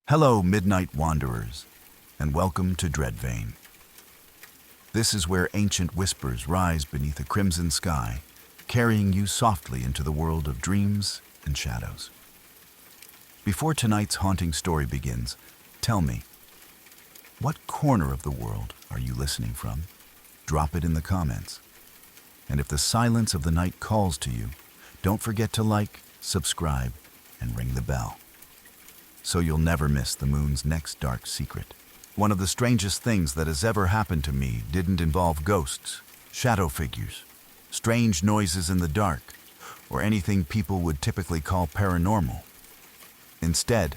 Hello, Midnight Wanderers, and welcome to Dreadvane. This is where ancient whispers rise beneath a crimson sky, carrying you softly into the world of dreams and shadows. Before tonight's haunting story begins, tell me, what corner of the world are you listening from? Drop it in the comments. And if the silence of the night calls to you, don't forget to like, subscribe, and ring the bell, so you'll never miss the moon's next dark secret. One of the strangest things that has ever happened to me didn't involve ghosts, shadow figures, strange noises in the dark, or anything people would typically call paranormal. Instead,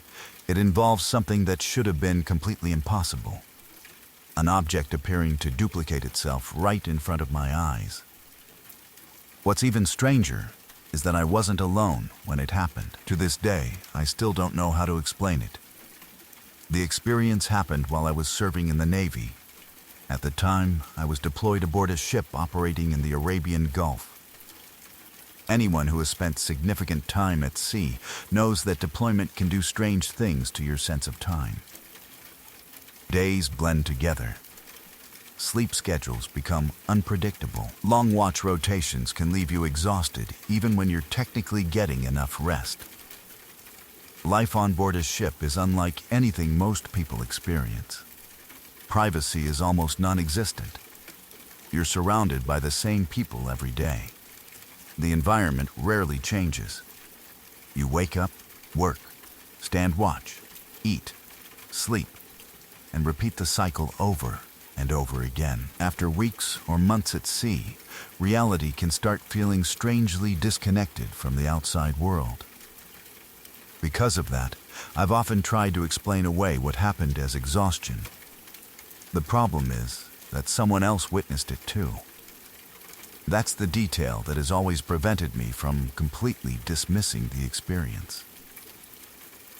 it involves something that should have been completely impossible. An object appearing to duplicate itself right in front of my eyes. What's even stranger is that I wasn't alone when it happened. To this day, I still don't know how to explain it. The experience happened while I was serving in the Navy. At the time, I was deployed aboard a ship operating in the Arabian Gulf. Anyone who has spent significant time at sea knows that deployment can do strange things to your sense of time. Days blend together. Sleep schedules become unpredictable. Long watch rotations can leave you exhausted even when you're technically getting enough rest. Life on board a ship is unlike anything most people experience. Privacy is almost non-existent. You're surrounded by the same people every day. The environment rarely changes. You wake up, work, stand watch, eat, sleep, and repeat the cycle over and over again. After weeks or months at sea, reality can start feeling strangely disconnected from the outside world. Because of that, I've often tried to explain away what happened as exhaustion. The problem is that someone else witnessed it too. That's the detail that has always prevented me from completely dismissing the experience.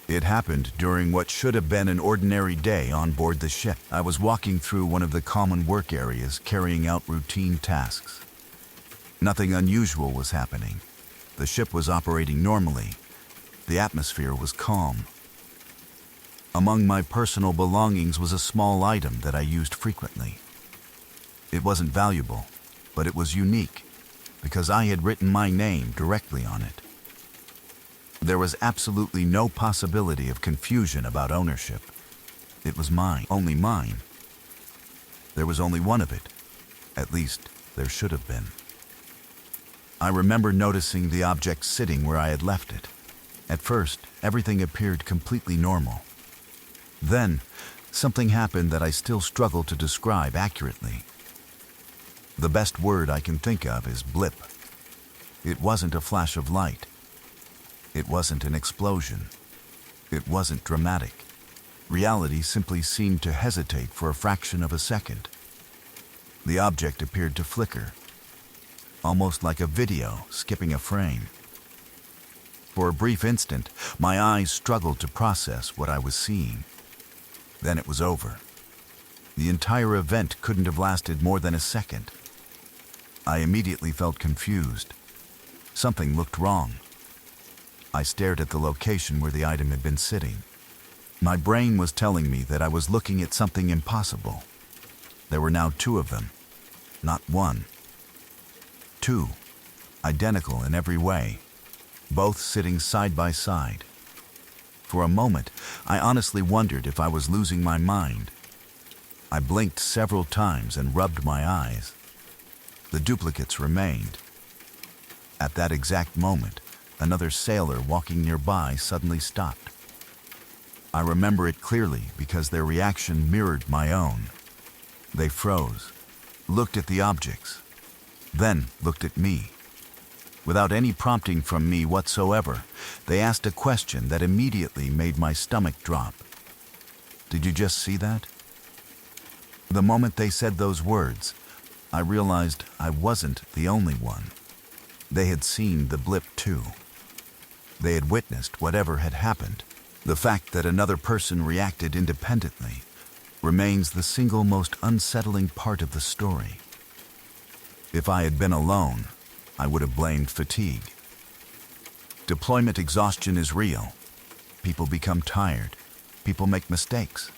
It happened during what should have been an ordinary day on board the ship. I was walking through one of the common work areas carrying out routine tasks. Nothing unusual was happening. The ship was operating normally. The atmosphere was calm. Among my personal belongings was a small item that I used frequently. It wasn't valuable, but it was unique because I had written my name directly on it. There was absolutely no possibility of confusion about ownership. It was mine, only mine. There was only one of it. At least, there should have been. I remember noticing the object sitting where I had left it. At first, everything appeared completely normal. Then, something happened that I still struggle to describe accurately. The best word I can think of is blip. It wasn't a flash of light. It wasn't an explosion. It wasn't dramatic. Reality simply seemed to hesitate for a fraction of a second. The object appeared to flicker, almost like a video skipping a frame. For a brief instant, my eyes struggled to process what I was seeing. Then it was over. The entire event couldn't have lasted more than a second. I immediately felt confused. Something looked wrong. I stared at the location where the item had been sitting. My brain was telling me that I was looking at something impossible. There were now two of them, not one. Two, identical in every way, both sitting side by side. For a moment, I honestly wondered if I was losing my mind. I blinked several times and rubbed my eyes. The duplicates remained. At that exact moment, another sailor walking nearby suddenly stopped. I remember it clearly because their reaction mirrored my own. They froze, looked at the objects, then looked at me. Without any prompting from me whatsoever, they asked a question that immediately made my stomach drop. Did you just see that? The moment they said those words, I realized I wasn't the only one. They had seen the blip too. They had witnessed whatever had happened. The fact that another person reacted independently remains the single most unsettling part of the story. If I had been alone, I would have blamed fatigue. Deployment exhaustion is real. People become tired. People make mistakes.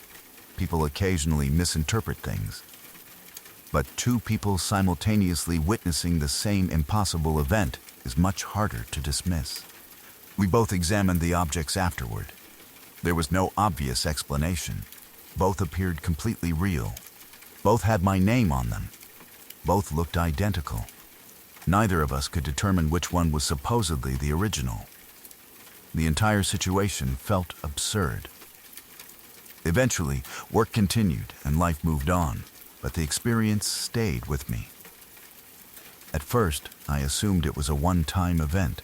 People occasionally misinterpret things. But two people simultaneously witnessing the same impossible event is much harder to dismiss. We both examined the objects afterward. There was no obvious explanation. Both appeared completely real. Both had my name on them. Both looked identical. Neither of us could determine which one was supposedly the original. The entire situation felt absurd. Eventually, work continued and life moved on, but the experience stayed with me. At first, I assumed it was a one-time event,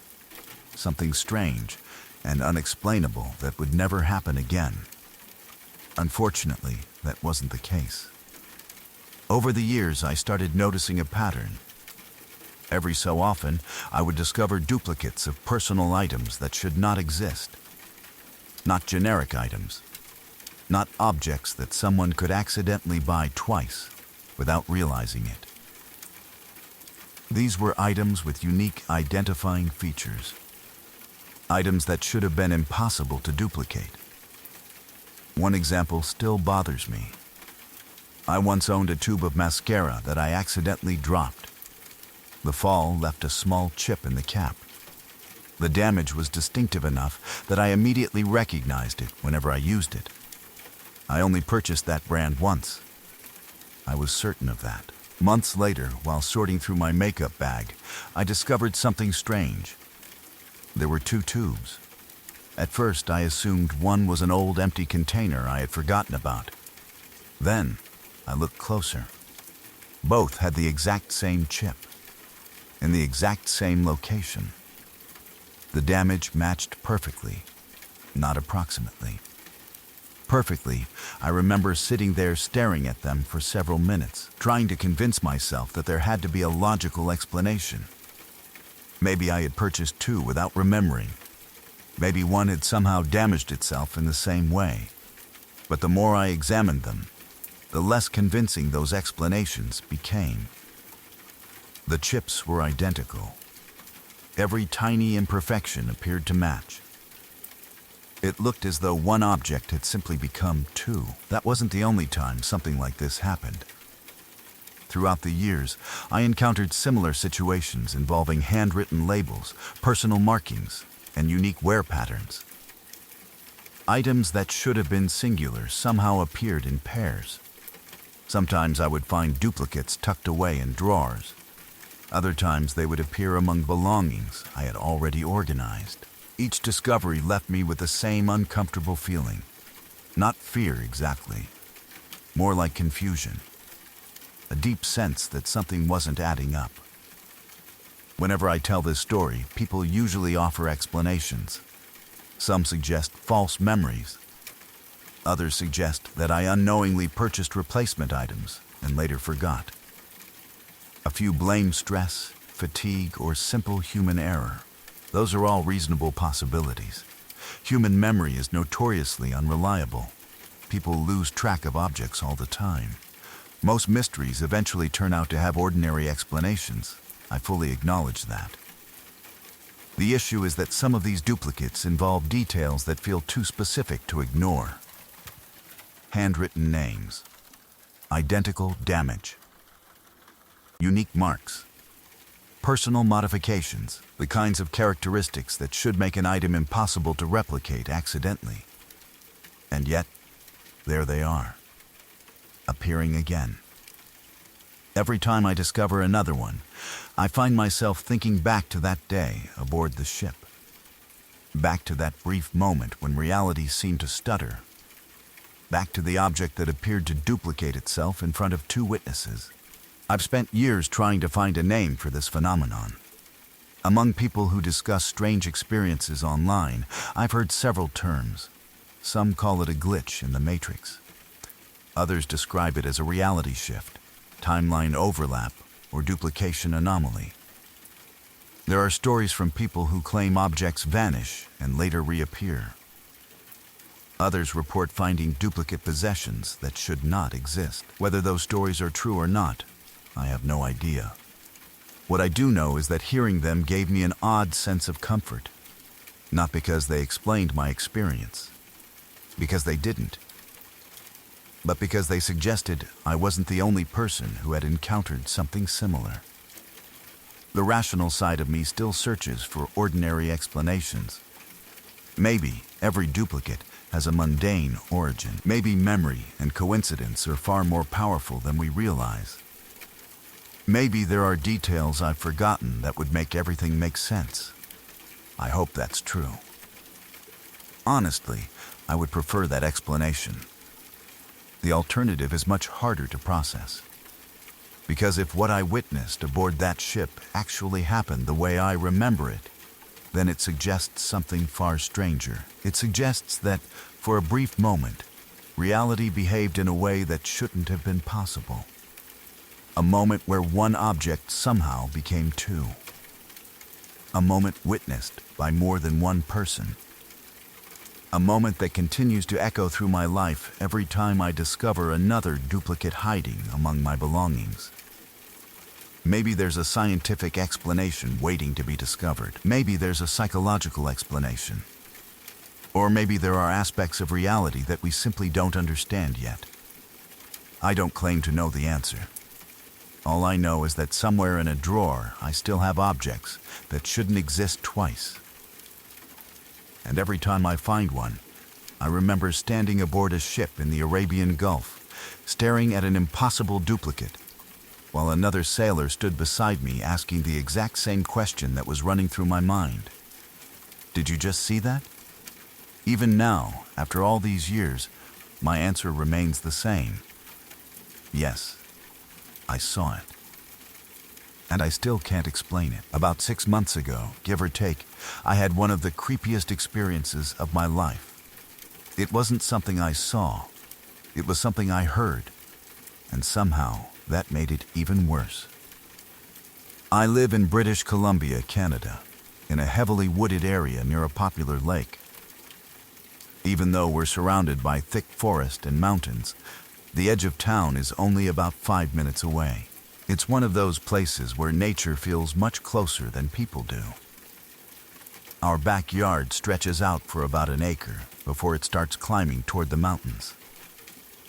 something strange and unexplainable that would never happen again. Unfortunately, that wasn't the case. Over the years, I started noticing a pattern. Every so often, I would discover duplicates of personal items that should not exist. Not generic items. Not objects that someone could accidentally buy twice without realizing it. These were items with unique identifying features. Items that should have been impossible to duplicate. One example still bothers me. I once owned a tube of mascara that I accidentally dropped. The fall left a small chip in the cap. The damage was distinctive enough that I immediately recognized it whenever I used it. I only purchased that brand once. I was certain of that. Months later, while sorting through my makeup bag, I discovered something strange. There were two tubes. At first, I assumed one was an old empty container I had forgotten about. Then, I looked closer. Both had the exact same chip, in the exact same location. The damage matched perfectly, not approximately. Perfectly, I remember sitting there staring at them for several minutes, trying to convince myself that there had to be a logical explanation. Maybe I had purchased two without remembering. Maybe one had somehow damaged itself in the same way. But the more I examined them, the less convincing those explanations became. The chips were identical. Every tiny imperfection appeared to match. It looked as though one object had simply become two. That wasn't the only time something like this happened. Throughout the years, I encountered similar situations involving handwritten labels, personal markings, and unique wear patterns. Items that should have been singular somehow appeared in pairs. Sometimes I would find duplicates tucked away in drawers. Other times they would appear among belongings I had already organized. Each discovery left me with the same uncomfortable feeling. Not fear exactly, more like confusion. A deep sense that something wasn't adding up. Whenever I tell this story, people usually offer explanations. Some suggest false memories. Others suggest that I unknowingly purchased replacement items and later forgot. A few blame stress, fatigue, or simple human error. Those are all reasonable possibilities. Human memory is notoriously unreliable. People lose track of objects all the time. Most mysteries eventually turn out to have ordinary explanations. I fully acknowledge that. The issue is that some of these duplicates involve details that feel too specific to ignore. Handwritten names. Identical damage. Unique marks. Personal modifications, the kinds of characteristics that should make an item impossible to replicate accidentally. And yet, there they are, appearing again. Every time I discover another one, I find myself thinking back to that day aboard the ship. Back to that brief moment when reality seemed to stutter. Back to the object that appeared to duplicate itself in front of two witnesses. I've spent years trying to find a name for this phenomenon. Among people who discuss strange experiences online, I've heard several terms. Some call it a glitch in the matrix. Others describe it as a reality shift, timeline overlap, or duplication anomaly. There are stories from people who claim objects vanish and later reappear. Others report finding duplicate possessions that should not exist. Whether those stories are true or not, I have no idea. What I do know is that hearing them gave me an odd sense of comfort, not because they explained my experience, because they didn't, but because they suggested I wasn't the only person who had encountered something similar. The rational side of me still searches for ordinary explanations. Maybe every duplicate has a mundane origin. Maybe memory and coincidence are far more powerful than we realize. Maybe there are details I've forgotten that would make everything make sense. I hope that's true. Honestly, I would prefer that explanation. The alternative is much harder to process. Because if what I witnessed aboard that ship actually happened the way I remember it, then it suggests something far stranger. It suggests that, for a brief moment, reality behaved in a way that shouldn't have been possible. A moment where one object somehow became two. A moment witnessed by more than one person. A moment that continues to echo through my life every time I discover another duplicate hiding among my belongings. Maybe there's a scientific explanation waiting to be discovered. Maybe there's a psychological explanation. Or maybe there are aspects of reality that we simply don't understand yet. I don't claim to know the answer. All I know is that somewhere in a drawer, I still have objects that shouldn't exist twice. And every time I find one, I remember standing aboard a ship in the Arabian Gulf, staring at an impossible duplicate, while another sailor stood beside me asking the exact same question that was running through my mind. Did you just see that? Even now, after all these years, my answer remains the same. Yes, I saw it. And I still can't explain it. About 6 months ago, give or take, I had one of the creepiest experiences of my life. It wasn't something I saw. It was something I heard. And somehow, that made it even worse. I live in British Columbia, Canada, in a heavily wooded area near a popular lake. Even though we're surrounded by thick forest and mountains, the edge of town is only about 5 minutes away. It's one of those places where nature feels much closer than people do. Our backyard stretches out for about an acre before it starts climbing toward the mountains.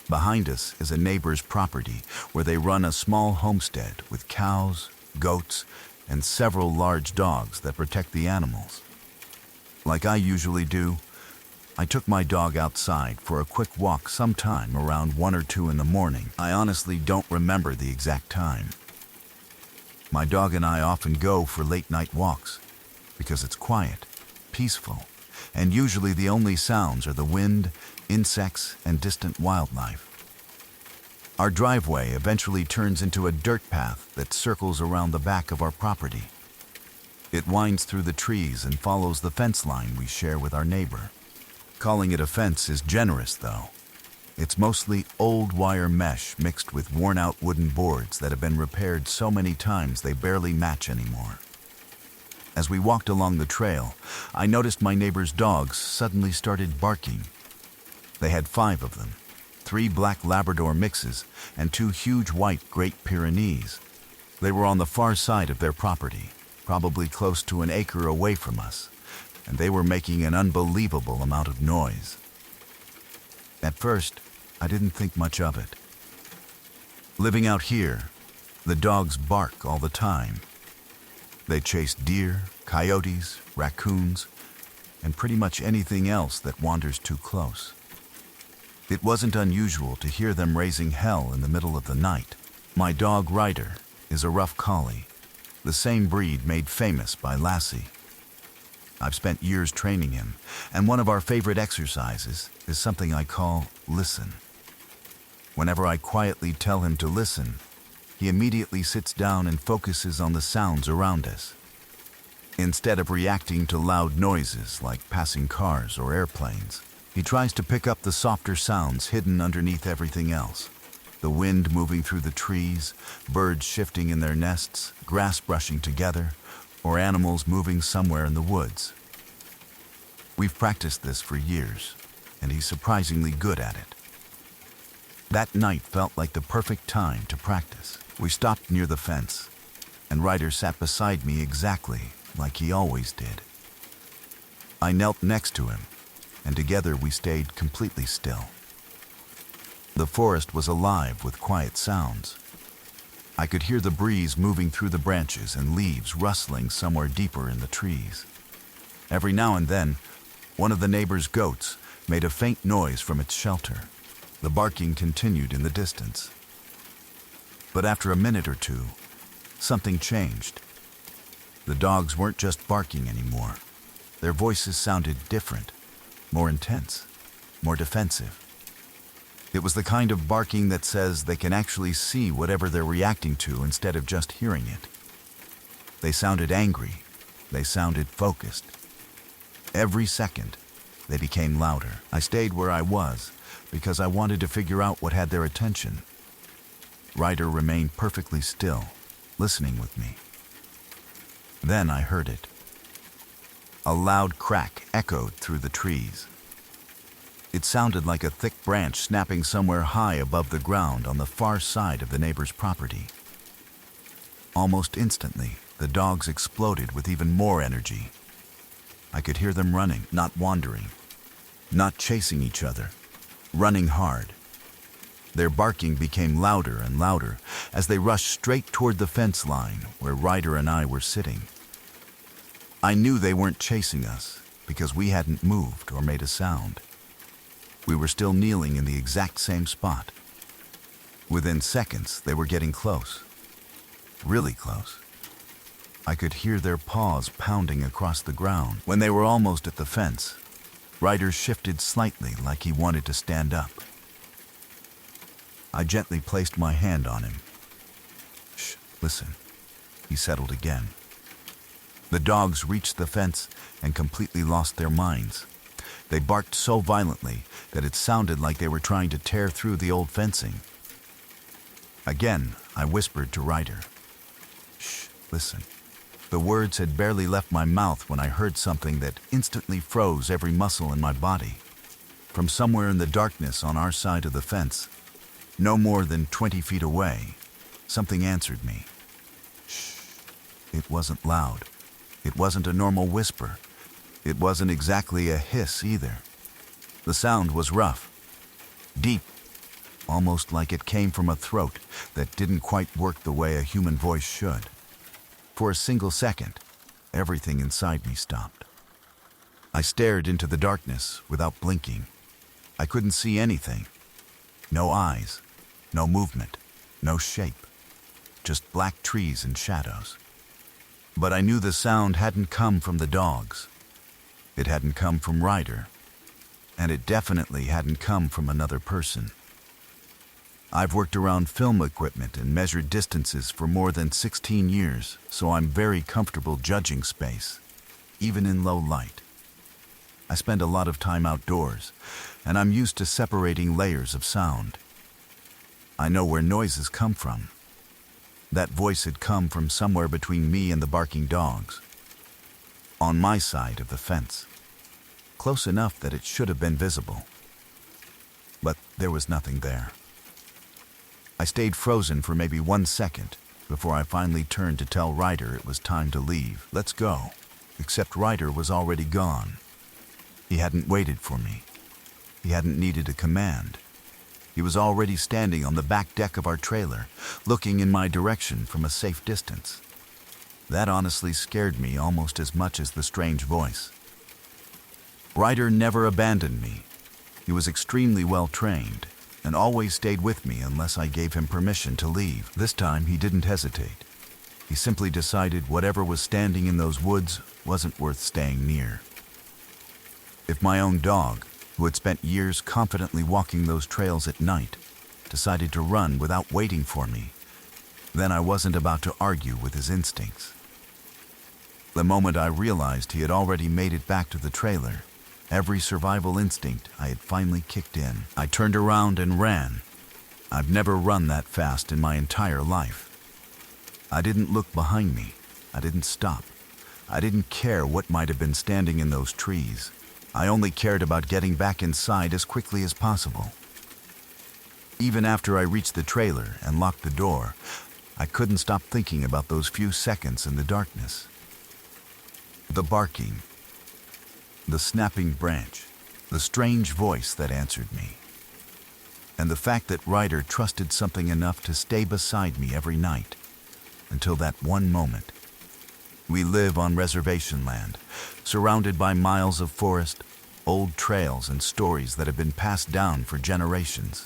Behind us is a neighbor's property where they run a small homestead with cows, goats, and several large dogs that protect the animals. Like I usually do, I took my dog outside for a quick walk sometime around 1 or 2 in the morning. I honestly don't remember the exact time. My dog and I often go for late-night walks because it's quiet, peaceful, and usually the only sounds are the wind, insects, and distant wildlife. Our driveway eventually turns into a dirt path that circles around the back of our property. It winds through the trees and follows the fence line we share with our neighbor. Calling it a fence is generous, though. It's mostly old wire mesh mixed with worn-out wooden boards that have been repaired so many times they barely match anymore. As we walked along the trail, I noticed my neighbor's dogs suddenly started barking. They had 5 of them, 3 black Labrador mixes and 2 huge white Great Pyrenees. They were on the far side of their property, probably close to an acre away from us, and they were making an unbelievable amount of noise. At first, I didn't think much of it. Living out here, the dogs bark all the time. They chase deer, coyotes, raccoons, and pretty much anything else that wanders too close. It wasn't unusual to hear them raising hell in the middle of the night. My dog Ryder is a rough collie, the same breed made famous by Lassie. I've spent years training him, and one of our favorite exercises is something I call listen. Whenever I quietly tell him to listen, he immediately sits down and focuses on the sounds around us. Instead of reacting to loud noises like passing cars or airplanes, he tries to pick up the softer sounds hidden underneath everything else. The wind moving through the trees, birds shifting in their nests, grass brushing together, or animals moving somewhere in the woods. We've practiced this for years, and he's surprisingly good at it. That night felt like the perfect time to practice. We stopped near the fence, and Ryder sat beside me exactly like he always did. I knelt next to him, and together we stayed completely still. The forest was alive with quiet sounds. I could hear the breeze moving through the branches and leaves rustling somewhere deeper in the trees. Every now and then, one of the neighbor's goats made a faint noise from its shelter. The barking continued in the distance. But after a minute or two, something changed. The dogs weren't just barking anymore. Their voices sounded different, more intense, more defensive. It was the kind of barking that says they can actually see whatever they're reacting to instead of just hearing it. They sounded angry. They sounded focused. Every second, they became louder. I stayed where I was because I wanted to figure out what had their attention. Ryder remained perfectly still, listening with me. Then I heard it. A loud crack echoed through the trees. It sounded like a thick branch snapping somewhere high above the ground on the far side of the neighbor's property. Almost instantly, the dogs exploded with even more energy. I could hear them running, not wandering, not chasing each other, running hard. Their barking became louder and louder as they rushed straight toward the fence line where Ryder and I were sitting. I knew they weren't chasing us because we hadn't moved or made a sound. We were still kneeling in the exact same spot. Within seconds, they were getting close. Really close. I could hear their paws pounding across the ground. When they were almost at the fence, Ryder shifted slightly like he wanted to stand up. I gently placed my hand on him. "Shh, listen," he settled again. The dogs reached the fence and completely lost their minds. They barked so violently that it sounded like they were trying to tear through the old fencing. Again, I whispered to Ryder, "Shh, listen." The words had barely left my mouth when I heard something that instantly froze every muscle in my body. From somewhere in the darkness on our side of the fence, no more than 20 feet away, something answered me. Shh. It wasn't loud. It wasn't a normal whisper. It wasn't exactly a hiss either. The sound was rough, deep, almost like it came from a throat that didn't quite work the way a human voice should. For a single second, everything inside me stopped. I stared into the darkness without blinking. I couldn't see anything. No eyes, no movement, no shape, just black trees and shadows. But I knew the sound hadn't come from the dogs. It hadn't come from Ryder, and it definitely hadn't come from another person. I've worked around film equipment and measured distances for more than 16 years, so I'm very comfortable judging space, even in low light. I spend a lot of time outdoors, and I'm used to separating layers of sound. I know where noises come from. That voice had come from somewhere between me and the barking dogs, on my side of the fence, close enough that it should have been visible. But there was nothing there. I stayed frozen for maybe 1 second before I finally turned to tell Ryder it was time to leave. "Let's go." Except Ryder was already gone. He hadn't waited for me. He hadn't needed a command. He was already standing on the back deck of our trailer, looking in my direction from a safe distance. That honestly scared me almost as much as the strange voice. Ryder never abandoned me. He was extremely well trained and always stayed with me unless I gave him permission to leave. This time he didn't hesitate. He simply decided whatever was standing in those woods wasn't worth staying near. If my own dog, who had spent years confidently walking those trails at night, decided to run without waiting for me, then I wasn't about to argue with his instincts. The moment I realized he had already made it back to the trailer, every survival instinct I had finally kicked in. I turned around and ran. I've never run that fast in my entire life. I didn't look behind me. I didn't stop. I didn't care what might have been standing in those trees. I only cared about getting back inside as quickly as possible. Even after I reached the trailer and locked the door, I couldn't stop thinking about those few seconds in the darkness. The barking, the snapping branch, the strange voice that answered me, and the fact that Ryder trusted something enough to stay beside me every night until that one moment. We live on reservation land, surrounded by miles of forest, old trails, and stories that have been passed down for generations.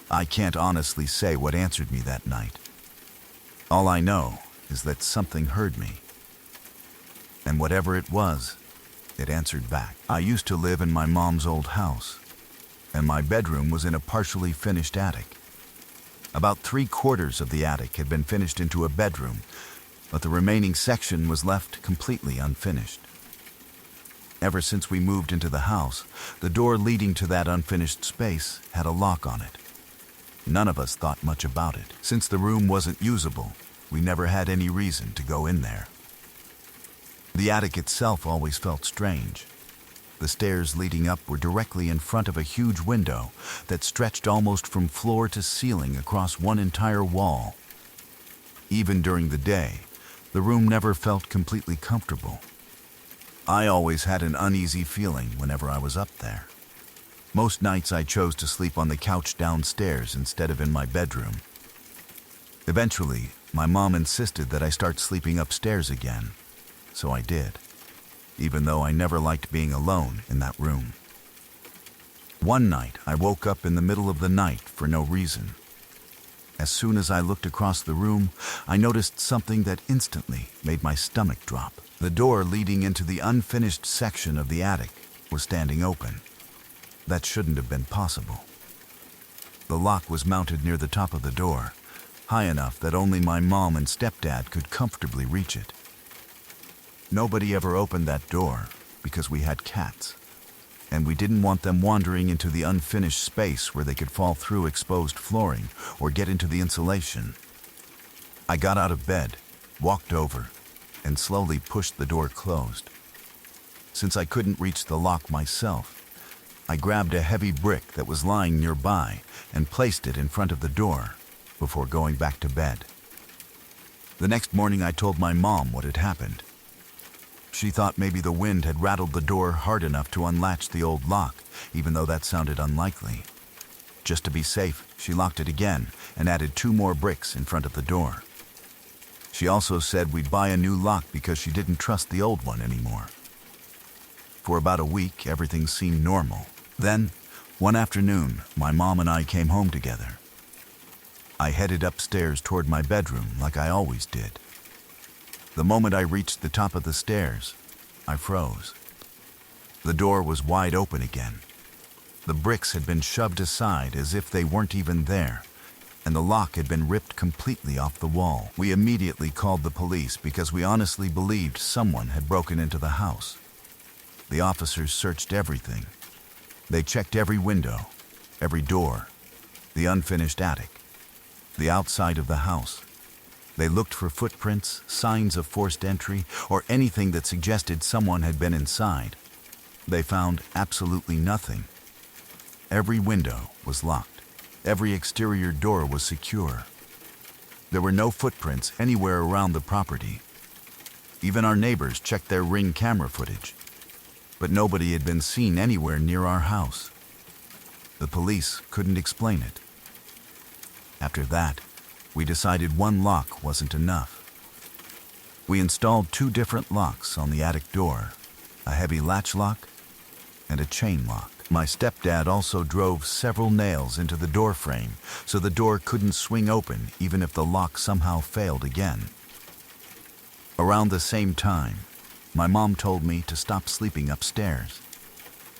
I can't honestly say what answered me that night. All I know is that something heard me. And whatever it was, it answered back. I used to live in my mom's old house, and my bedroom was in a partially finished attic. About 3/4 of the attic had been finished into a bedroom, but the remaining section was left completely unfinished. Ever since we moved into the house, the door leading to that unfinished space had a lock on it. None of us thought much about it. Since the room wasn't usable, we never had any reason to go in there. The attic itself always felt strange. The stairs leading up were directly in front of a huge window that stretched almost from floor to ceiling across one entire wall. Even during the day, the room never felt completely comfortable. I always had an uneasy feeling whenever I was up there. Most nights I chose to sleep on the couch downstairs instead of in my bedroom. Eventually, my mom insisted that I start sleeping upstairs again, so I did, even though I never liked being alone in that room. One night, I woke up in the middle of the night for no reason. As soon as I looked across the room, I noticed something that instantly made my stomach drop. The door leading into the unfinished section of the attic was standing open. That shouldn't have been possible. The lock was mounted near the top of the door, high enough that only my mom and stepdad could comfortably reach it. Nobody ever opened that door because we had cats, and we didn't want them wandering into the unfinished space where they could fall through exposed flooring or get into the insulation. I got out of bed, walked over, and slowly pushed the door closed. Since I couldn't reach the lock myself, I grabbed a heavy brick that was lying nearby and placed it in front of the door before going back to bed. The next morning I told my mom what had happened. She thought maybe the wind had rattled the door hard enough to unlatch the old lock, even though that sounded unlikely. Just to be safe, she locked it again and added 2 more bricks in front of the door. She also said we'd buy a new lock because she didn't trust the old one anymore. For about a week, everything seemed normal. Then, one afternoon, my mom and I came home together. I headed upstairs toward my bedroom like I always did. The moment I reached the top of the stairs, I froze. The door was wide open again. The bricks had been shoved aside as if they weren't even there, and the lock had been ripped completely off the wall. We immediately called the police because we honestly believed someone had broken into the house. The officers searched everything. They checked every window, every door, the unfinished attic, the outside of the house. They looked for footprints, signs of forced entry, or anything that suggested someone had been inside. They found absolutely nothing. Every window was locked. Every exterior door was secure. There were no footprints anywhere around the property. Even our neighbors checked their Ring camera footage, but nobody had been seen anywhere near our house. The police couldn't explain it. After that, we decided one lock wasn't enough. We installed 2 different locks on the attic door, a heavy latch lock and a chain lock. My stepdad also drove several nails into the door frame so the door couldn't swing open even if the lock somehow failed again. Around the same time, my mom told me to stop sleeping upstairs.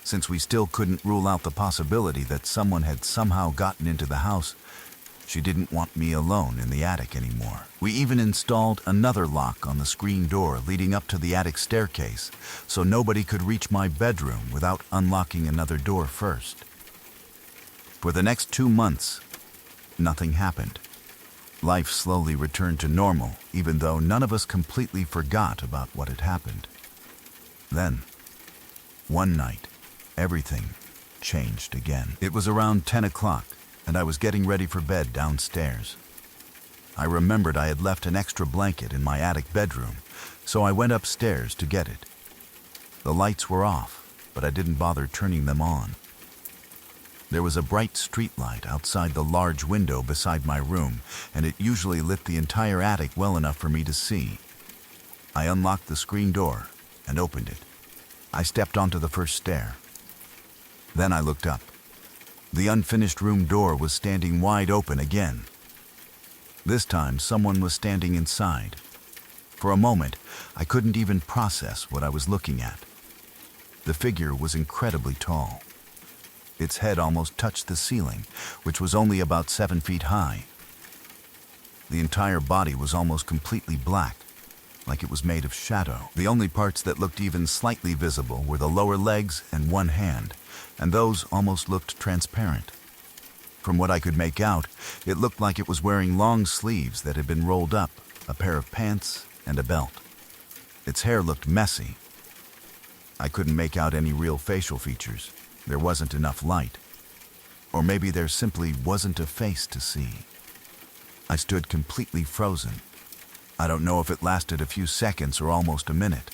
Since we still couldn't rule out the possibility that someone had somehow gotten into the house, she didn't want me alone in the attic anymore. We even installed another lock on the screen door leading up to the attic staircase, so nobody could reach my bedroom without unlocking another door first. For the next 2 months, nothing happened. Life slowly returned to normal, even though none of us completely forgot about what had happened. Then, one night, everything changed again. It was around 10 o'clock, and I was getting ready for bed downstairs. I remembered I had left an extra blanket in my attic bedroom, so I went upstairs to get it. The lights were off, but I didn't bother turning them on. There was a bright streetlight outside the large window beside my room, and it usually lit the entire attic well enough for me to see. I unlocked the screen door and opened it. I stepped onto the first stair. Then I looked up. The unfinished room door was standing wide open again. This time, someone was standing inside. For a moment, I couldn't even process what I was looking at. The figure was incredibly tall. Its head almost touched the ceiling, which was only about 7 feet high. The entire body was almost completely black, like it was made of shadow. The only parts that looked even slightly visible were the lower legs and one hand, and those almost looked transparent. From what I could make out, it looked like it was wearing long sleeves that had been rolled up, a pair of pants, and a belt. Its hair looked messy. I couldn't make out any real facial features. There wasn't enough light. Or maybe there simply wasn't a face to see. I stood completely frozen. I don't know if it lasted a few seconds or almost a minute.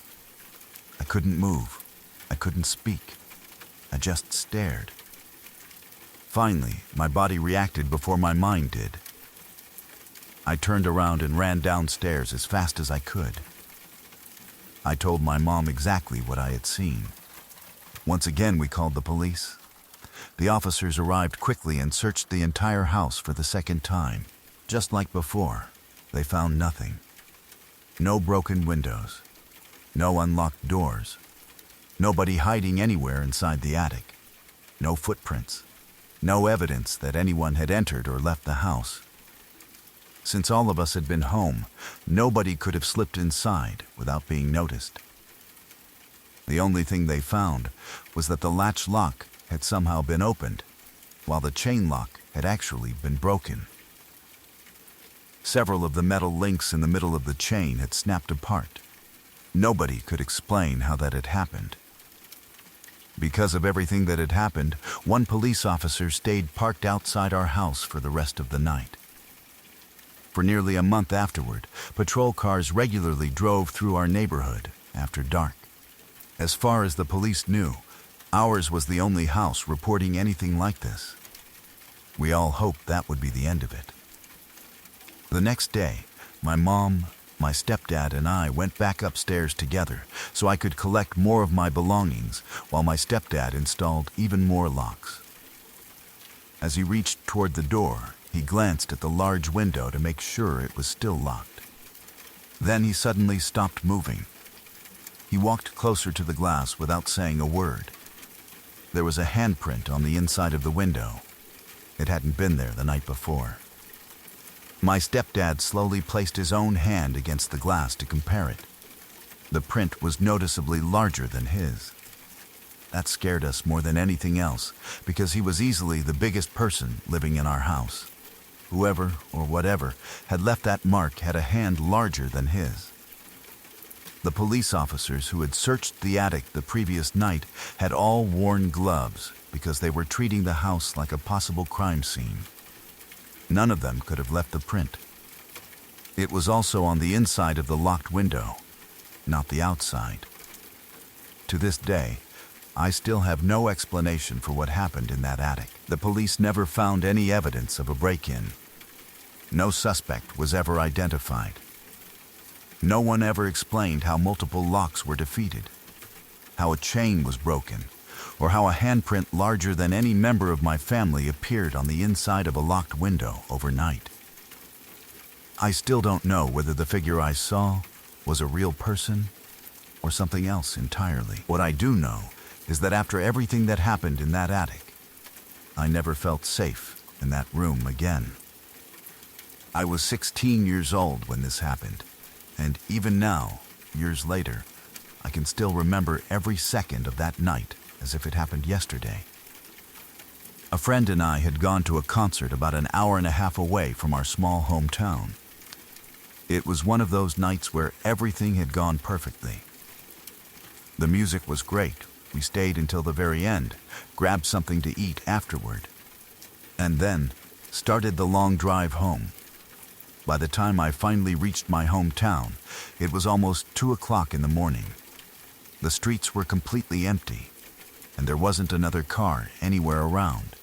I couldn't move. I couldn't speak. I just stared. Finally, my body reacted before my mind did. I turned around and ran downstairs as fast as I could. I told my mom exactly what I had seen. Once again, we called the police. The officers arrived quickly and searched the entire house for the second time. Just like before, they found nothing. No broken windows. No unlocked doors. Nobody hiding anywhere inside the attic. No footprints. No evidence that anyone had entered or left the house. Since all of us had been home, nobody could have slipped inside without being noticed. The only thing they found was that the latch lock had somehow been opened, while the chain lock had actually been broken. Several of the metal links in the middle of the chain had snapped apart. Nobody could explain how that had happened. Because of everything that had happened, one police officer stayed parked outside our house for the rest of the night. For nearly a month afterward, patrol cars regularly drove through our neighborhood after dark. As far as the police knew, ours was the only house reporting anything like this. We all hoped that would be the end of it. The next day, my mom, my stepdad, and I went back upstairs together so I could collect more of my belongings while my stepdad installed even more locks. As he reached toward the door, he glanced at the large window to make sure it was still locked. Then he suddenly stopped moving. He walked closer to the glass without saying a word. There was a handprint on the inside of the window. It hadn't been there the night before. My stepdad slowly placed his own hand against the glass to compare it. The print was noticeably larger than his. That scared us more than anything else, because he was easily the biggest person living in our house. Whoever or whatever had left that mark had a hand larger than his. The police officers who had searched the attic the previous night had all worn gloves because they were treating the house like a possible crime scene. None of them could have left the print. It was also on the inside of the locked window, not the outside. To this day, I still have no explanation for what happened in that attic. The police never found any evidence of a break-in. No suspect was ever identified. No one ever explained how multiple locks were defeated, how a chain was broken, or how a handprint larger than any member of my family appeared on the inside of a locked window overnight. I still don't know whether the figure I saw was a real person or something else entirely. What I do know is that after everything that happened in that attic, I never felt safe in that room again. I was 16 years old when this happened. And even now, years later, I can still remember every second of that night as if it happened yesterday. A friend and I had gone to a concert about an hour and a half away from our small hometown. It was one of those nights where everything had gone perfectly. The music was great. We stayed until the very end, grabbed something to eat afterward, and then started the long drive home. By the time I finally reached my hometown, it was almost 2 o'clock in the morning. The streets were completely empty. and there wasn't another car anywhere around.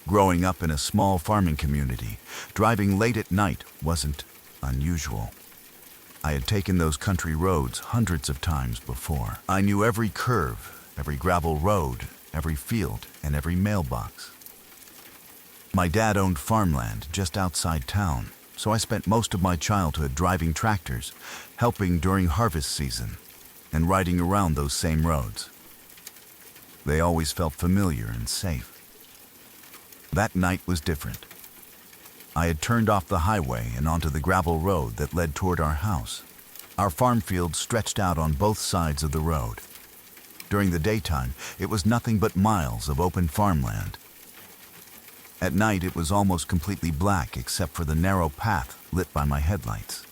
Growing up in a small farming community, driving late at night wasn't unusual. I had taken those country roads hundreds of times before. I knew every curve, every gravel road, every field, and every mailbox. My dad owned farmland just outside town, so I spent most of my childhood driving tractors, helping during harvest season, and riding around those same roads. They always felt familiar and safe. That night was different. I had turned off the highway and onto the gravel road that led toward our house. Our farm field stretched out on both sides of the road. During the daytime, it was nothing but miles of open farmland. At night, it was almost completely black except for the narrow path lit by my headlights.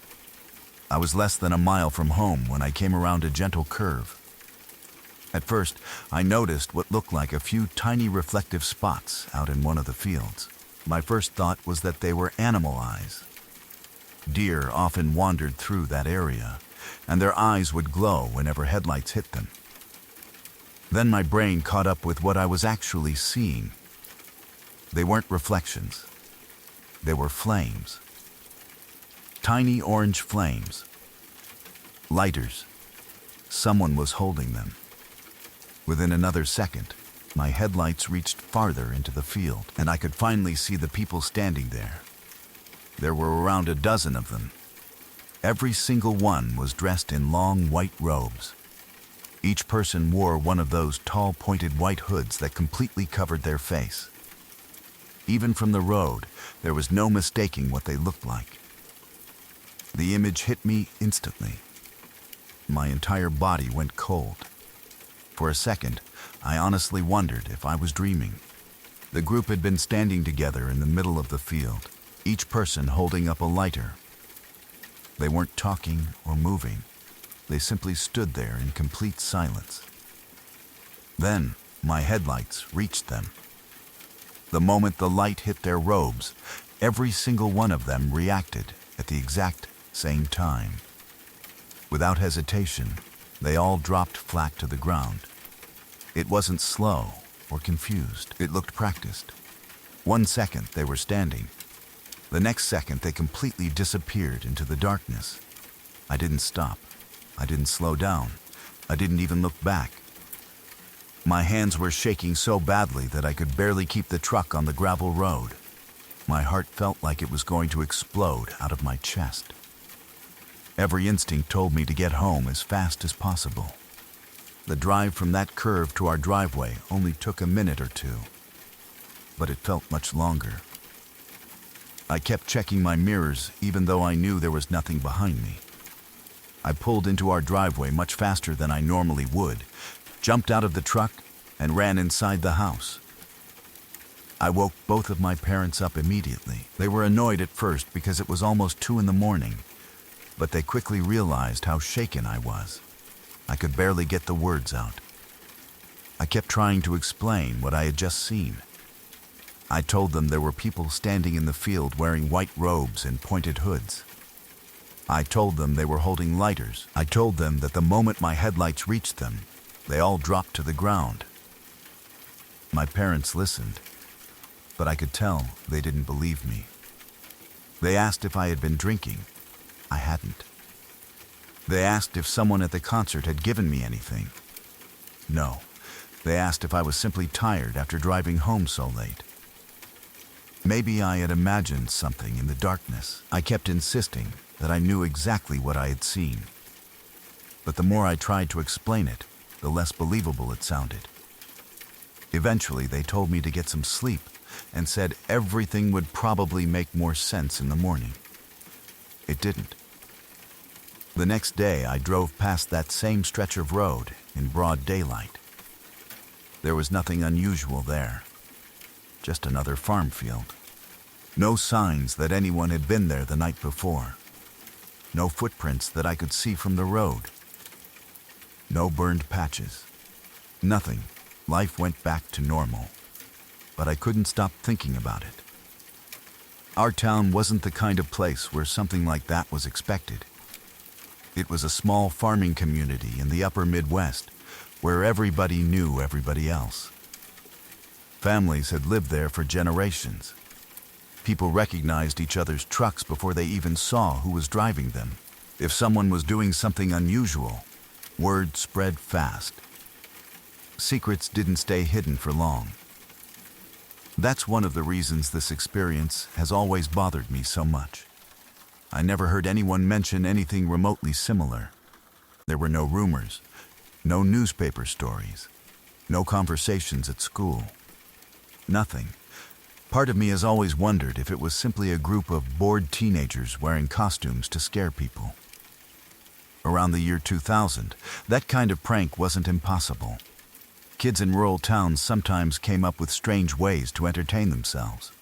I was less than a mile from home when I came around a gentle curve. At first, I noticed what looked like a few tiny reflective spots out in one of the fields. My first thought was that they were animal eyes. Deer often wandered through that area, and their eyes would glow whenever headlights hit them. Then my brain caught up with what I was actually seeing. They weren't reflections. They were flames. Tiny orange flames. Lighters. Someone was holding them. Within another second, my headlights reached farther into the field, and I could finally see the people standing there. There were around a dozen of them. Every single one was dressed in long white robes. Each person wore one of those tall pointed white hoods that completely covered their face. Even from the road, there was no mistaking what they looked like. The image hit me instantly. My entire body went cold. For a second, I honestly wondered if I was dreaming. The group had been standing together in the middle of the field, each person holding up a lighter. They weren't talking or moving. They simply stood there in complete silence. Then, my headlights reached them. The moment the light hit their robes, every single one of them reacted at the exact same time. Without hesitation, they all dropped flat to the ground. It wasn't slow or confused. It looked practiced. 1 second they were standing. The next second they completely disappeared into the darkness. I didn't stop. I didn't slow down. I didn't even look back. My hands were shaking so badly that I could barely keep the truck on the gravel road. My heart felt like it was going to explode out of my chest. Every instinct told me to get home as fast as possible. The drive from that curve to our driveway only took a minute or two, but it felt much longer. I kept checking my mirrors even though I knew there was nothing behind me. I pulled into our driveway much faster than I normally would, jumped out of the truck, and ran inside the house. I woke both of my parents up immediately. They were annoyed at first because it was almost 2 a.m, but they quickly realized how shaken I was. I could barely get the words out. I kept trying to explain what I had just seen. I told them there were people standing in the field wearing white robes and pointed hoods. I told them they were holding lighters. I told them that the moment my headlights reached them, they all dropped to the ground. My parents listened, but I could tell they didn't believe me. They asked if I had been drinking. I hadn't. They asked if someone at the concert had given me anything. No. They asked if I was simply tired after driving home so late. Maybe I had imagined something in the darkness. I kept insisting that I knew exactly what I had seen. But the more I tried to explain it, the less believable it sounded. Eventually, they told me to get some sleep and said everything would probably make more sense in the morning. It didn't. The next day, I drove past that same stretch of road in broad daylight. There was nothing unusual there, just another farm field. No signs that anyone had been there the night before. No footprints that I could see from the road. No burned patches. Nothing. Life went back to normal. But I couldn't stop thinking about it. Our town wasn't the kind of place where something like that was expected. It was a small farming community in the upper Midwest, where everybody knew everybody else. Families had lived there for generations. People recognized each other's trucks before they even saw who was driving them. If someone was doing something unusual, word spread fast. Secrets didn't stay hidden for long. That's one of the reasons this experience has always bothered me so much. I never heard anyone mention anything remotely similar. There were no rumors, no newspaper stories, no conversations at school. Nothing. Part of me has always wondered if it was simply a group of bored teenagers wearing costumes to scare people. Around the year 2000, that kind of prank wasn't impossible. Kids in rural towns sometimes came up with strange ways to entertain themselves.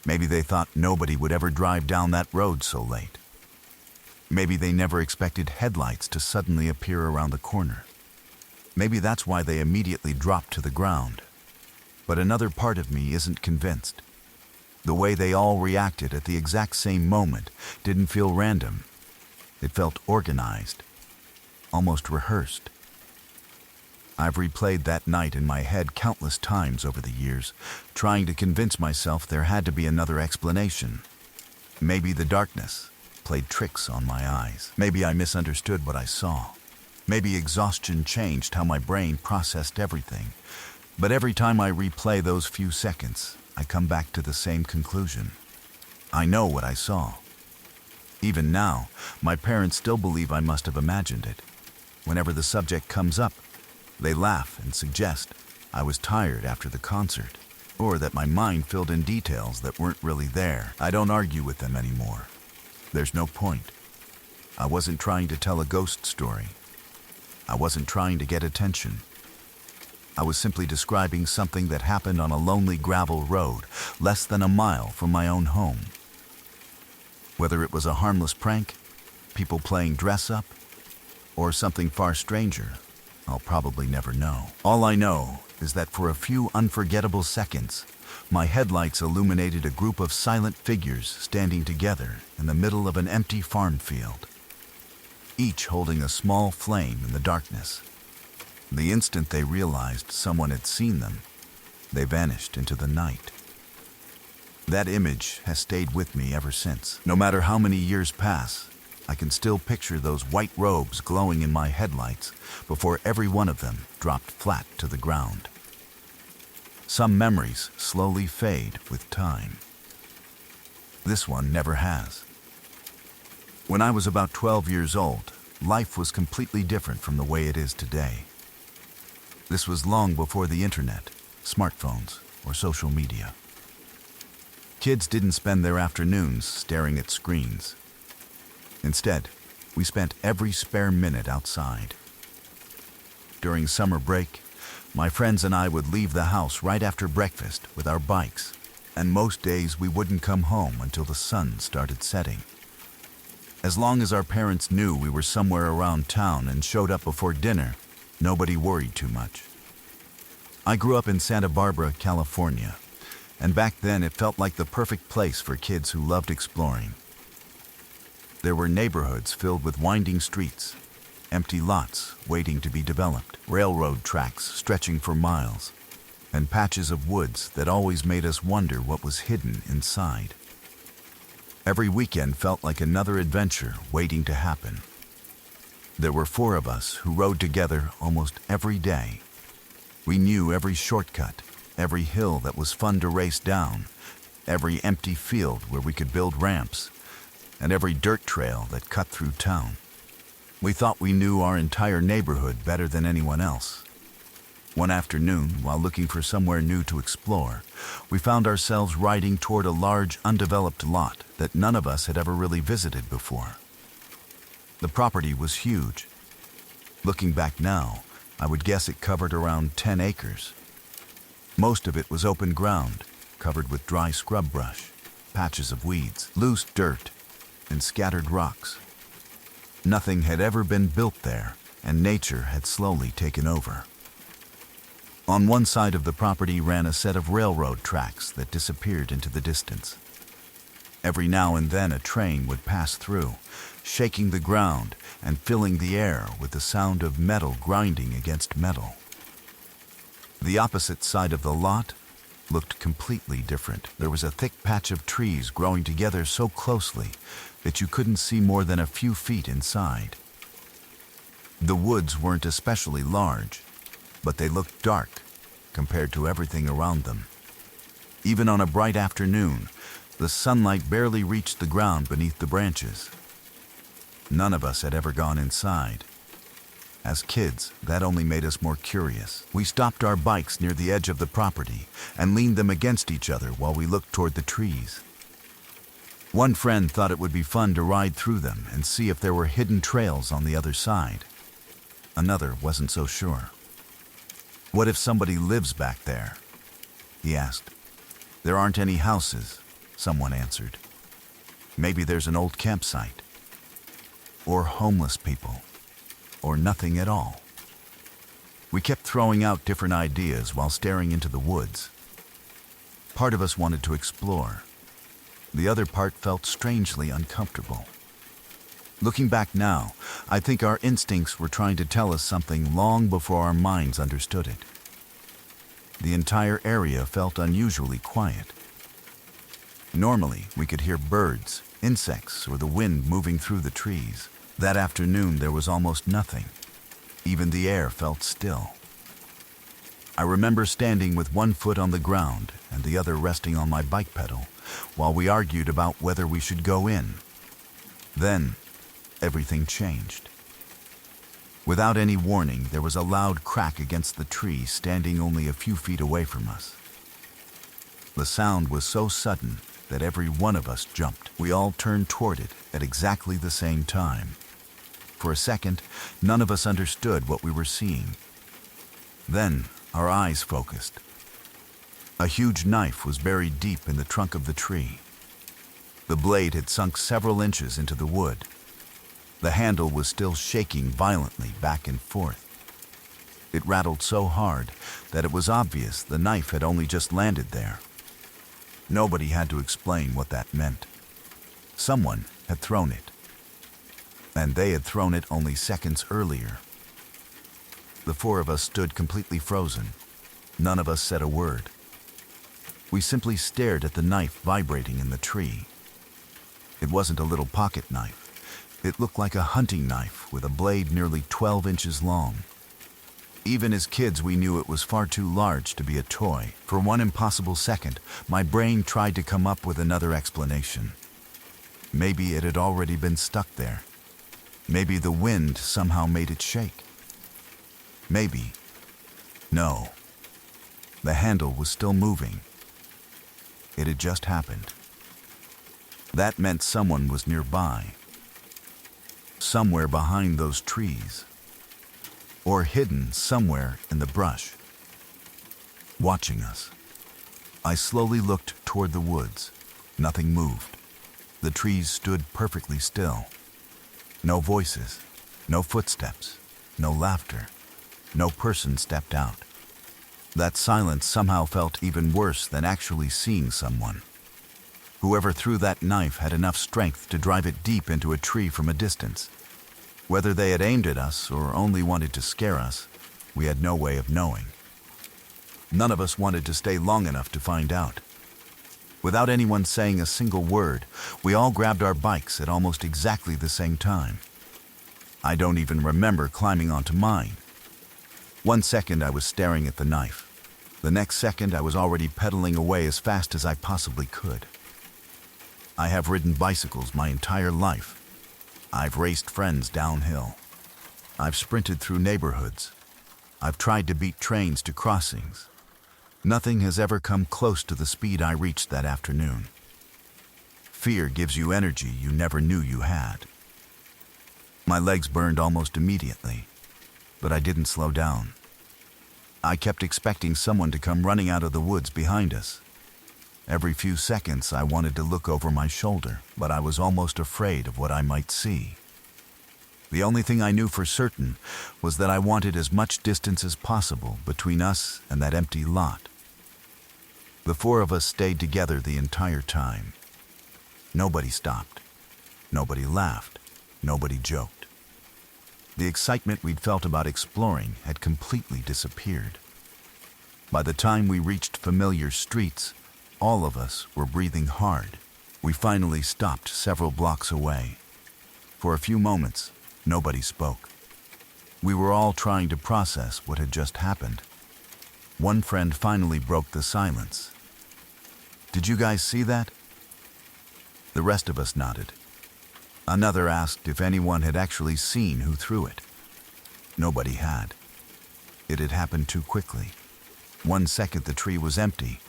Maybe they thought nobody would ever drive down that road so late. Maybe they never expected headlights to suddenly appear around the corner. Maybe that's why they immediately dropped to the ground. But another part of me isn't convinced. The way they all reacted at the exact same moment didn't feel random. It felt organized, almost rehearsed. I've replayed that night in my head countless times over the years, trying to convince myself there had to be another explanation. Maybe the darkness played tricks on my eyes. Maybe I misunderstood what I saw. Maybe exhaustion changed how my brain processed everything. But every time I replay those few seconds, I come back to the same conclusion. I know what I saw. Even now, my parents still believe I must have imagined it. Whenever the subject comes up, they laugh and suggest I was tired after the concert, or that my mind filled in details that weren't really there. I don't argue with them anymore. There's no point. I wasn't trying to tell a ghost story. I wasn't trying to get attention. I was simply describing something that happened on a lonely gravel road, less than a mile from my own home. Whether it was a harmless prank, people playing dress-up, or something far stranger, I'll probably never know. All I know is that for a few unforgettable seconds, my headlights illuminated a group of silent figures standing together in the middle of an empty farm field, each holding a small flame in the darkness. The instant they realized someone had seen them, they vanished into the night. That image has stayed with me ever since. No matter how many years pass, I can still picture those white robes glowing in my headlights before every one of them dropped flat to the ground. Some memories slowly fade with time. This one never has. When I was about 12 years old, life was completely different from the way it is today. This was long before the internet, smartphones, or social media. Kids didn't spend their afternoons staring at screens. Instead, we spent every spare minute outside. During summer break, my friends and I would leave the house right after breakfast with our bikes, and most days we wouldn't come home until the sun started setting. As long as our parents knew we were somewhere around town and showed up before dinner, nobody worried too much. I grew up in Santa Barbara, California, and back then it felt like the perfect place for kids who loved exploring. There were neighborhoods filled with winding streets, empty lots waiting to be developed, railroad tracks stretching for miles, and patches of woods that always made us wonder what was hidden inside. Every weekend felt like another adventure waiting to happen. There were 4 of us who rode together almost every day. We knew every shortcut, every hill that was fun to race down, every empty field where we could build ramps, and every dirt trail that cut through town. We thought we knew our entire neighborhood better than anyone else. One afternoon, while looking for somewhere new to explore, we found ourselves riding toward a large, undeveloped lot that none of us had ever really visited before. The property was huge. Looking back now, I would guess it covered around 10 acres. Most of it was open ground, covered with dry scrub brush, patches of weeds, loose dirt, and scattered rocks. Nothing had ever been built there, and nature had slowly taken over. On one side of the property ran a set of railroad tracks that disappeared into the distance. Every now and then a train would pass through, shaking the ground and filling the air with the sound of metal grinding against metal. The opposite side of the lot looked completely different. There was a thick patch of trees growing together so closely that you couldn't see more than a few feet inside. The woods weren't especially large, but they looked dark compared to everything around them. Even on a bright afternoon, the sunlight barely reached the ground beneath the branches. None of us had ever gone inside. As kids, that only made us more curious. We stopped our bikes near the edge of the property and leaned them against each other while we looked toward the trees. One friend thought it would be fun to ride through them and see if there were hidden trails on the other side. Another wasn't so sure. "What if somebody lives back there?" he asked. "There aren't any houses," someone answered. "Maybe there's an old campsite. Or homeless people. Or nothing at all." We kept throwing out different ideas while staring into the woods. Part of us wanted to explore. The other part felt strangely uncomfortable. Looking back now, I think our instincts were trying to tell us something long before our minds understood it. The entire area felt unusually quiet. Normally, we could hear birds, insects, or the wind moving through the trees. That afternoon, there was almost nothing. Even the air felt still. I remember standing with one foot on the ground and the other resting on my bike pedal while we argued about whether we should go in. Then, everything changed. Without any warning, there was a loud crack against the tree standing only a few feet away from us. The sound was so sudden that every one of us jumped. We all turned toward it at exactly the same time. For a second, none of us understood what we were seeing. Then, our eyes focused. A huge knife was buried deep in the trunk of the tree. The blade had sunk several inches into the wood. The handle was still shaking violently back and forth. It rattled so hard that it was obvious the knife had only just landed there. Nobody had to explain what that meant. Someone had thrown it. And they had thrown it only seconds earlier. The four of us stood completely frozen. None of us said a word. We simply stared at the knife vibrating in the tree. It wasn't a little pocket knife. It looked like a hunting knife with a blade nearly 12 inches long. Even as kids, we knew it was far too large to be a toy. For one impossible second, my brain tried to come up with another explanation. Maybe it had already been stuck there. Maybe the wind somehow made it shake. Maybe. No. The handle was still moving. It had just happened. That meant someone was nearby. Somewhere behind those trees. Or hidden somewhere in the brush. Watching us. I slowly looked toward the woods. Nothing moved. The trees stood perfectly still. No voices, no footsteps, no laughter, no person stepped out. That silence somehow felt even worse than actually seeing someone. Whoever threw that knife had enough strength to drive it deep into a tree from a distance. Whether they had aimed at us or only wanted to scare us, we had no way of knowing. None of us wanted to stay long enough to find out. Without anyone saying a single word, we all grabbed our bikes at almost exactly the same time. I don't even remember climbing onto mine. 1 second I was staring at the knife. The next second I was already pedaling away as fast as I possibly could. I have ridden bicycles my entire life. I've raced friends downhill. I've sprinted through neighborhoods. I've tried to beat trains to crossings. Nothing has ever come close to the speed I reached that afternoon. Fear gives you energy you never knew you had. My legs burned almost immediately, but I didn't slow down. I kept expecting someone to come running out of the woods behind us. Every few seconds I wanted to look over my shoulder, but I was almost afraid of what I might see. The only thing I knew for certain was that I wanted as much distance as possible between us and that empty lot. The four of us stayed together the entire time. Nobody stopped. Nobody laughed. Nobody joked. The excitement we'd felt about exploring had completely disappeared. By the time we reached familiar streets, all of us were breathing hard. We finally stopped several blocks away. For a few moments, nobody spoke. We were all trying to process what had just happened. One friend finally broke the silence. "Did you guys see that?" The rest of us nodded. Another asked if anyone had actually seen who threw it. Nobody had. It had happened too quickly. 1 second the tree was empty.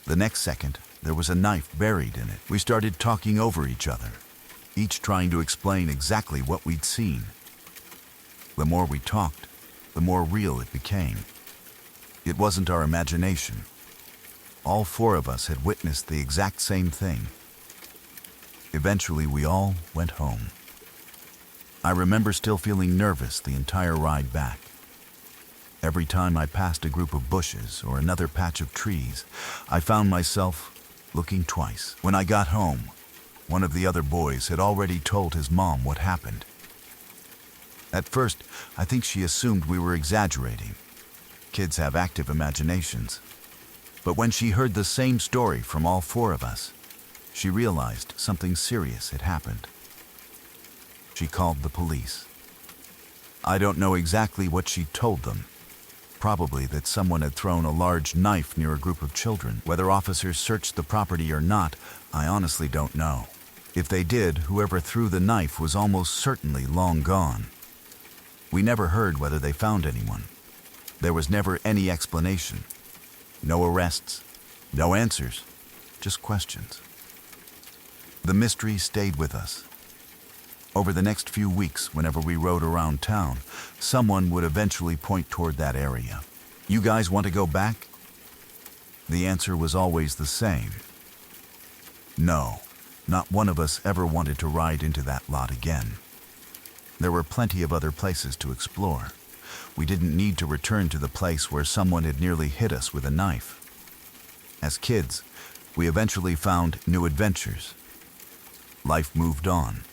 The next second, there was a knife buried in it. We started talking over each other, each trying to explain exactly what we'd seen. The more we talked, the more real it became. It wasn't our imagination. All 4 of us had witnessed the exact same thing. Eventually, we all went home. I remember still feeling nervous the entire ride back. Every time I passed a group of bushes or another patch of trees, I found myself looking twice. When I got home, one of the other boys had already told his mom what happened. At first, I think she assumed we were exaggerating. Kids have active imaginations. But when she heard the same story from all 4 of us, she realized something serious had happened. She called the police. I don't know exactly what she told them. Probably that someone had thrown a large knife near a group of children. Whether officers searched the property or not, I honestly don't know. If they did, whoever threw the knife was almost certainly long gone. We never heard whether they found anyone. There was never any explanation. No arrests, no answers, just questions. The mystery stayed with us. Over the next few weeks, whenever we rode around town, someone would eventually point toward that area. "You guys want to go back?" The answer was always the same. No, not one of us ever wanted to ride into that lot again. There were plenty of other places to explore. We didn't need to return to the place where someone had nearly hit us with a knife. As kids, we eventually found new adventures. Life moved on.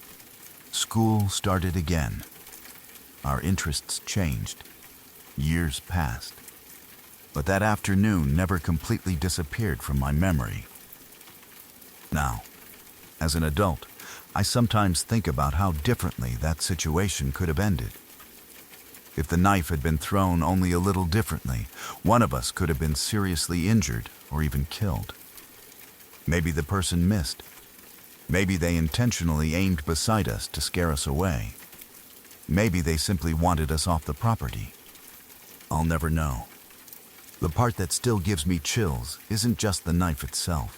School started again. Our interests changed. Years passed. But that afternoon never completely disappeared from my memory. Now, as an adult, I sometimes think about how differently that situation could have ended. If the knife had been thrown only a little differently, one of us could have been seriously injured or even killed. Maybe the person missed. Maybe they intentionally aimed beside us to scare us away. Maybe they simply wanted us off the property. I'll never know. The part that still gives me chills isn't just the knife itself.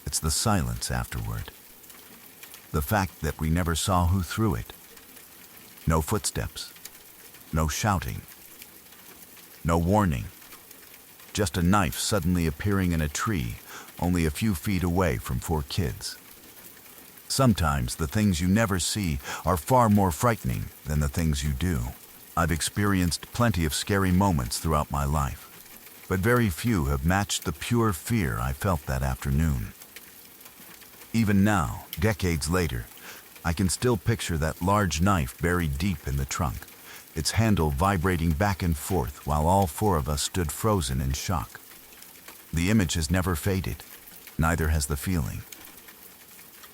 It's the silence afterward. The fact that we never saw who threw it. No footsteps. No shouting. No warning. Just a knife suddenly appearing in a tree only a few feet away from 4 kids. Sometimes the things you never see are far more frightening than the things you do. I've experienced plenty of scary moments throughout my life, but very few have matched the pure fear I felt that afternoon. Even now, decades later, I can still picture that large knife buried deep in the trunk, its handle vibrating back and forth while all 4 of us stood frozen in shock. The image has never faded, neither has the feeling.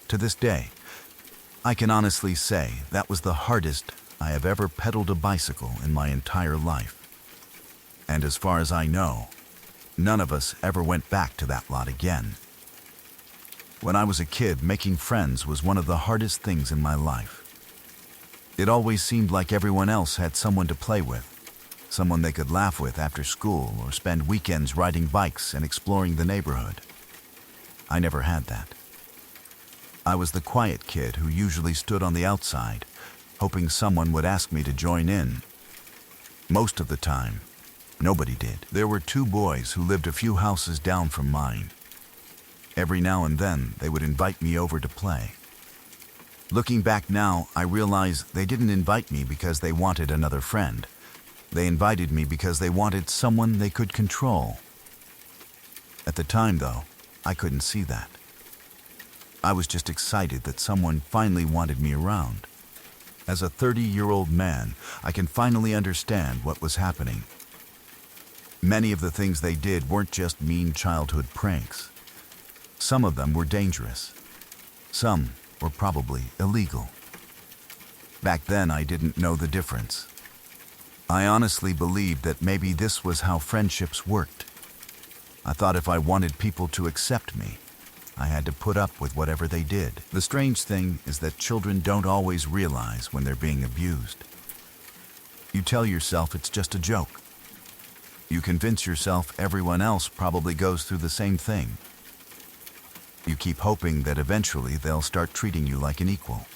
To this day, I can honestly say that was the hardest I have ever pedaled a bicycle in my entire life. And as far as I know, none of us ever went back to that lot again. When I was a kid, making friends was one of the hardest things in my life. It always seemed like everyone else had someone to play with, someone they could laugh with after school or spend weekends riding bikes and exploring the neighborhood. I never had that. I was the quiet kid who usually stood on the outside, hoping someone would ask me to join in. Most of the time, nobody did. There were 2 boys who lived a few houses down from mine. Every now and then, they would invite me over to play. Looking back now, I realize they didn't invite me because they wanted another friend. They invited me because they wanted someone they could control. At the time, though, I couldn't see that. I was just excited that someone finally wanted me around. As a 30-year-old man, I can finally understand what was happening. Many of the things they did weren't just mean childhood pranks. Some of them were dangerous. Some were probably illegal. Back then, I didn't know the difference. I honestly believed that maybe this was how friendships worked. I thought if I wanted people to accept me, I had to put up with whatever they did. The strange thing is that children don't always realize when they're being abused. You tell yourself it's just a joke. You convince yourself everyone else probably goes through the same thing. You keep hoping that eventually they'll start treating you like an equal.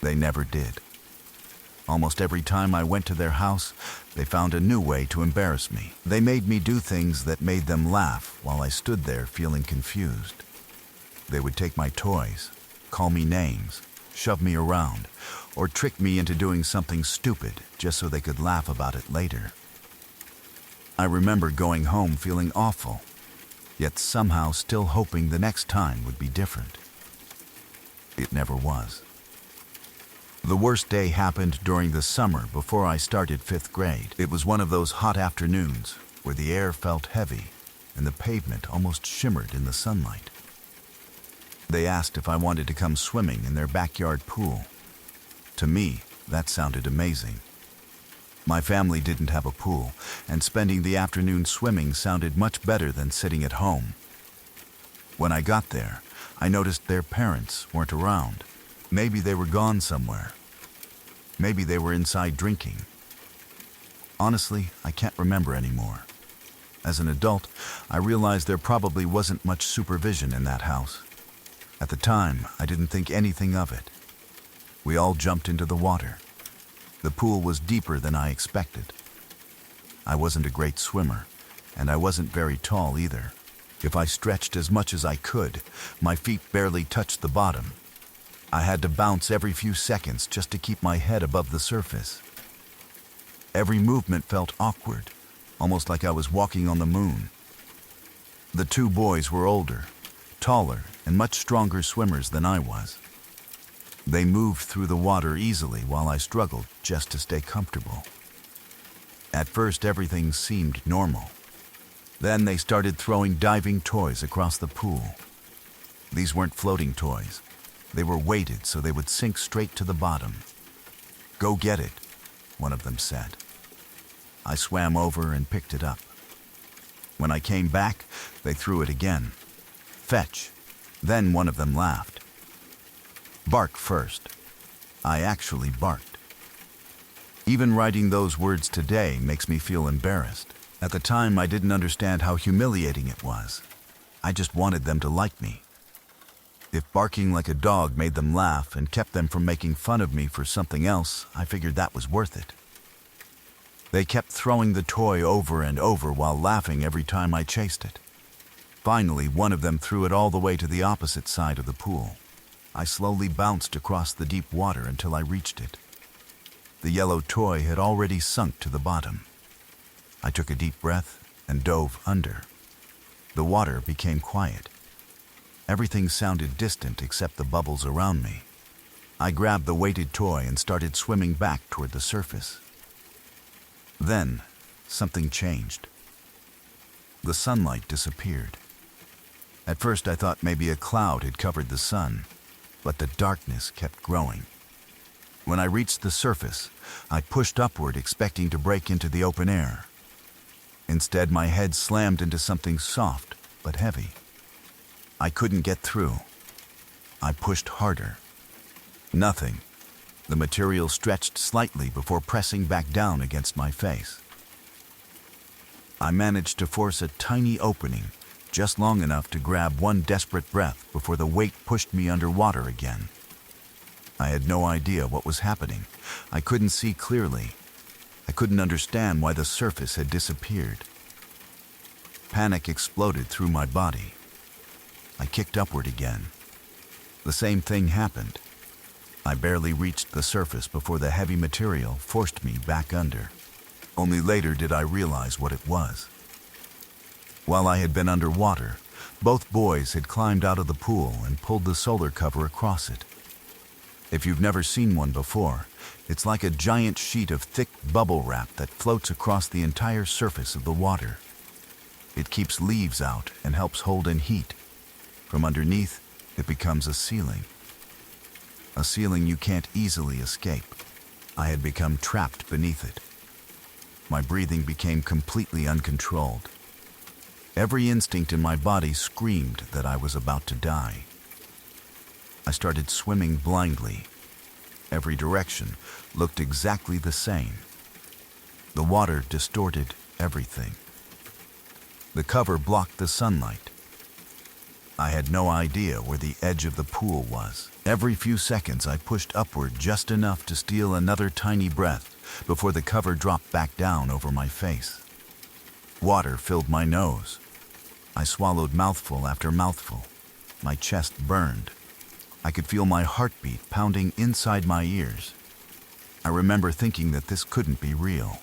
They never did. Almost every time I went to their house, they found a new way to embarrass me. They made me do things that made them laugh while I stood there feeling confused. They would take my toys, call me names, shove me around, or trick me into doing something stupid just so they could laugh about it later. I remember going home feeling awful, yet somehow still hoping the next time would be different. It never was. The worst day happened during the summer before I started 5th grade. It was one of those hot afternoons where the air felt heavy and the pavement almost shimmered in the sunlight. They asked if I wanted to come swimming in their backyard pool. To me, that sounded amazing. My family didn't have a pool, and spending the afternoon swimming sounded much better than sitting at home. When I got there, I noticed their parents weren't around. Maybe they were gone somewhere. Maybe they were inside drinking. Honestly, I can't remember anymore. As an adult, I realized there probably wasn't much supervision in that house. At the time, I didn't think anything of it. We all jumped into the water. The pool was deeper than I expected. I wasn't a great swimmer, and I wasn't very tall either. If I stretched as much as I could, my feet barely touched the bottom. I had to bounce every few seconds just to keep my head above the surface. Every movement felt awkward, almost like I was walking on the moon. The 2 boys were older, taller, and much stronger swimmers than I was. They moved through the water easily while I struggled just to stay comfortable. At first, everything seemed normal. Then they started throwing diving toys across the pool. These weren't floating toys. They were weighted so they would sink straight to the bottom. "Go get it," one of them said. I swam over and picked it up. When I came back, they threw it again. "Fetch." Then one of them laughed. "Bark first." I actually barked. Even writing those words today makes me feel embarrassed. At the time, I didn't understand how humiliating it was. I just wanted them to like me. If barking like a dog made them laugh and kept them from making fun of me for something else, I figured that was worth it. They kept throwing the toy over and over while laughing every time I chased it. Finally, one of them threw it all the way to the opposite side of the pool. I slowly bounced across the deep water until I reached it. The yellow toy had already sunk to the bottom. I took a deep breath and dove under. The water became quiet. Everything sounded distant except the bubbles around me. I grabbed the weighted toy and started swimming back toward the surface. Then, something changed. The sunlight disappeared. At first, I thought maybe a cloud had covered the sun, but the darkness kept growing. When I reached the surface, I pushed upward expecting to break into the open air. Instead, my head slammed into something soft but heavy. I couldn't get through. I pushed harder. Nothing. The material stretched slightly before pressing back down against my face. I managed to force a tiny opening, just long enough to grab one desperate breath before the weight pushed me underwater again. I had no idea what was happening. I couldn't see clearly. I couldn't understand why the surface had disappeared. Panic exploded through my body. I kicked upward again. The same thing happened. I barely reached the surface before the heavy material forced me back under. Only later did I realize what it was. While I had been underwater, both boys had climbed out of the pool and pulled the solar cover across it. If you've never seen one before, it's like a giant sheet of thick bubble wrap that floats across the entire surface of the water. It keeps leaves out and helps hold in heat. From underneath, it becomes a ceiling you can't easily escape. I had become trapped beneath it. My breathing became completely uncontrolled. Every instinct in my body screamed that I was about to die. I started swimming blindly. Every direction looked exactly the same. The water distorted everything. The cover blocked the sunlight. I had no idea where the edge of the pool was. Every few seconds I pushed upward just enough to steal another tiny breath before the cover dropped back down over my face. Water filled my nose. I swallowed mouthful after mouthful. My chest burned. I could feel my heartbeat pounding inside my ears. I remember thinking that this couldn't be real.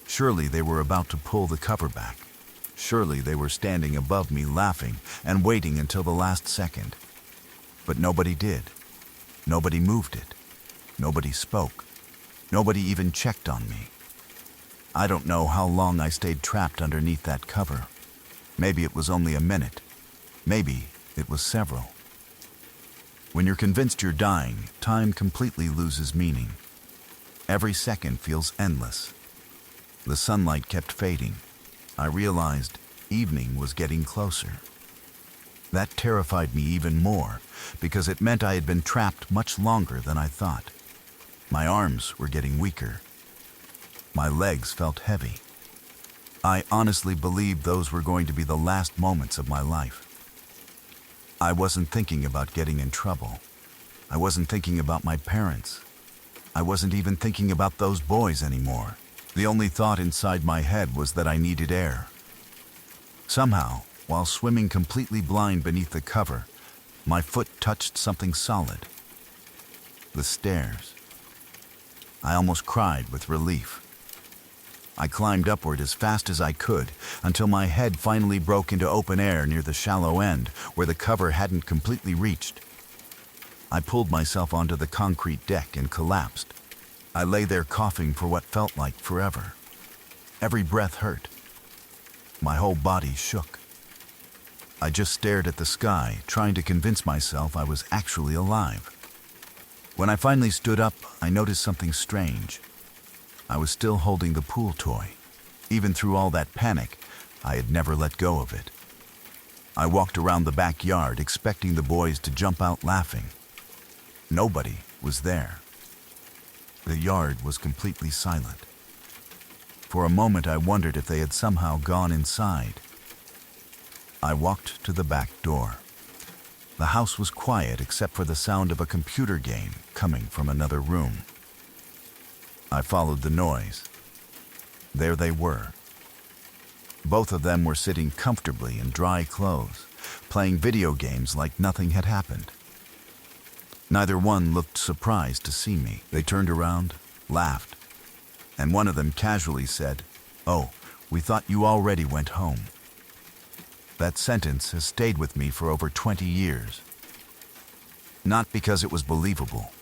Surely they were about to pull the cover back. Surely they were standing above me laughing and waiting until the last second. But nobody did. Nobody moved it. Nobody spoke. Nobody even checked on me. I don't know how long I stayed trapped underneath that cover. Maybe it was only a minute. Maybe it was several. When you're convinced you're dying, time completely loses meaning. Every second feels endless. The sunlight kept fading. I realized evening was getting closer. That terrified me even more because it meant I had been trapped much longer than I thought. My arms were getting weaker. My legs felt heavy. I honestly believed those were going to be the last moments of my life. I wasn't thinking about getting in trouble. I wasn't thinking about my parents. I wasn't even thinking about those boys anymore. The only thought inside my head was that I needed air. Somehow, while swimming completely blind beneath the cover, my foot touched something solid. The stairs. I almost cried with relief. I climbed upward as fast as I could until my head finally broke into open air near the shallow end where the cover hadn't completely reached. I pulled myself onto the concrete deck and collapsed. I lay there coughing for what felt like forever. Every breath hurt. My whole body shook. I just stared at the sky, trying to convince myself I was actually alive. When I finally stood up, I noticed something strange. I was still holding the pool toy. Even through all that panic, I had never let go of it. I walked around the backyard, expecting the boys to jump out laughing. Nobody was there. The yard was completely silent. For a moment, I wondered if they had somehow gone inside. I walked to the back door. The house was quiet except for the sound of a computer game coming from another room. I followed the noise. There they were. Both of them were sitting comfortably in dry clothes, playing video games like nothing had happened. Neither one looked surprised to see me. They turned around, laughed, and one of them casually said, "Oh, we thought you already went home." That sentence has stayed with me for over 20 years. Not because it was believable,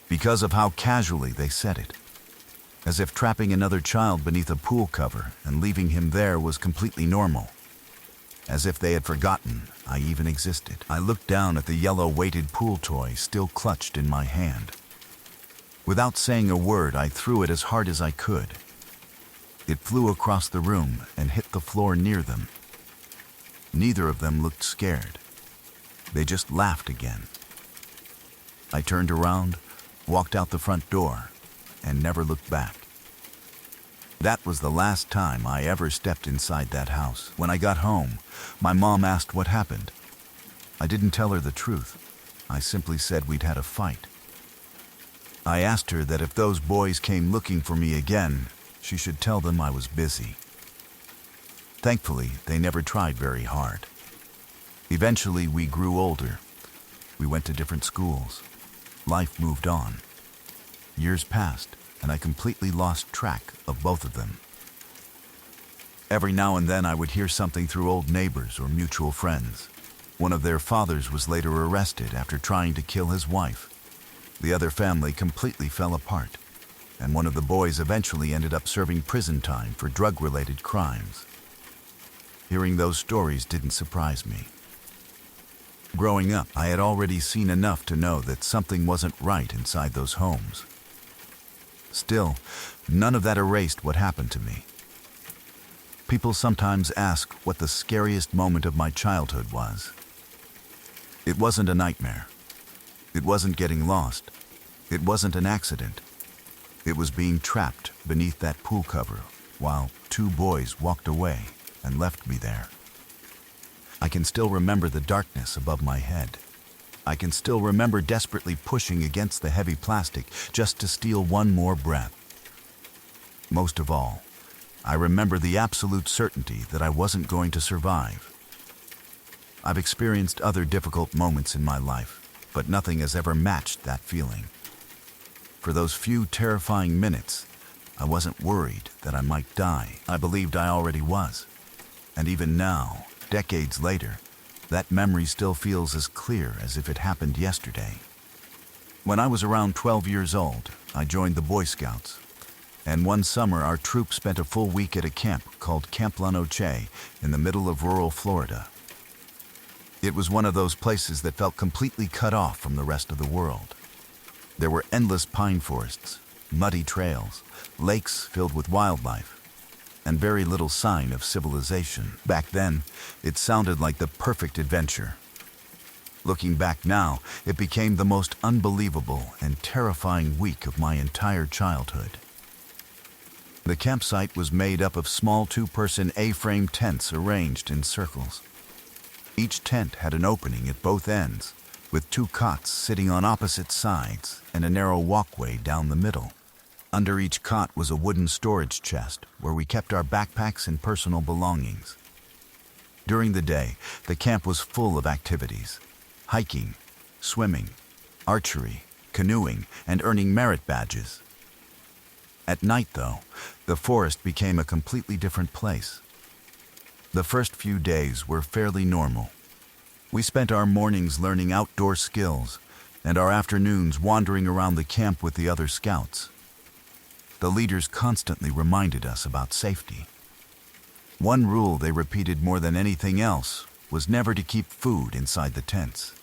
because of how casually they said it. As if trapping another child beneath a pool cover and leaving him there was completely normal. As if they had forgotten I even existed. I looked down at the yellow weighted pool toy still clutched in my hand. Without saying a word, I threw it as hard as I could. It flew across the room and hit the floor near them. Neither of them looked scared. They just laughed again. I turned around, walked out the front door, and never looked back. That was the last time I ever stepped inside that house. When I got home, my mom asked what happened. I didn't tell her the truth. I simply said we'd had a fight. I asked her that if those boys came looking for me again, she should tell them I was busy. Thankfully, they never tried very hard. Eventually, we grew older. We went to different schools. Life moved on. Years passed, and I completely lost track of both of them. Every now and then I would hear something through old neighbors or mutual friends. One of their fathers was later arrested after trying to kill his wife. The other family completely fell apart, and one of the boys eventually ended up serving prison time for drug-related crimes. Hearing those stories didn't surprise me. Growing up, I had already seen enough to know that something wasn't right inside those homes. Still, none of that erased what happened to me. People sometimes ask what the scariest moment of my childhood was. It wasn't a nightmare. It wasn't getting lost. It wasn't an accident. It was being trapped beneath that pool cover while two boys walked away and left me there. I can still remember the darkness above my head. I can still remember desperately pushing against the heavy plastic just to steal one more breath. Most of all, I remember the absolute certainty that I wasn't going to survive. I've experienced other difficult moments in my life, but nothing has ever matched that feeling. For those few terrifying minutes, I wasn't worried that I might die. I believed I already was. And even now, decades later, that memory still feels as clear as if it happened yesterday. When I was around 12 years old, I joined the Boy Scouts. And one summer, our troop spent a full week at a camp called Camp La Noche in the middle of rural Florida. It was one of those places that felt completely cut off from the rest of the world. There were endless pine forests, muddy trails, lakes filled with wildlife, and very little sign of civilization. Back then, it sounded like the perfect adventure. Looking back now, it became the most unbelievable and terrifying week of my entire childhood. The campsite was made up of small two-person A-frame tents arranged in circles. Each tent had an opening at both ends, with two cots sitting on opposite sides and a narrow walkway down the middle. Under each cot was a wooden storage chest where we kept our backpacks and personal belongings. During the day, the camp was full of activities: hiking, swimming, archery, canoeing, and earning merit badges. At night, though, the forest became a completely different place. The first few days were fairly normal. We spent our mornings learning outdoor skills and our afternoons wandering around the camp with the other scouts. The leaders constantly reminded us about safety. One rule they repeated more than anything else was never to keep food inside the tents.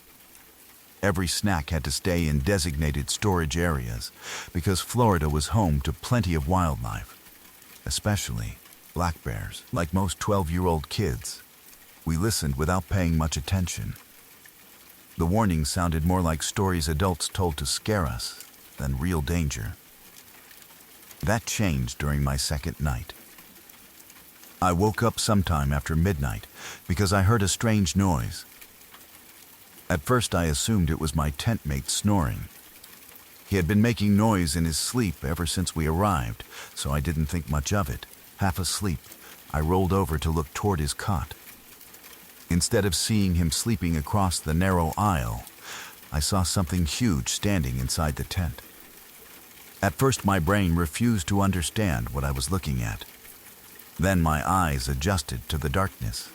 Every snack had to stay in designated storage areas because Florida was home to plenty of wildlife, especially black bears. Like most 12-year-old kids, we listened without paying much attention. The warnings sounded more like stories adults told to scare us than real danger. That changed during my second night. I woke up sometime after midnight because I heard a strange noise. At first I assumed it was my tent mate snoring. He had been making noise in his sleep ever since we arrived, so I didn't think much of it. Half asleep, I rolled over to look toward his cot. Instead of seeing him sleeping across the narrow aisle, I saw something huge standing inside the tent. At first my brain refused to understand what I was looking at. Then my eyes adjusted to the darkness.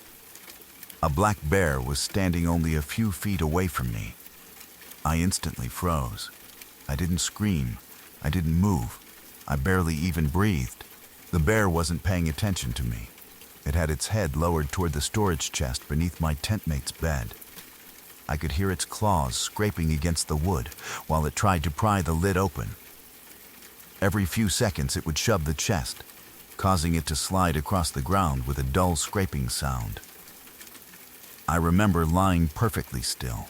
A black bear was standing only a few feet away from me. I instantly froze. I didn't scream. I didn't move. I barely even breathed. The bear wasn't paying attention to me. It had its head lowered toward the storage chest beneath my tent mate's bed. I could hear its claws scraping against the wood while it tried to pry the lid open. Every few seconds it would shove the chest, causing it to slide across the ground with a dull scraping sound. I remember lying perfectly still,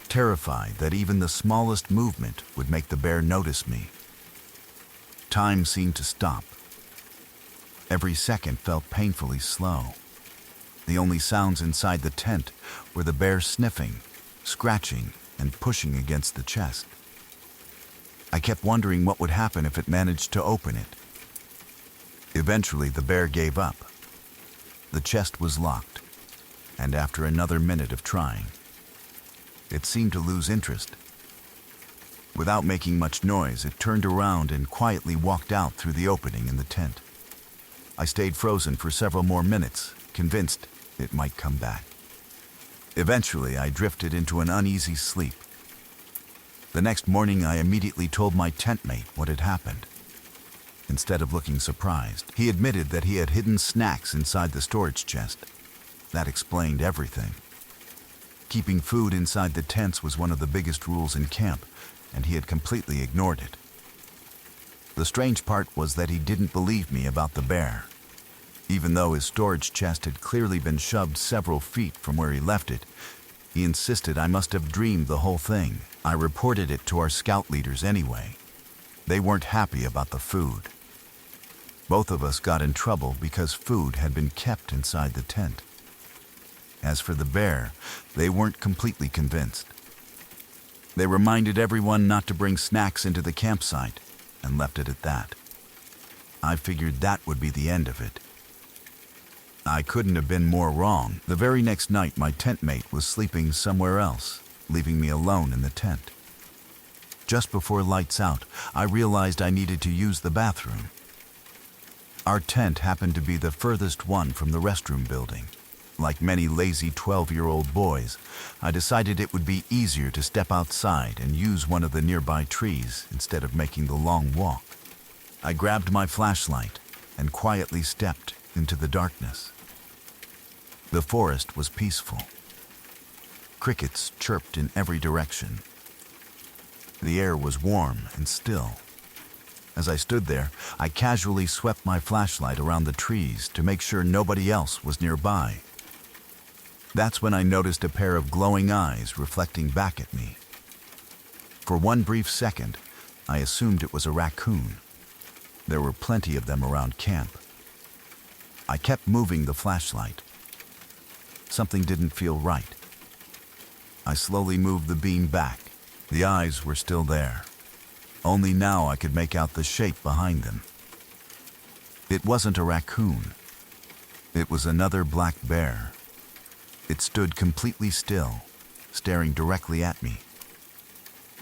terrified that even the smallest movement would make the bear notice me. Time seemed to stop. Every second felt painfully slow. The only sounds inside the tent were the bear sniffing, scratching, and pushing against the chest. I kept wondering what would happen if it managed to open it. Eventually, the bear gave up. The chest was locked, and after another minute of trying, it seemed to lose interest. Without making much noise, it turned around and quietly walked out through the opening in the tent. I stayed frozen for several more minutes, convinced it might come back. Eventually, I drifted into an uneasy sleep. The next morning, I immediately told my tent mate what had happened. Instead of looking surprised, he admitted that he had hidden snacks inside the storage chest. That explained everything. Keeping food inside the tents was one of the biggest rules in camp, and he had completely ignored it. The strange part was that he didn't believe me about the bear. Even though his storage chest had clearly been shoved several feet from where he left it, he insisted I must have dreamed the whole thing. I reported it to our scout leaders anyway. They weren't happy about the food. Both of us got in trouble because food had been kept inside the tent. As for the bear, they weren't completely convinced. They reminded everyone not to bring snacks into the campsite and left it at that. I figured that would be the end of it. I couldn't have been more wrong. The very next night, my tent mate was sleeping somewhere else, leaving me alone in the tent. Just before lights out, I realized I needed to use the bathroom. Our tent happened to be the furthest one from the restroom building. Like many lazy 12-year-old boys, I decided it would be easier to step outside and use one of the nearby trees instead of making the long walk. I grabbed my flashlight and quietly stepped into the darkness. The forest was peaceful. Crickets chirped in every direction. The air was warm and still. As I stood there, I casually swept my flashlight around the trees to make sure nobody else was nearby. That's when I noticed a pair of glowing eyes reflecting back at me. For one brief second, I assumed it was a raccoon. There were plenty of them around camp. I kept moving the flashlight. Something didn't feel right. I slowly moved the beam back. The eyes were still there. Only now I could make out the shape behind them. It wasn't a raccoon. It was another black bear. It stood completely still, staring directly at me.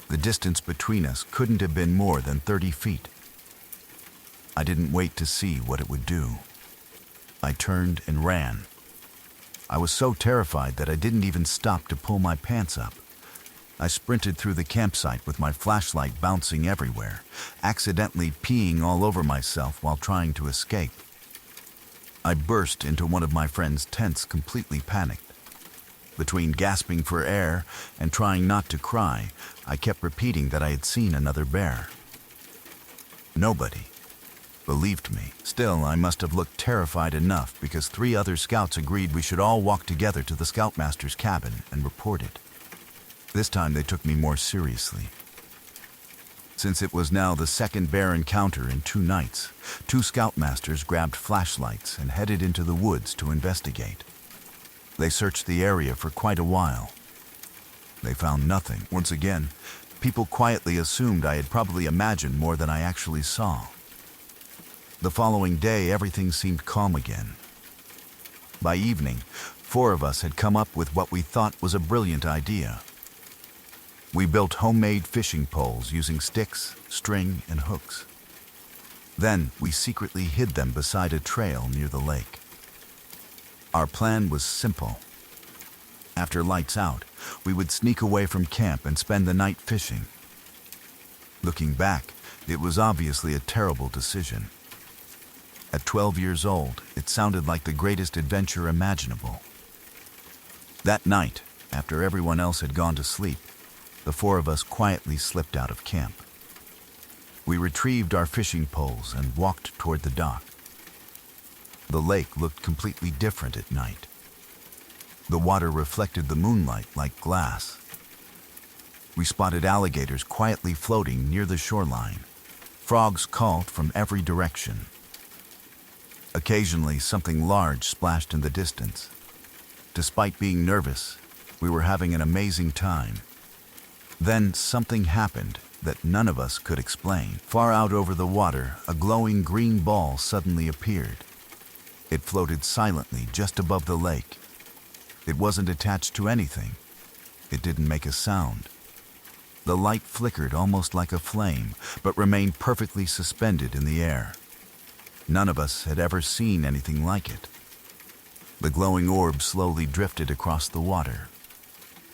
The distance between us couldn't have been more than 30 feet. I didn't wait to see what it would do. I turned and ran. I was so terrified that I didn't even stop to pull my pants up. I sprinted through the campsite with my flashlight bouncing everywhere, accidentally peeing all over myself while trying to escape. I burst into one of my friend's tents completely panicked. Between gasping for air and trying not to cry, I kept repeating that I had seen another bear. Nobody believed me. Still, I must have looked terrified enough because 3 other scouts agreed we should all walk together to the scoutmaster's cabin and report it. This time they took me more seriously. Since it was now the second bear encounter in 2 nights, 2 scoutmasters grabbed flashlights and headed into the woods to investigate. They searched the area for quite a while. They found nothing. Once again, people quietly assumed I had probably imagined more than I actually saw. The following day, everything seemed calm again. By evening, 4 of us had come up with what we thought was a brilliant idea. We built homemade fishing poles using sticks, string, and hooks. Then we secretly hid them beside a trail near the lake. Our plan was simple. After lights out, we would sneak away from camp and spend the night fishing. Looking back, it was obviously a terrible decision. At 12 years old, it sounded like the greatest adventure imaginable. That night, after everyone else had gone to sleep, the 4 of us quietly slipped out of camp. We retrieved our fishing poles and walked toward the dock. The lake looked completely different at night. The water reflected the moonlight like glass. We spotted alligators quietly floating near the shoreline. Frogs called from every direction. Occasionally, something large splashed in the distance. Despite being nervous, we were having an amazing time. Then something happened that none of us could explain. Far out over the water, a glowing green ball suddenly appeared. It floated silently just above the lake. It wasn't attached to anything. It didn't make a sound. The light flickered almost like a flame, but remained perfectly suspended in the air. None of us had ever seen anything like it. The glowing orb slowly drifted across the water.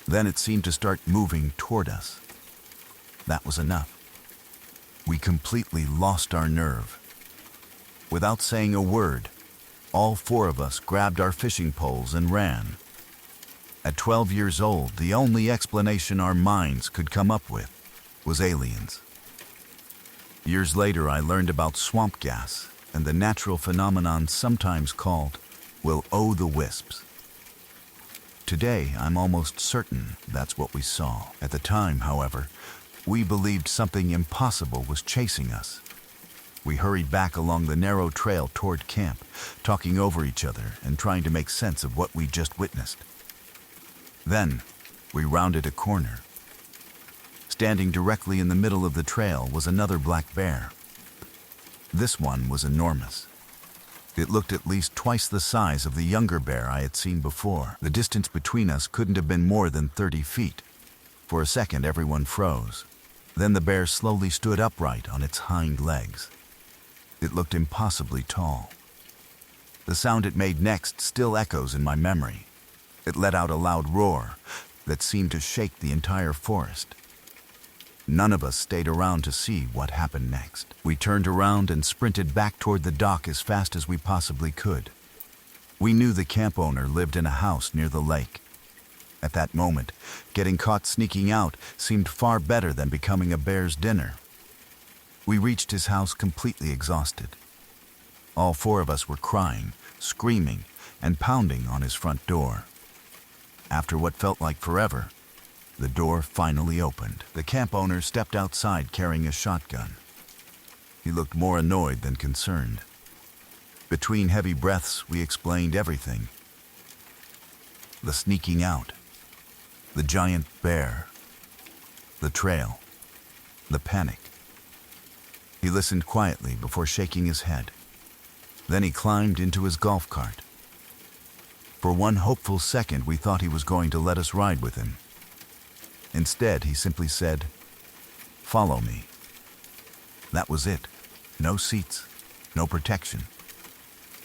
Then it seemed to start moving toward us. That was enough. We completely lost our nerve. Without saying a word, all four of us grabbed our fishing poles and ran. At 12 years old, the only explanation our minds could come up with was aliens. Years later, I learned about swamp gas and the natural phenomenon sometimes called will-o'-the-wisps. Today, I'm almost certain that's what we saw. At the time, however, we believed something impossible was chasing us. We hurried back along the narrow trail toward camp, talking over each other and trying to make sense of what we just witnessed. Then, we rounded a corner. Standing directly in the middle of the trail was another black bear. This one was enormous. It looked at least twice the size of the younger bear I had seen before. The distance between us couldn't have been more than 30 feet. For a second, everyone froze. Then the bear slowly stood upright on its hind legs. It looked impossibly tall. The sound it made next still echoes in my memory. It let out a loud roar that seemed to shake the entire forest. None of us stayed around to see what happened next. We turned around and sprinted back toward the dock as fast as we possibly could. We knew the camp owner lived in a house near the lake. At that moment, getting caught sneaking out seemed far better than becoming a bear's dinner. We reached his house completely exhausted. All four of us were crying, screaming, and pounding on his front door. After what felt like forever, the door finally opened. The camp owner stepped outside carrying a shotgun. He looked more annoyed than concerned. Between heavy breaths, we explained everything. The sneaking out, the giant bear, the trail, the panic. He listened quietly before shaking his head. Then he climbed into his golf cart. For one hopeful second, we thought he was going to let us ride with him. Instead, he simply said, "Follow me." That was it. No seats, no protection.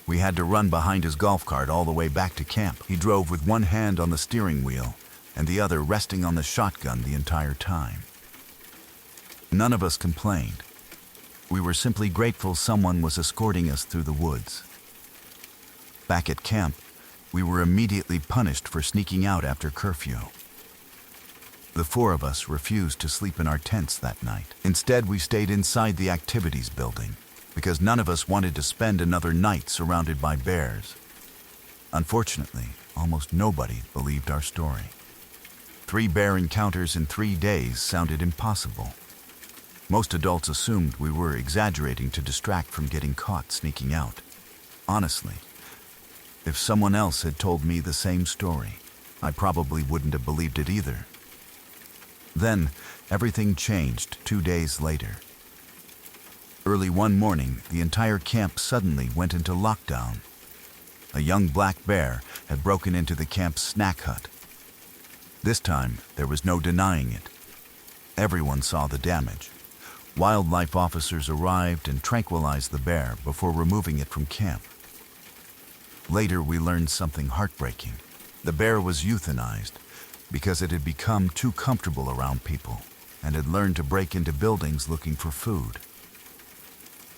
We had to run behind his golf cart all the way back to camp. He drove with one hand on the steering wheel and the other resting on the shotgun the entire time. None of us complained. We were simply grateful someone was escorting us through the woods. Back at camp, we were immediately punished for sneaking out after curfew. The four of us refused to sleep in our tents that night. Instead, we stayed inside the activities building because none of us wanted to spend another night surrounded by bears. Unfortunately, almost nobody believed our story. 3 bear encounters in 3 days sounded impossible. Most adults assumed we were exaggerating to distract from getting caught sneaking out. Honestly, if someone else had told me the same story, I probably wouldn't have believed it either. Then, everything changed 2 days later. Early one morning, the entire camp suddenly went into lockdown. A young black bear had broken into the camp's snack hut. This time, there was no denying it. Everyone saw the damage. Wildlife officers arrived and tranquilized the bear before removing it from camp. Later, we learned something heartbreaking. The bear was euthanized because it had become too comfortable around people and had learned to break into buildings looking for food.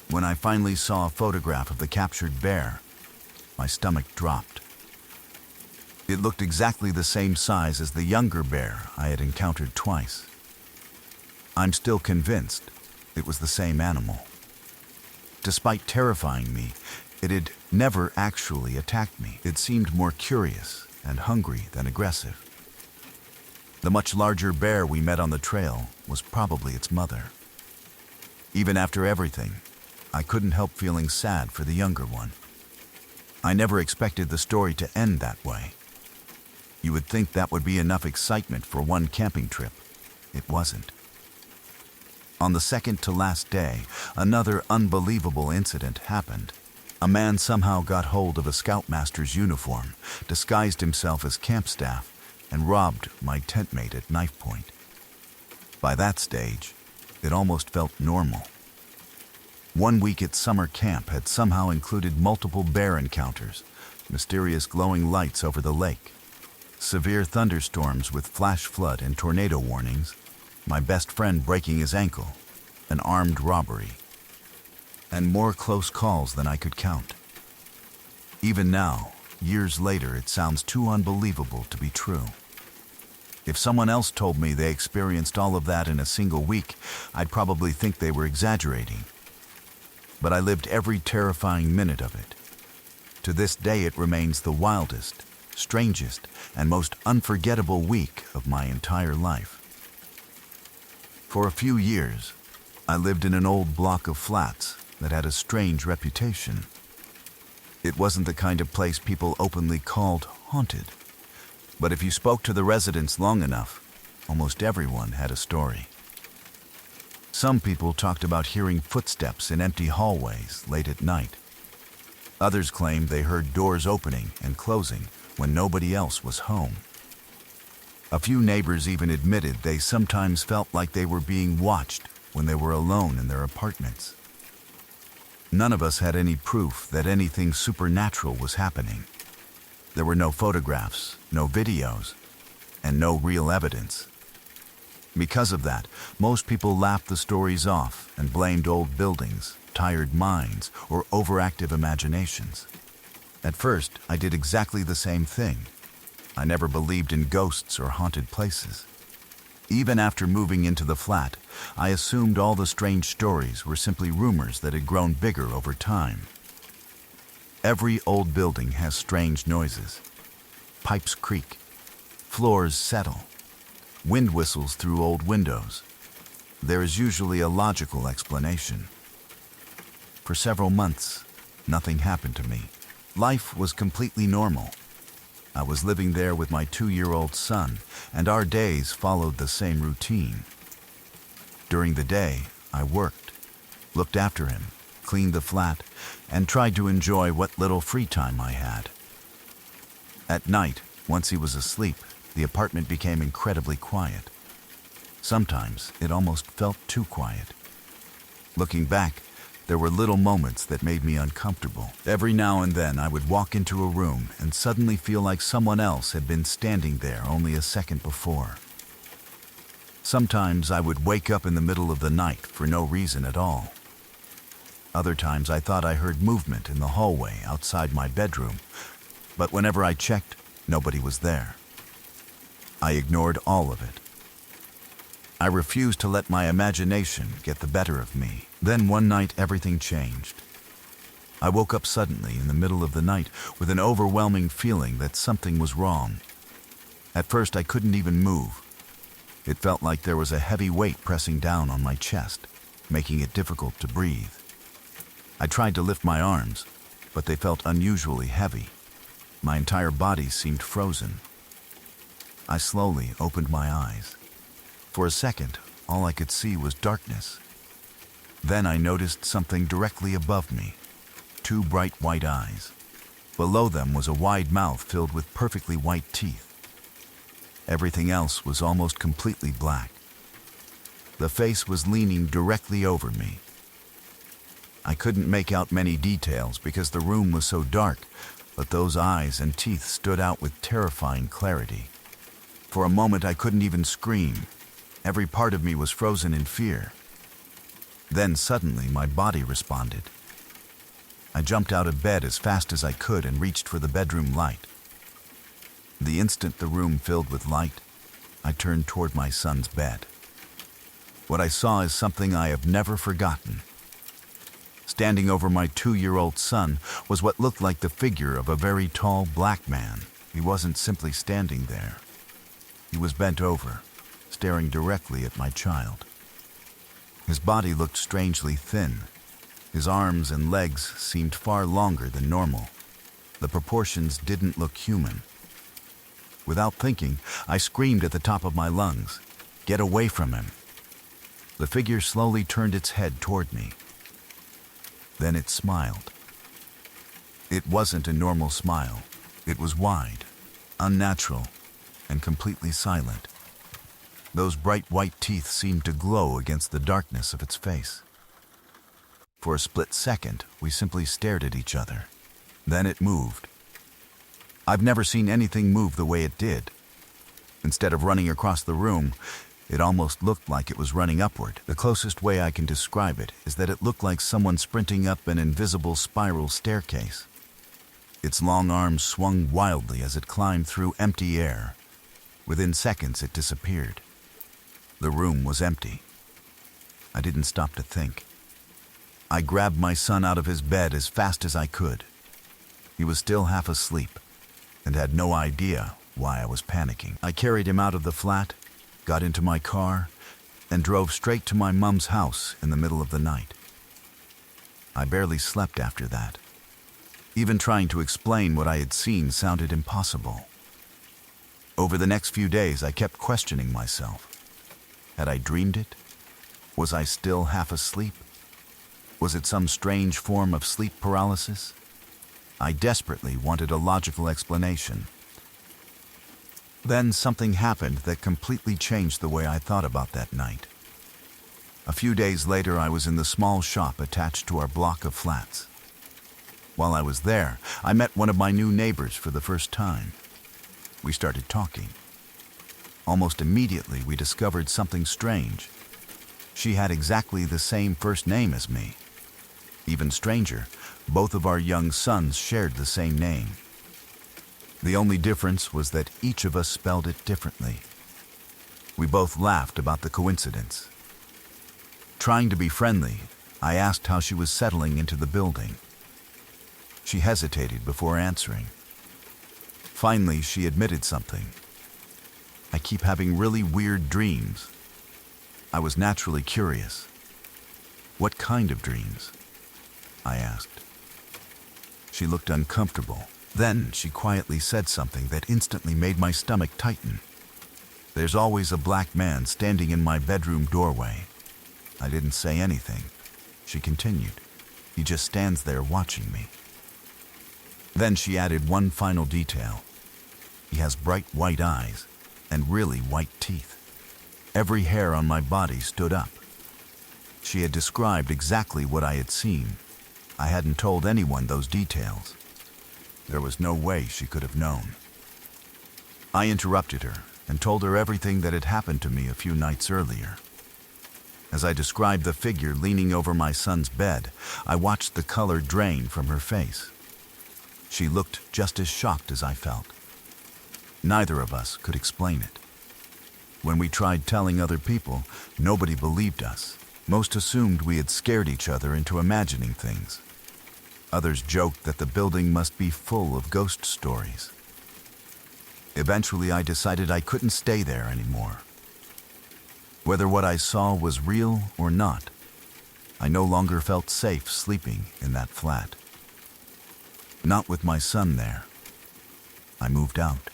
When I finally saw a photograph of the captured bear, my stomach dropped. It looked exactly the same size as the younger bear I had encountered twice. I'm still convinced it was the same animal. Despite terrifying me, it had never actually attacked me. It seemed more curious and hungry than aggressive. The much larger bear we met on the trail was probably its mother. Even after everything, I couldn't help feeling sad for the younger one. I never expected the story to end that way. You would think that would be enough excitement for one camping trip. It wasn't. On the second to last day, another unbelievable incident happened. A man somehow got hold of a scoutmaster's uniform, disguised himself as camp staff, and robbed my tent mate at knife point. By that stage, it almost felt normal. 1 week at summer camp had somehow included multiple bear encounters, mysterious glowing lights over the lake, severe thunderstorms with flash flood and tornado warnings, my best friend breaking his ankle, an armed robbery, and more close calls than I could count. Even now, years later, it sounds too unbelievable to be true. If someone else told me they experienced all of that in a single week, I'd probably think they were exaggerating. But I lived every terrifying minute of it. To this day, it remains the wildest, strangest, and most unforgettable week of my entire life. For a few years, I lived in an old block of flats that had a strange reputation. It wasn't the kind of place people openly called haunted, but if you spoke to the residents long enough, almost everyone had a story. Some people talked about hearing footsteps in empty hallways late at night. Others claimed they heard doors opening and closing when nobody else was home. A few neighbors even admitted they sometimes felt like they were being watched when they were alone in their apartments. None of us had any proof that anything supernatural was happening. There were no photographs, no videos, and no real evidence. Because of that, most people laughed the stories off and blamed old buildings, tired minds, or overactive imaginations. At first, I did exactly the same thing. I never believed in ghosts or haunted places. Even after moving into the flat, I assumed all the strange stories were simply rumors that had grown bigger over time. Every old building has strange noises. Pipes creak, floors settle, wind whistles through old windows. There is usually a logical explanation. For several months, nothing happened to me. Life was completely normal. I was living there with my 2-year-old son, and our days followed the same routine. During the day, I worked, looked after him, cleaned the flat, and tried to enjoy what little free time I had. At night, once he was asleep, the apartment became incredibly quiet. Sometimes it almost felt too quiet. Looking back, there were little moments that made me uncomfortable. Every now and then I would walk into a room and suddenly feel like someone else had been standing there only a second before. Sometimes I would wake up in the middle of the night for no reason at all. Other times I thought I heard movement in the hallway outside my bedroom, but whenever I checked, nobody was there. I ignored all of it. I refused to let my imagination get the better of me. Then one night, everything changed. I woke up suddenly in the middle of the night with an overwhelming feeling that something was wrong. At first, I couldn't even move. It felt like there was a heavy weight pressing down on my chest, making it difficult to breathe. I tried to lift my arms, but they felt unusually heavy. My entire body seemed frozen. I slowly opened my eyes. For a second, all I could see was darkness. Then I noticed something directly above me, 2 bright white eyes. Below them was a wide mouth filled with perfectly white teeth. Everything else was almost completely black. The face was leaning directly over me. I couldn't make out many details because the room was so dark, but those eyes and teeth stood out with terrifying clarity. For a moment I couldn't even scream. Every part of me was frozen in fear. Then suddenly my body responded. I jumped out of bed as fast as I could and reached for the bedroom light. The instant the room filled with light, I turned toward my son's bed. What I saw is something I have never forgotten. Standing over my 2-year-old son was what looked like the figure of a very tall black man. He wasn't simply standing there. He was bent over, staring directly at my child. His body looked strangely thin. His arms and legs seemed far longer than normal. The proportions didn't look human. Without thinking, I screamed at the top of my lungs, "Get away from him!" The figure slowly turned its head toward me. Then it smiled. It wasn't a normal smile. It was wide, unnatural, and completely silent. Those bright white teeth seemed to glow against the darkness of its face. For a split second, we simply stared at each other. Then it moved. I've never seen anything move the way it did. Instead of running across the room, It almost looked like it was running upward. The closest way I can describe it is that it looked like someone sprinting up an invisible spiral staircase. Its long arms swung wildly as it climbed through empty air. Within seconds, it disappeared. The room was empty. I didn't stop to think. I grabbed my son out of his bed as fast as I could. He was still half asleep and had no idea why I was panicking. I carried him out of the flat, got into my car, and drove straight to my mom's house in the middle of the night. I barely slept after that. Even trying to explain what I had seen sounded impossible. Over the next few days, I kept questioning myself. Had I dreamed it? Was I still half asleep? Was it some strange form of sleep paralysis? I desperately wanted a logical explanation. Then something happened that completely changed the way I thought about that night. A few days later, I was in the small shop attached to our block of flats. While I was there, I met one of my new neighbors for the first time. We started talking. Almost immediately, we discovered something strange. She had exactly the same first name as me. Even stranger, both of our young sons shared the same name. The only difference was that each of us spelled it differently. We both laughed about the coincidence. Trying to be friendly, I asked how she was settling into the building. She hesitated before answering. Finally, she admitted something. I keep having really weird dreams. I was naturally curious. What kind of dreams? I asked. She looked uncomfortable. Then she quietly said something that instantly made my stomach tighten. There's always a black man standing in my bedroom doorway. I didn't say anything. She continued. He just stands there watching me. Then she added one final detail. He has bright white eyes and really white teeth. Every hair on my body stood up. She had described exactly what I had seen. I hadn't told anyone those details. There was no way she could have known. I interrupted her and told her everything that had happened to me a few nights earlier. As I described the figure leaning over my son's bed, I watched the color drain from her face. She looked just as shocked as I felt. Neither of us could explain it. When we tried telling other people, nobody believed us. Most assumed we had scared each other into imagining things. Others joked that the building must be full of ghost stories. Eventually, I decided I couldn't stay there anymore. Whether what I saw was real or not, I no longer felt safe sleeping in that flat. Not with my son there. I moved out.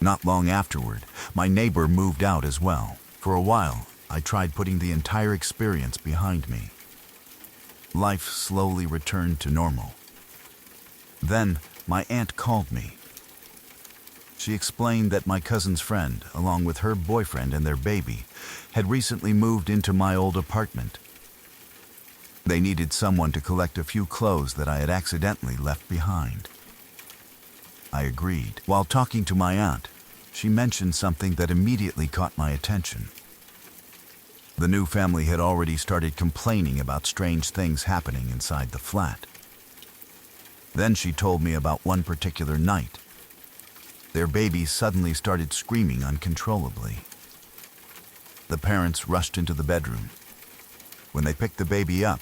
Not long afterward, my neighbor moved out as well. For a while, I tried putting the entire experience behind me. Life slowly returned to normal. Then, my aunt called me. She explained that my cousin's friend, along with her boyfriend and their baby, had recently moved into my old apartment. They needed someone to collect a few clothes that I had accidentally left behind. I agreed. While talking to my aunt, she mentioned something that immediately caught my attention. The new family had already started complaining about strange things happening inside the flat. Then she told me about one particular night. Their baby suddenly started screaming uncontrollably. The parents rushed into the bedroom. When they picked the baby up,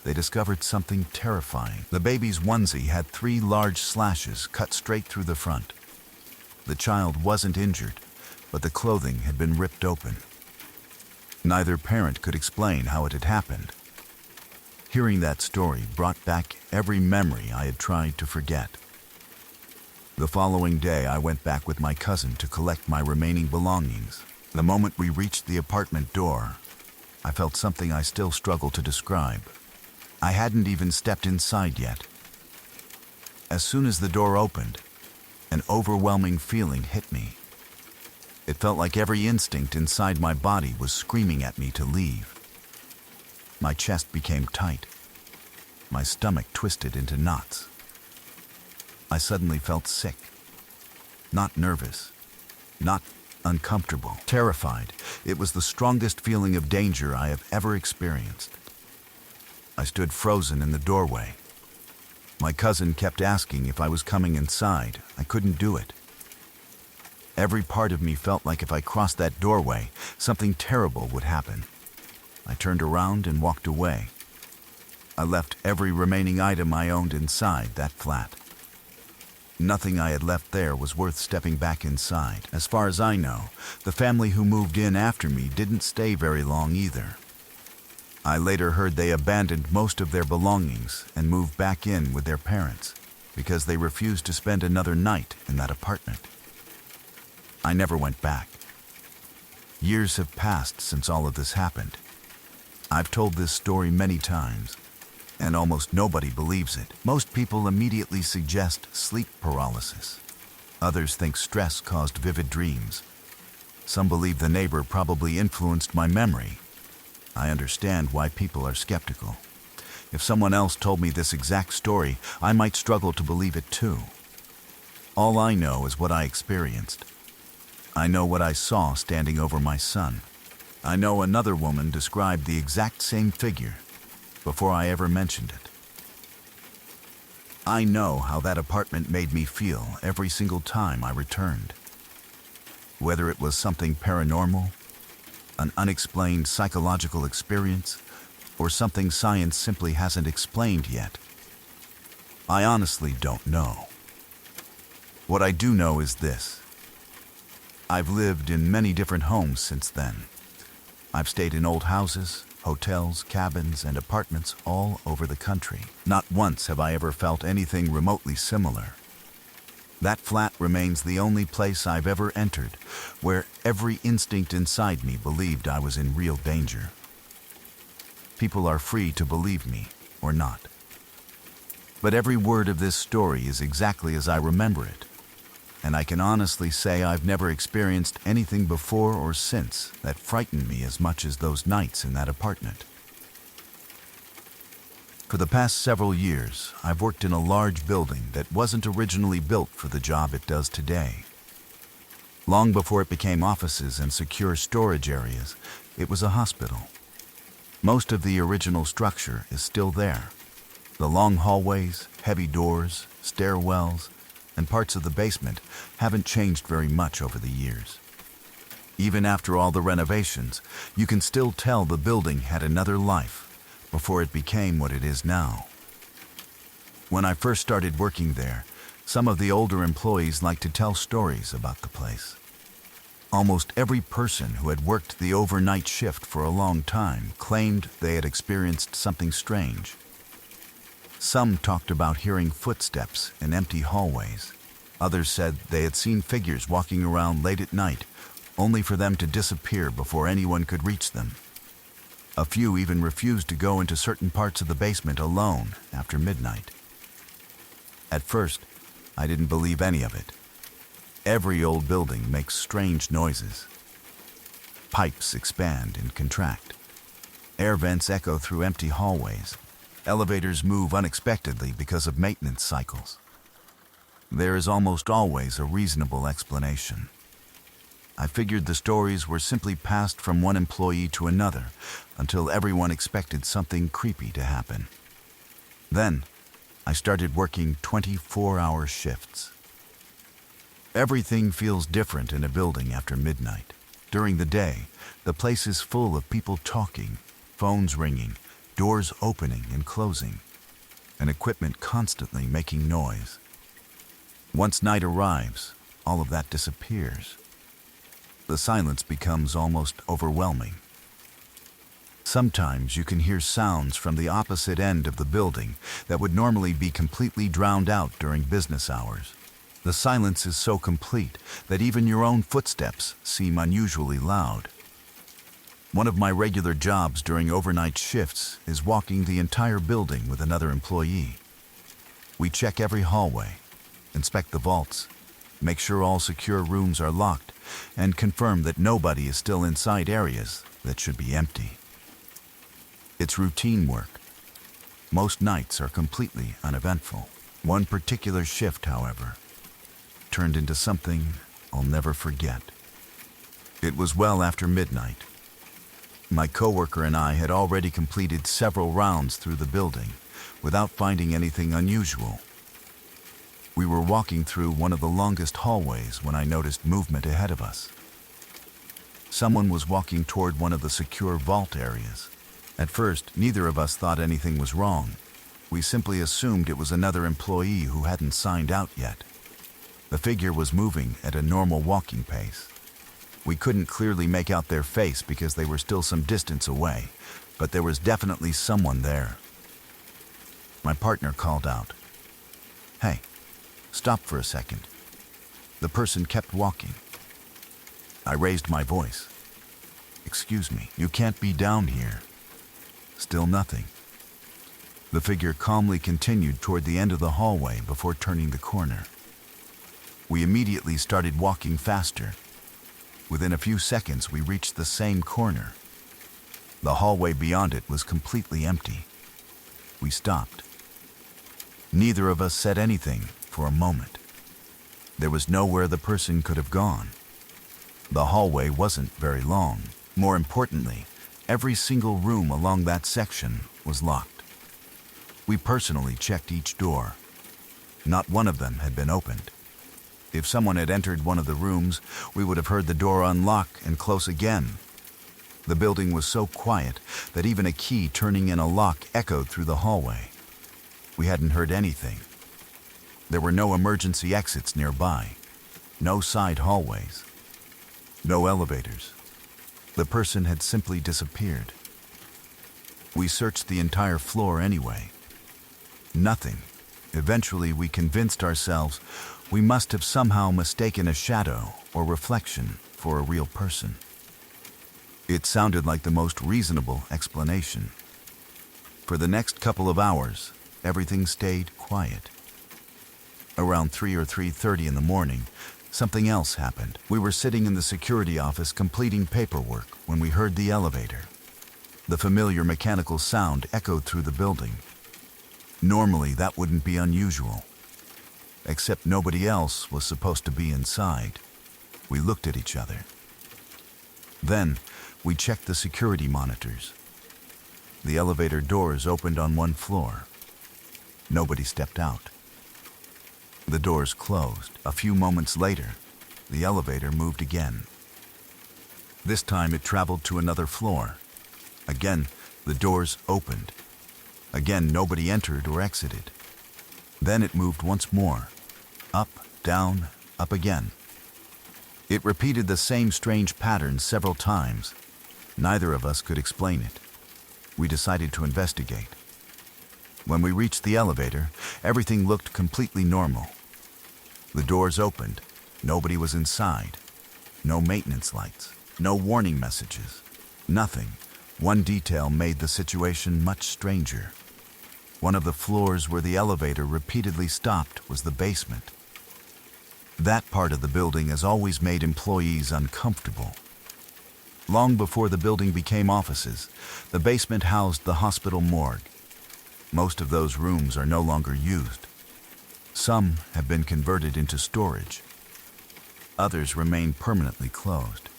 they discovered something terrifying. The baby's onesie had 3 large slashes cut straight through the front. The child wasn't injured, but the clothing had been ripped open. Neither parent could explain how it had happened. Hearing that story brought back every memory I had tried to forget. The following day, I went back with my cousin to collect my remaining belongings. The moment we reached the apartment door, I felt something I still struggle to describe. I hadn't even stepped inside yet. As soon as the door opened, an overwhelming feeling hit me. It felt like every instinct inside my body was screaming at me to leave. My chest became tight. My stomach twisted into knots. I suddenly felt sick. Not nervous. Not uncomfortable, terrified. It was the strongest feeling of danger I have ever experienced. I stood frozen in the doorway. My cousin kept asking if I was coming inside. I couldn't do it. Every part of me felt like if I crossed that doorway, something terrible would happen. I turned around and walked away. I left every remaining item I owned inside that flat. Nothing I had left there was worth stepping back inside. As far as I know, the family who moved in after me didn't stay very long either. I later heard they abandoned most of their belongings and moved back in with their parents because they refused to spend another night in that apartment. I never went back. Years have passed since all of this happened. I've told this story many times, and almost nobody believes it. Most people immediately suggest sleep paralysis. Others think stress caused vivid dreams. Some believe the neighbor probably influenced my memory. I understand why people are skeptical. If someone else told me this exact story, I might struggle to believe it too. All I know is what I experienced. I know what I saw standing over my son. I know another woman described the exact same figure before I ever mentioned it. I know how that apartment made me feel every single time I returned. Whether it was something paranormal, an unexplained psychological experience, or something science simply hasn't explained yet. I honestly don't know. What I do know is this. I've lived in many different homes since then. I've stayed in old houses, hotels, cabins, and apartments all over the country. Not once have I ever felt anything remotely similar. That flat remains the only place I've ever entered where every instinct inside me believed I was in real danger. People are free to believe me or not. But every word of this story is exactly as I remember it. And I can honestly say I've never experienced anything before or since that frightened me as much as those nights in that apartment. For the past several years, I've worked in a large building that wasn't originally built for the job it does today. Long before it became offices and secure storage areas, it was a hospital. Most of the original structure is still there. The long hallways, heavy doors, stairwells, and parts of the basement haven't changed very much over the years. Even after all the renovations, you can still tell the building had another life before it became what it is now. When I first started working there, some of the older employees liked to tell stories about the place. Almost every person who had worked the overnight shift for a long time claimed they had experienced something strange. Some talked about hearing footsteps in empty hallways. Others said they had seen figures walking around late at night, only for them to disappear before anyone could reach them. A few even refused to go into certain parts of the basement alone after midnight. At first, I didn't believe any of it. Every old building makes strange noises. Pipes expand and contract. Air vents echo through empty hallways. Elevators move unexpectedly because of maintenance cycles. There is almost always a reasonable explanation. I figured the stories were simply passed from one employee to another until everyone expected something creepy to happen. Then, I started working 24-hour shifts. Everything feels different in a building after midnight. During the day, the place is full of people talking, phones ringing, doors opening and closing, and equipment constantly making noise. Once night arrives, all of that disappears. The silence becomes almost overwhelming. Sometimes you can hear sounds from the opposite end of the building that would normally be completely drowned out during business hours. The silence is so complete that even your own footsteps seem unusually loud. One of my regular jobs during overnight shifts is walking the entire building with another employee. We check every hallway, inspect the vaults, make sure all secure rooms are locked, and confirm that nobody is still inside areas that should be empty. It's routine work. Most nights are completely uneventful. One particular shift, however, turned into something I'll never forget. It was well after midnight. My coworker and I had already completed several rounds through the building without finding anything unusual. We were walking through one of the longest hallways when I noticed movement ahead of us. Someone was walking toward one of the secure vault areas. At first, neither of us thought anything was wrong. We simply assumed it was another employee who hadn't signed out yet. The figure was moving at a normal walking pace. We couldn't clearly make out their face because they were still some distance away, but there was definitely someone there. My partner called out, "Hey, stop for a second." The person kept walking. I raised my voice. "Excuse me, you can't be down here." Still nothing. The figure calmly continued toward the end of the hallway before turning the corner. We immediately started walking faster. Within a few seconds, we reached the same corner. The hallway beyond it was completely empty. We stopped. Neither of us said anything for a moment. There was nowhere the person could have gone. The hallway wasn't very long. More importantly, every single room along that section was locked. We personally checked each door. Not one of them had been opened. If someone had entered one of the rooms, we would have heard the door unlock and close again. The building was so quiet that even a key turning in a lock echoed through the hallway. We hadn't heard anything. There were no emergency exits nearby, no side hallways, no elevators. The person had simply disappeared. We searched the entire floor anyway. Nothing. Eventually, we convinced ourselves we must have somehow mistaken a shadow or reflection for a real person. It sounded like the most reasonable explanation. For the next couple of hours, everything stayed quiet. Around 3 or 3:30 in the morning, something else happened. We were sitting in the security office completing paperwork when we heard the elevator. The familiar mechanical sound echoed through the building. Normally, that wouldn't be unusual. Except nobody else was supposed to be inside. We looked at each other. Then, we checked the security monitors. The elevator doors opened on one floor. Nobody stepped out. The doors closed. A few moments later, the elevator moved again. This time it traveled to another floor. Again, the doors opened. Again, nobody entered or exited. Then it moved once more. Up, down, up again. It repeated the same strange pattern several times. Neither of us could explain it. We decided to investigate. When we reached the elevator, everything looked completely normal. The doors opened. Nobody was inside. No maintenance lights. No warning messages. Nothing. One detail made the situation much stranger. One of the floors where the elevator repeatedly stopped was the basement. That part of the building has always made employees uncomfortable. Long before the building became offices, the basement housed the hospital morgue. Most of those rooms are no longer used. Some have been converted into storage. Others remain permanently closed.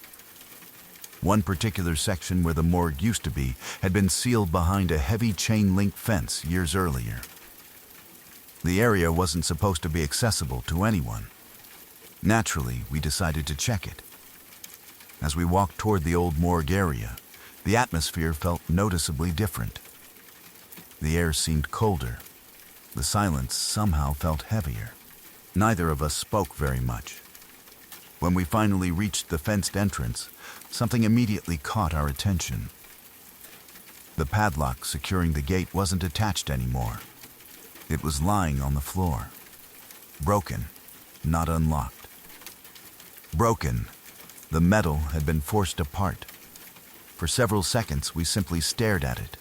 One particular section where the morgue used to be had been sealed behind a heavy chain-link fence years earlier. The area wasn't supposed to be accessible to anyone. Naturally, we decided to check it. As we walked toward the old morgue area, the atmosphere felt noticeably different. The air seemed colder. The silence somehow felt heavier. Neither of us spoke very much. When we finally reached the fenced entrance, something immediately caught our attention. The padlock securing the gate wasn't attached anymore. It was lying on the floor. Broken, not unlocked. Broken, the metal had been forced apart. For several seconds, we simply stared at it.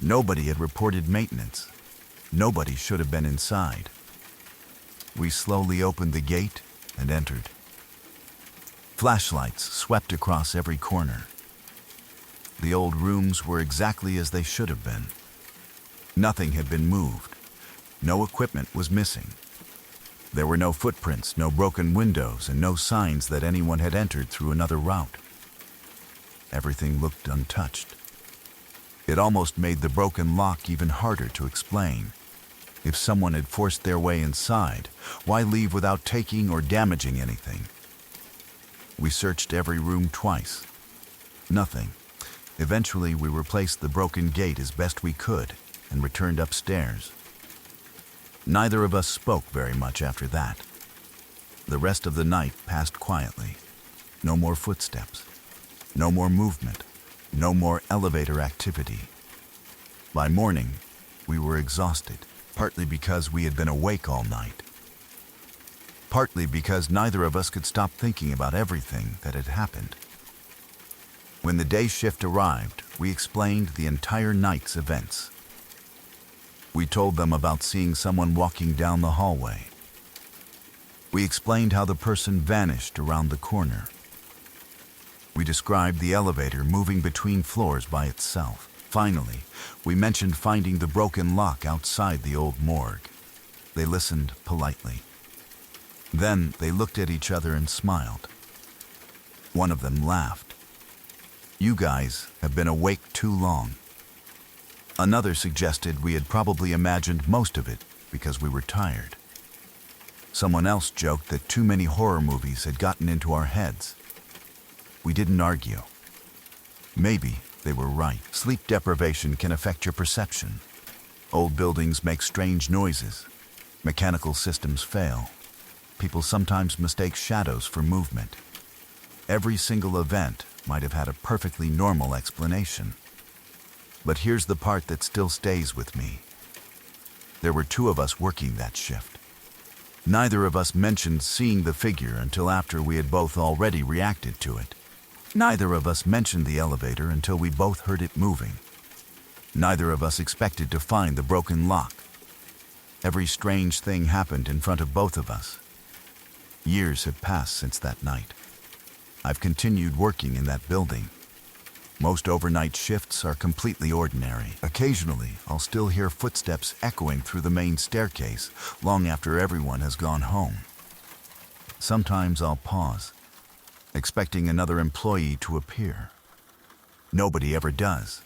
Nobody had reported maintenance. Nobody should have been inside. We slowly opened the gate and entered. Flashlights swept across every corner. The old rooms were exactly as they should have been. Nothing had been moved. No equipment was missing. There were no footprints, no broken windows, and no signs that anyone had entered through another route. Everything looked untouched. It almost made the broken lock even harder to explain. If someone had forced their way inside, why leave without taking or damaging anything? We searched every room twice. Nothing. Eventually, we replaced the broken gate as best we could and returned upstairs. Neither of us spoke very much after that. The rest of the night passed quietly. No more footsteps. No more movement. No more elevator activity. By morning, we were exhausted, partly because we had been awake all night. Partly because neither of us could stop thinking about everything that had happened. When the day shift arrived, we explained the entire night's events. We told them about seeing someone walking down the hallway. We explained how the person vanished around the corner. We described the elevator moving between floors by itself. Finally, we mentioned finding the broken lock outside the old morgue. They listened politely. Then they looked at each other and smiled. One of them laughed. "You guys have been awake too long." Another suggested we had probably imagined most of it because we were tired. Someone else joked that too many horror movies had gotten into our heads. We didn't argue. Maybe they were right. Sleep deprivation can affect your perception. Old buildings make strange noises. Mechanical systems fail. People sometimes mistake shadows for movement. Every single event might have had a perfectly normal explanation. But here's the part that still stays with me. There were two of us working that shift. Neither of us mentioned seeing the figure until after we had both already reacted to it. Neither of us mentioned the elevator until we both heard it moving. Neither of us expected to find the broken lock. Every strange thing happened in front of both of us. Years have passed since that night. I've continued working in that building. Most overnight shifts are completely ordinary. Occasionally, I'll still hear footsteps echoing through the main staircase long after everyone has gone home. Sometimes I'll pause, expecting another employee to appear. Nobody ever does.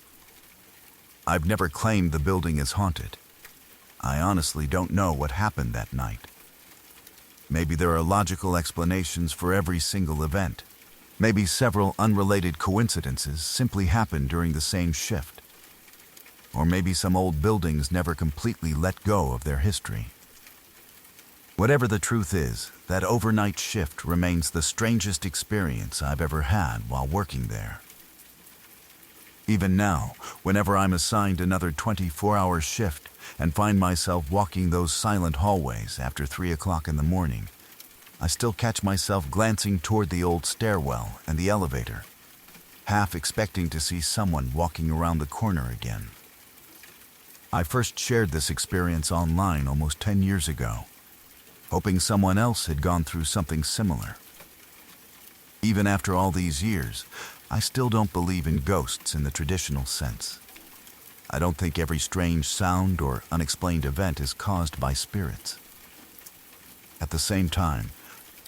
I've never claimed the building is haunted. I honestly don't know what happened that night. Maybe there are logical explanations for every single event. Maybe several unrelated coincidences simply happened during the same shift. Or maybe some old buildings never completely let go of their history. Whatever the truth is, that overnight shift remains the strangest experience I've ever had while working there. Even now, whenever I'm assigned another 24-hour shift and find myself walking those silent hallways after 3 o'clock in the morning, I still catch myself glancing toward the old stairwell and the elevator, half expecting to see someone walking around the corner again. I first shared this experience online almost 10 years ago, hoping someone else had gone through something similar. Even after all these years, I still don't believe in ghosts in the traditional sense. I don't think every strange sound or unexplained event is caused by spirits. At the same time,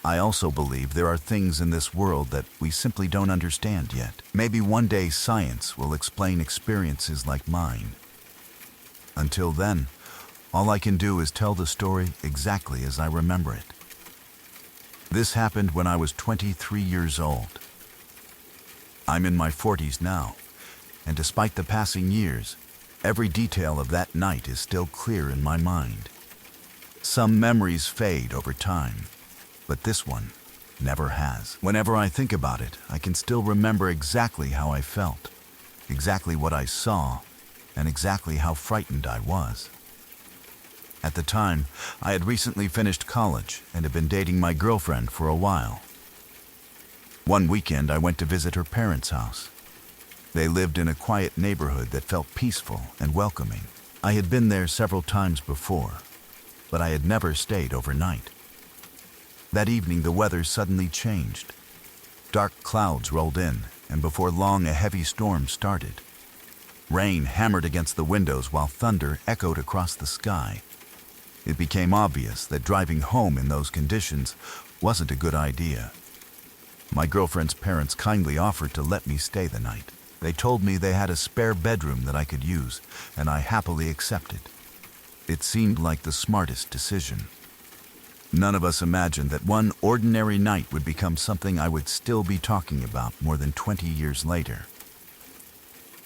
I also believe there are things in this world that we simply don't understand yet. Maybe one day science will explain experiences like mine. Until then, all I can do is tell the story exactly as I remember it. This happened when I was 23 years old. I'm in my 40s now, and despite the passing years, every detail of that night is still clear in my mind. Some memories fade over time, but this one never has. Whenever I think about it, I can still remember exactly how I felt, exactly what I saw, and exactly how frightened I was. At the time, I had recently finished college and had been dating my girlfriend for a while. One weekend, I went to visit her parents' house. They lived in a quiet neighborhood that felt peaceful and welcoming. I had been there several times before, but I had never stayed overnight. That evening, the weather suddenly changed. Dark clouds rolled in, and before long, a heavy storm started. Rain hammered against the windows while thunder echoed across the sky. It became obvious that driving home in those conditions wasn't a good idea. My girlfriend's parents kindly offered to let me stay the night. They told me they had a spare bedroom that I could use, and I happily accepted. It seemed like the smartest decision. None of us imagined that one ordinary night would become something I would still be talking about more than 20 years later.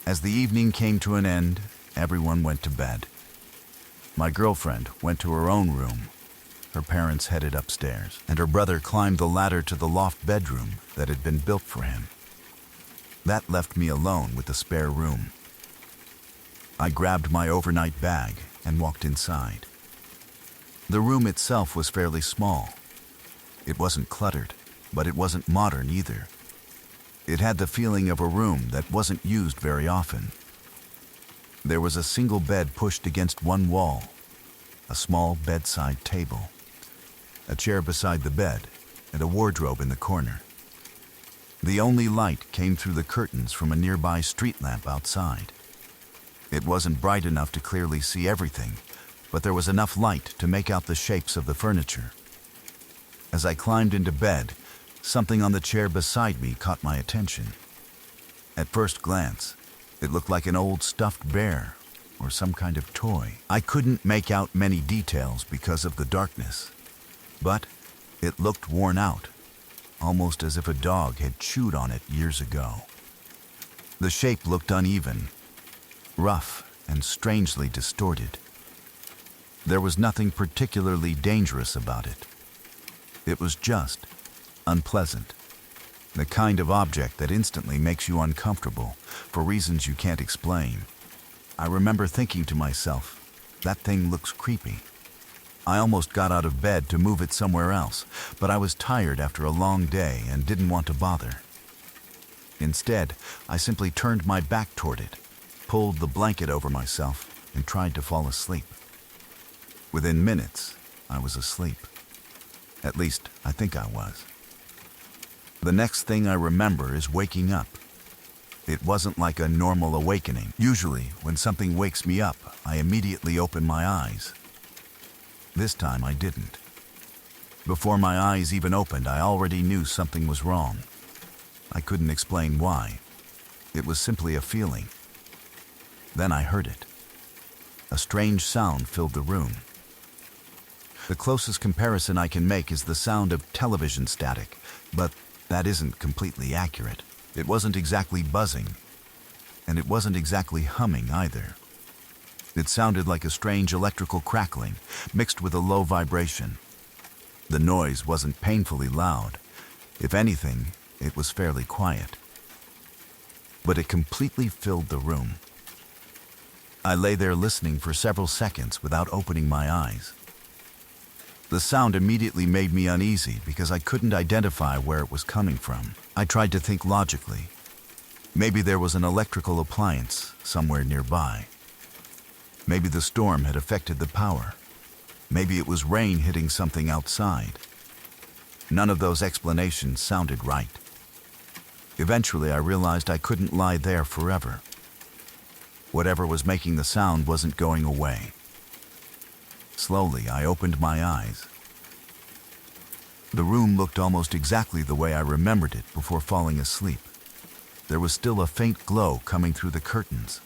As the evening came to an end, everyone went to bed. My girlfriend went to her own room. Her parents headed upstairs, and her brother climbed the ladder to the loft bedroom that had been built for him. That left me alone with the spare room. I grabbed my overnight bag and walked inside. The room itself was fairly small. It wasn't cluttered, but it wasn't modern either. It had the feeling of a room that wasn't used very often. There was a single bed pushed against one wall, a small bedside table, a chair beside the bed, and a wardrobe in the corner. The only light came through the curtains from a nearby street lamp outside. It wasn't bright enough to clearly see everything, but there was enough light to make out the shapes of the furniture. As I climbed into bed, something on the chair beside me caught my attention. At first glance, it looked like an old stuffed bear or some kind of toy. I couldn't make out many details because of the darkness, but it looked worn out, almost as if a dog had chewed on it years ago. The shape looked uneven, rough, and strangely distorted. There was nothing particularly dangerous about it. It was just unpleasant. The kind of object that instantly makes you uncomfortable for reasons you can't explain. I remember thinking to myself, that thing looks creepy. I almost got out of bed to move it somewhere else, but I was tired after a long day and didn't want to bother. Instead, I simply turned my back toward it, pulled the blanket over myself, and tried to fall asleep. Within minutes, I was asleep. At least, I think I was. The next thing I remember is waking up. It wasn't like a normal awakening. Usually, when something wakes me up, I immediately open my eyes. This time I didn't. Before my eyes even opened, I already knew something was wrong. I couldn't explain why. It was simply a feeling. Then I heard it. A strange sound filled the room. The closest comparison I can make is the sound of television static, but that isn't completely accurate. It wasn't exactly buzzing, and it wasn't exactly humming either. It sounded like a strange electrical crackling, mixed with a low vibration. The noise wasn't painfully loud. If anything, it was fairly quiet. But it completely filled the room. I lay there listening for several seconds without opening my eyes. The sound immediately made me uneasy because I couldn't identify where it was coming from. I tried to think logically. Maybe there was an electrical appliance somewhere nearby. Maybe the storm had affected the power. Maybe it was rain hitting something outside. None of those explanations sounded right. Eventually, I realized I couldn't lie there forever. Whatever was making the sound wasn't going away. Slowly, I opened my eyes. The room looked almost exactly the way I remembered it before falling asleep. There was still a faint glow coming through the curtains.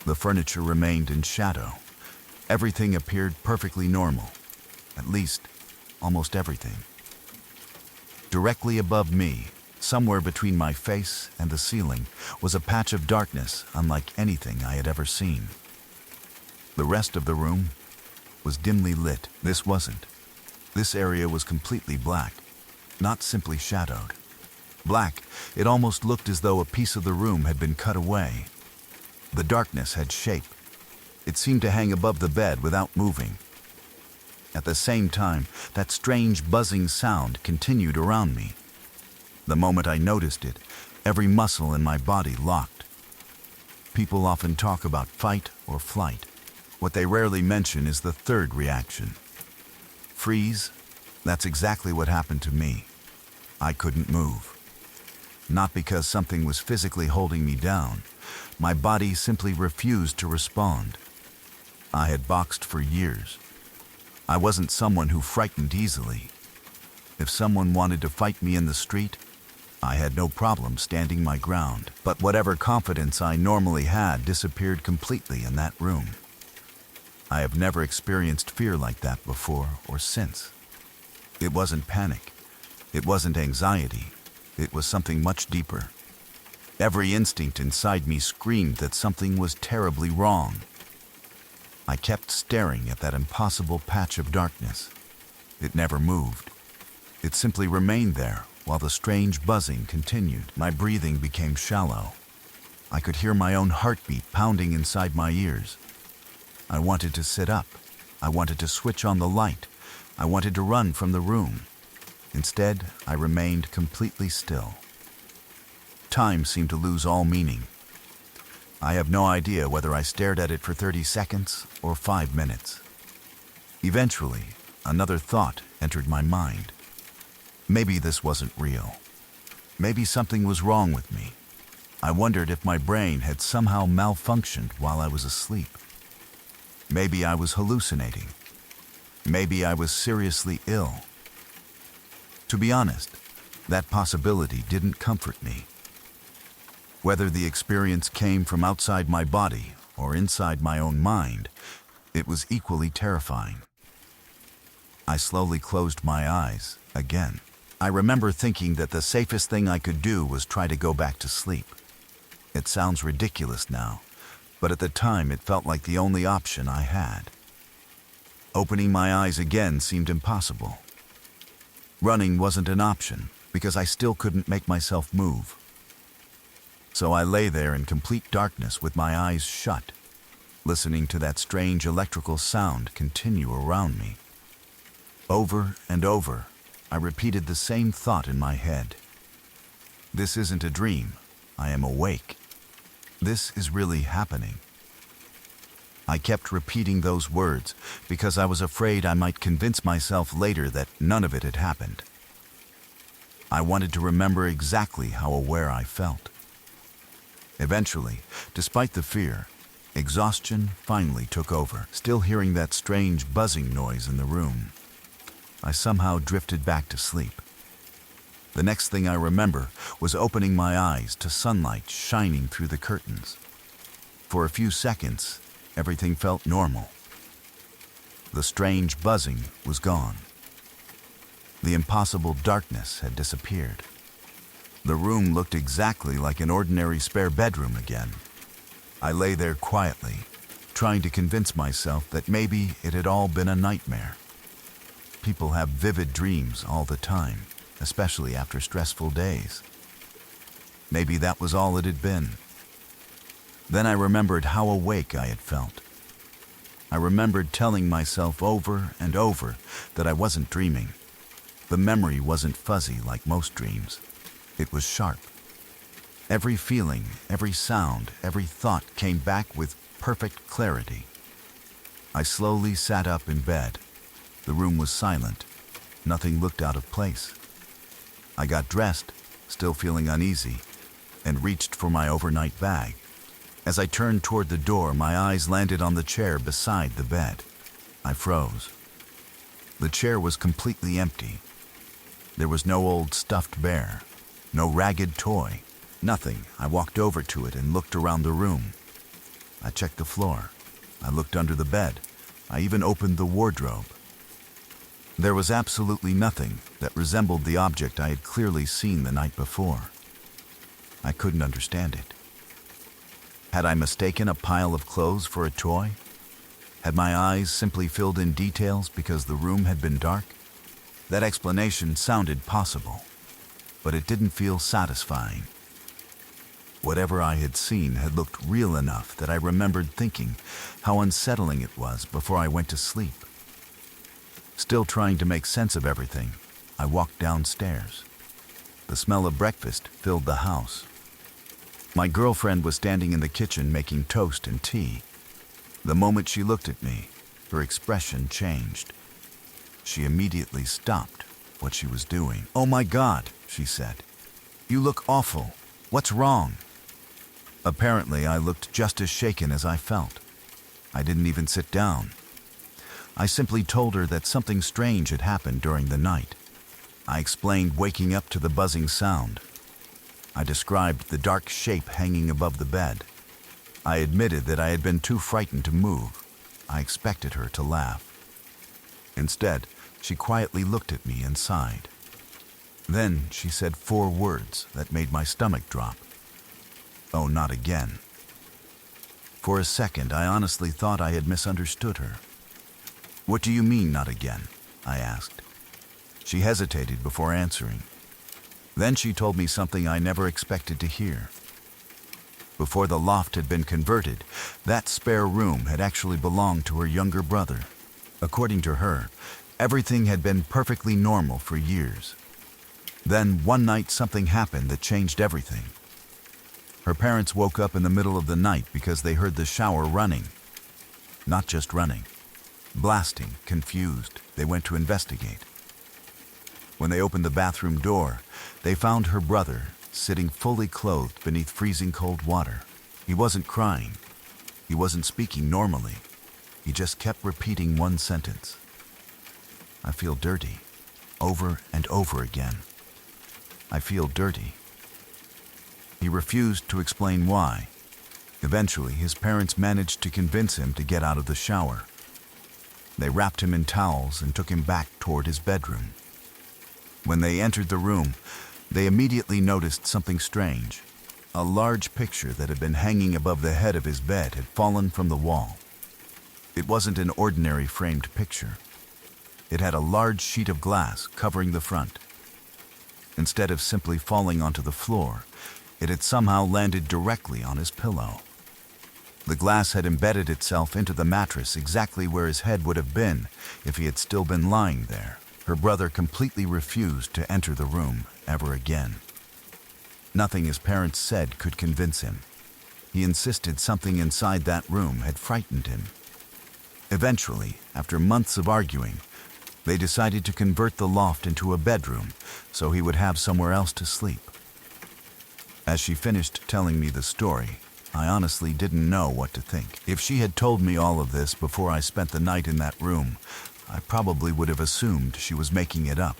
The furniture remained in shadow. Everything appeared perfectly normal. At least, almost everything. Directly above me, somewhere between my face and the ceiling, was a patch of darkness unlike anything I had ever seen. The rest of the room was dimly lit. This wasn't. This area was completely black, not simply shadowed. Black, it almost looked as though a piece of the room had been cut away. The darkness had shape. It seemed to hang above the bed without moving. At the same time, that strange buzzing sound continued around me. The moment I noticed it, every muscle in my body locked. People often talk about fight or flight. What they rarely mention is the third reaction. Freeze. That's exactly what happened to me. I couldn't move. Not because something was physically holding me down. My body simply refused to respond. I had boxed for years. I wasn't someone who frightened easily. If someone wanted to fight me in the street, I had no problem standing my ground, but whatever confidence I normally had disappeared completely in that room. I have never experienced fear like that before or since. It wasn't panic. It wasn't anxiety. It was something much deeper. Every instinct inside me screamed that something was terribly wrong. I kept staring at that impossible patch of darkness. It never moved. It simply remained there while the strange buzzing continued. My breathing became shallow. I could hear my own heartbeat pounding inside my ears. I wanted to sit up. I wanted to switch on the light. I wanted to run from the room. Instead, I remained completely still. Time seemed to lose all meaning. I have no idea whether I stared at it for 30 seconds or 5 minutes. Eventually, another thought entered my mind. Maybe this wasn't real. Maybe something was wrong with me. I wondered if my brain had somehow malfunctioned while I was asleep. Maybe I was hallucinating. Maybe I was seriously ill. To be honest, that possibility didn't comfort me. Whether the experience came from outside my body or inside my own mind, it was equally terrifying. I slowly closed my eyes again. I remember thinking that the safest thing I could do was try to go back to sleep. It sounds ridiculous now, but at the time it felt like the only option I had. Opening my eyes again seemed impossible. Running wasn't an option because I still couldn't make myself move. So I lay there in complete darkness with my eyes shut, listening to that strange electrical sound continue around me. Over and over, I repeated the same thought in my head. This isn't a dream. I am awake. This is really happening. I kept repeating those words because I was afraid I might convince myself later that none of it had happened. I wanted to remember exactly how aware I felt. Eventually, despite the fear, exhaustion finally took over. Still hearing that strange buzzing noise in the room, I somehow drifted back to sleep. The next thing I remember was opening my eyes to sunlight shining through the curtains. For a few seconds, everything felt normal. The strange buzzing was gone. The impossible darkness had disappeared. The room looked exactly like an ordinary spare bedroom again. I lay there quietly, trying to convince myself that maybe it had all been a nightmare. People have vivid dreams all the time, especially after stressful days. Maybe that was all it had been. Then I remembered how awake I had felt. I remembered telling myself over and over that I wasn't dreaming. The memory wasn't fuzzy like most dreams. It was sharp. Every feeling, every sound, every thought came back with perfect clarity. I slowly sat up in bed. The room was silent. Nothing looked out of place. I got dressed, still feeling uneasy, and reached for my overnight bag. As I turned toward the door, my eyes landed on the chair beside the bed. I froze. The chair was completely empty. There was no old stuffed bear, no ragged toy, nothing. I walked over to it and looked around the room. I checked the floor. I looked under the bed. I even opened the wardrobe. There was absolutely nothing that resembled the object I had clearly seen the night before. I couldn't understand it. Had I mistaken a pile of clothes for a toy? Had my eyes simply filled in details because the room had been dark? That explanation sounded possible, but it didn't feel satisfying. Whatever I had seen had looked real enough that I remembered thinking how unsettling it was before I went to sleep. Still trying to make sense of everything, I walked downstairs. The smell of breakfast filled the house. My girlfriend was standing in the kitchen making toast and tea. The moment she looked at me, her expression changed. She immediately stopped what she was doing. "Oh my God," she said. "You look awful. What's wrong?" Apparently, I looked just as shaken as I felt. I didn't even sit down. I simply told her that something strange had happened during the night. I explained waking up to the buzzing sound, I described the dark shape hanging above the bed. I admitted that I had been too frightened to move. I expected her to laugh. Instead, she quietly looked at me and sighed. Then she said 4 words that made my stomach drop. "Oh, not again." For a second, I honestly thought I had misunderstood her. "What do you mean, not again?" I asked. She hesitated before answering. Then she told me something I never expected to hear. Before the loft had been converted, that spare room had actually belonged to her younger brother. According to her, everything had been perfectly normal for years. Then one night something happened that changed everything. Her parents woke up in the middle of the night because they heard the shower running. Not just running. Blasting, confused, they went to investigate. When they opened the bathroom door, they found her brother sitting fully clothed beneath freezing cold water. He wasn't crying. He wasn't speaking normally. He just kept repeating one sentence. "I feel dirty," over and over again. "I feel dirty." He refused to explain why. Eventually, his parents managed to convince him to get out of the shower. They wrapped him in towels and took him back toward his bedroom. When they entered the room, they immediately noticed something strange. A large picture that had been hanging above the head of his bed had fallen from the wall. It wasn't an ordinary framed picture. It had a large sheet of glass covering the front. Instead of simply falling onto the floor, it had somehow landed directly on his pillow. The glass had embedded itself into the mattress exactly where his head would have been if he had still been lying there. Her brother completely refused to enter the room ever again. Nothing his parents said could convince him. He insisted something inside that room had frightened him. Eventually, after months of arguing, they decided to convert the loft into a bedroom so he would have somewhere else to sleep. As she finished telling me the story, I honestly didn't know what to think. If she had told me all of this before I spent the night in that room, I probably would have assumed she was making it up.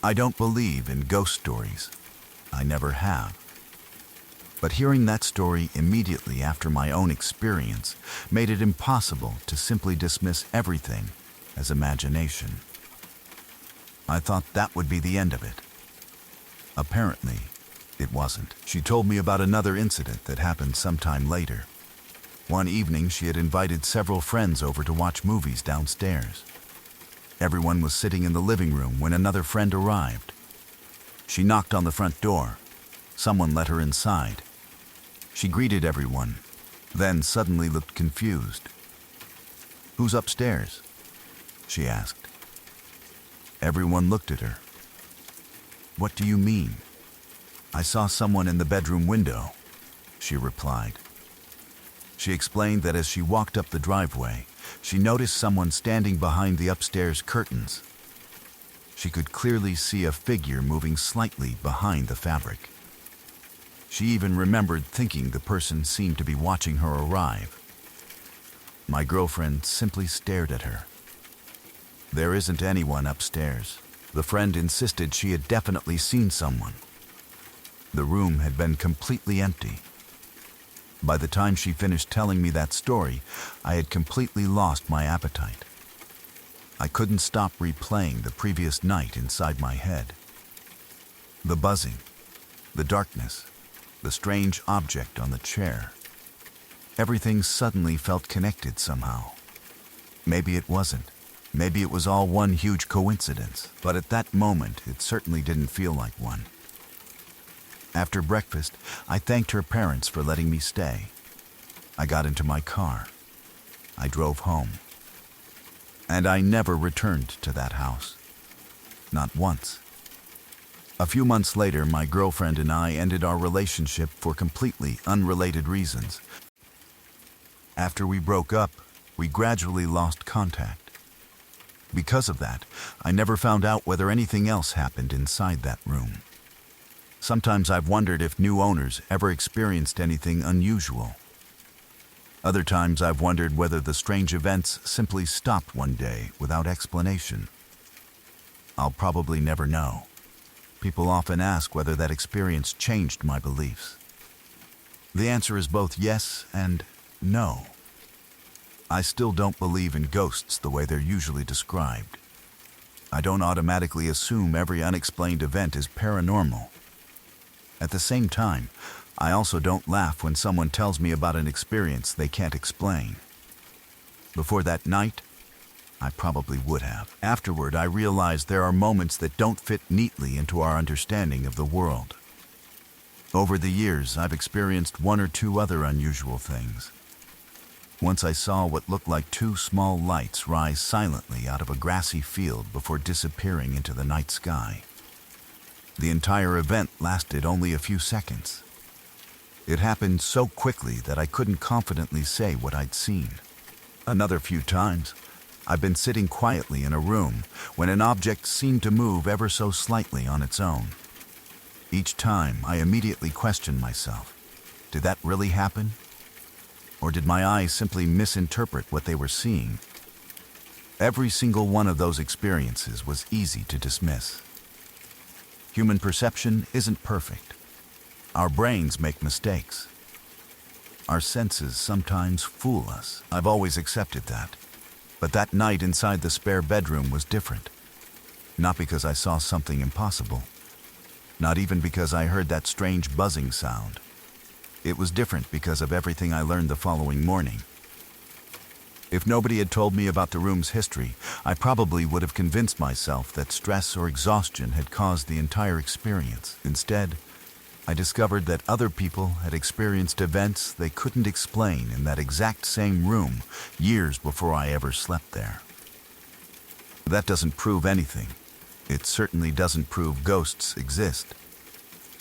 I don't believe in ghost stories. I never have. But hearing that story immediately after my own experience made it impossible to simply dismiss everything as imagination. I thought that would be the end of it. Apparently, it wasn't. She told me about another incident that happened sometime later. One evening, she had invited several friends over to watch movies downstairs. Everyone was sitting in the living room when another friend arrived. She knocked on the front door. Someone let her inside. She greeted everyone, then suddenly looked confused. "Who's upstairs?" she asked. Everyone looked at her. "What do you mean?" "I saw someone in the bedroom window," she replied. She explained that as she walked up the driveway, she noticed someone standing behind the upstairs curtains. She could clearly see a figure moving slightly behind the fabric. She even remembered thinking the person seemed to be watching her arrive. My girlfriend simply stared at her. "There isn't anyone upstairs." The friend insisted she had definitely seen someone. The room had been completely empty. By the time she finished telling me that story, I had completely lost my appetite. I couldn't stop replaying the previous night inside my head. The buzzing, the darkness, the strange object on the chair. Everything suddenly felt connected somehow. Maybe it wasn't. Maybe it was all one huge coincidence, but at that moment it certainly didn't feel like one. After breakfast, I thanked her parents for letting me stay. I got into my car. I drove home. And I never returned to that house. Not once. A few months later, my girlfriend and I ended our relationship for completely unrelated reasons. After we broke up, we gradually lost contact. Because of that, I never found out whether anything else happened inside that room. Sometimes I've wondered if new owners ever experienced anything unusual. Other times I've wondered whether the strange events simply stopped one day without explanation. I'll probably never know. People often ask whether that experience changed my beliefs. The answer is both yes and no. I still don't believe in ghosts the way they're usually described. I don't automatically assume every unexplained event is paranormal. At the same time, I also don't laugh when someone tells me about an experience they can't explain. Before that night, I probably would have. Afterward, I realized there are moments that don't fit neatly into our understanding of the world. Over the years, I've experienced one or two other unusual things. Once I saw what looked like two small lights rise silently out of a grassy field before disappearing into the night sky. The entire event lasted only a few seconds. It happened so quickly that I couldn't confidently say what I'd seen. Another few times, I've been sitting quietly in a room when an object seemed to move ever so slightly on its own. Each time, I immediately questioned myself. Did that really happen? Or did my eyes simply misinterpret what they were seeing? Every single one of those experiences was easy to dismiss. Human perception isn't perfect. Our brains make mistakes. Our senses sometimes fool us. I've always accepted that. But that night inside the spare bedroom was different. Not because I saw something impossible. Not even because I heard that strange buzzing sound. It was different because of everything I learned the following morning. If nobody had told me about the room's history, I probably would have convinced myself that stress or exhaustion had caused the entire experience. Instead, I discovered that other people had experienced events they couldn't explain in that exact same room years before I ever slept there. That doesn't prove anything. It certainly doesn't prove ghosts exist.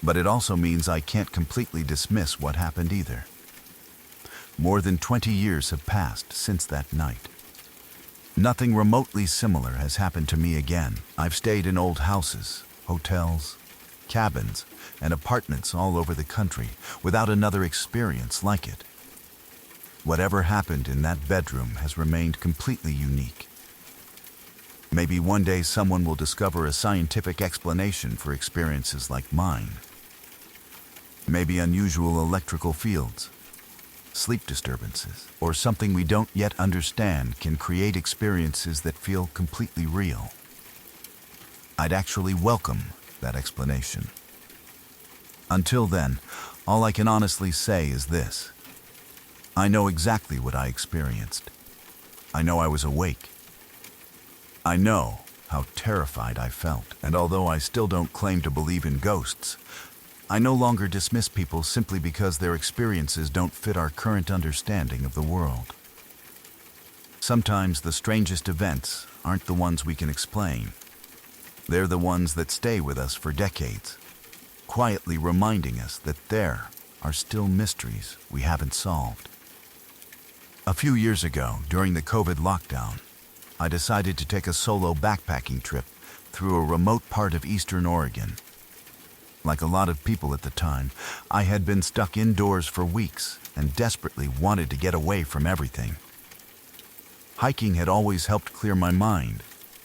But it also means I can't completely dismiss what happened either. More than 20 years have passed since that night. Nothing remotely similar has happened to me again. I've stayed in old houses, hotels, cabins, and apartments all over the country without another experience like it. Whatever happened in that bedroom has remained completely unique. Maybe one day someone will discover a scientific explanation for experiences like mine. Maybe unusual electrical fields, sleep disturbances, or something we don't yet understand can create experiences that feel completely real. I'd actually welcome that explanation. Until then, all I can honestly say is this. I know exactly what I experienced. I know I was awake. I know how terrified I felt, and although I still don't claim to believe in ghosts, I no longer dismiss people simply because their experiences don't fit our current understanding of the world. Sometimes the strangest events aren't the ones we can explain. They're the ones that stay with us for decades, quietly reminding us that there are still mysteries we haven't solved. A few years ago, during the COVID lockdown, I decided to take a solo backpacking trip through a remote part of eastern Oregon. Like a lot of people at the time, I had been stuck indoors for weeks and desperately wanted to get away from everything. Hiking had always helped clear my mind,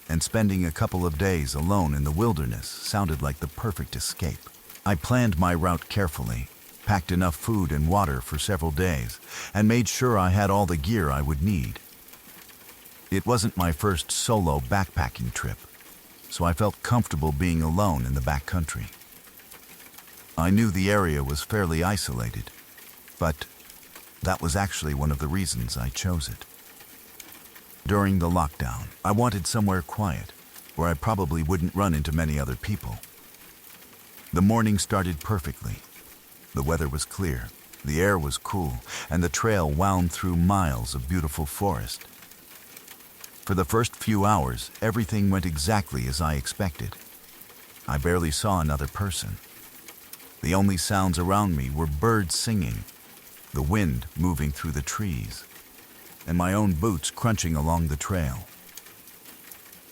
and spending a couple of days alone in the wilderness sounded like the perfect escape. I planned my route carefully, packed enough food and water for several days, and made sure I had all the gear I would need. It wasn't my first solo backpacking trip, so I felt comfortable being alone in the backcountry. I knew the area was fairly isolated, but that was actually one of the reasons I chose it. During the lockdown, I wanted somewhere quiet, where I probably wouldn't run into many other people. The morning started perfectly. The weather was clear, the air was cool, and the trail wound through miles of beautiful forest. For the first few hours, everything went exactly as I expected. I barely saw another person. The only sounds around me were birds singing, the wind moving through the trees, and my own boots crunching along the trail.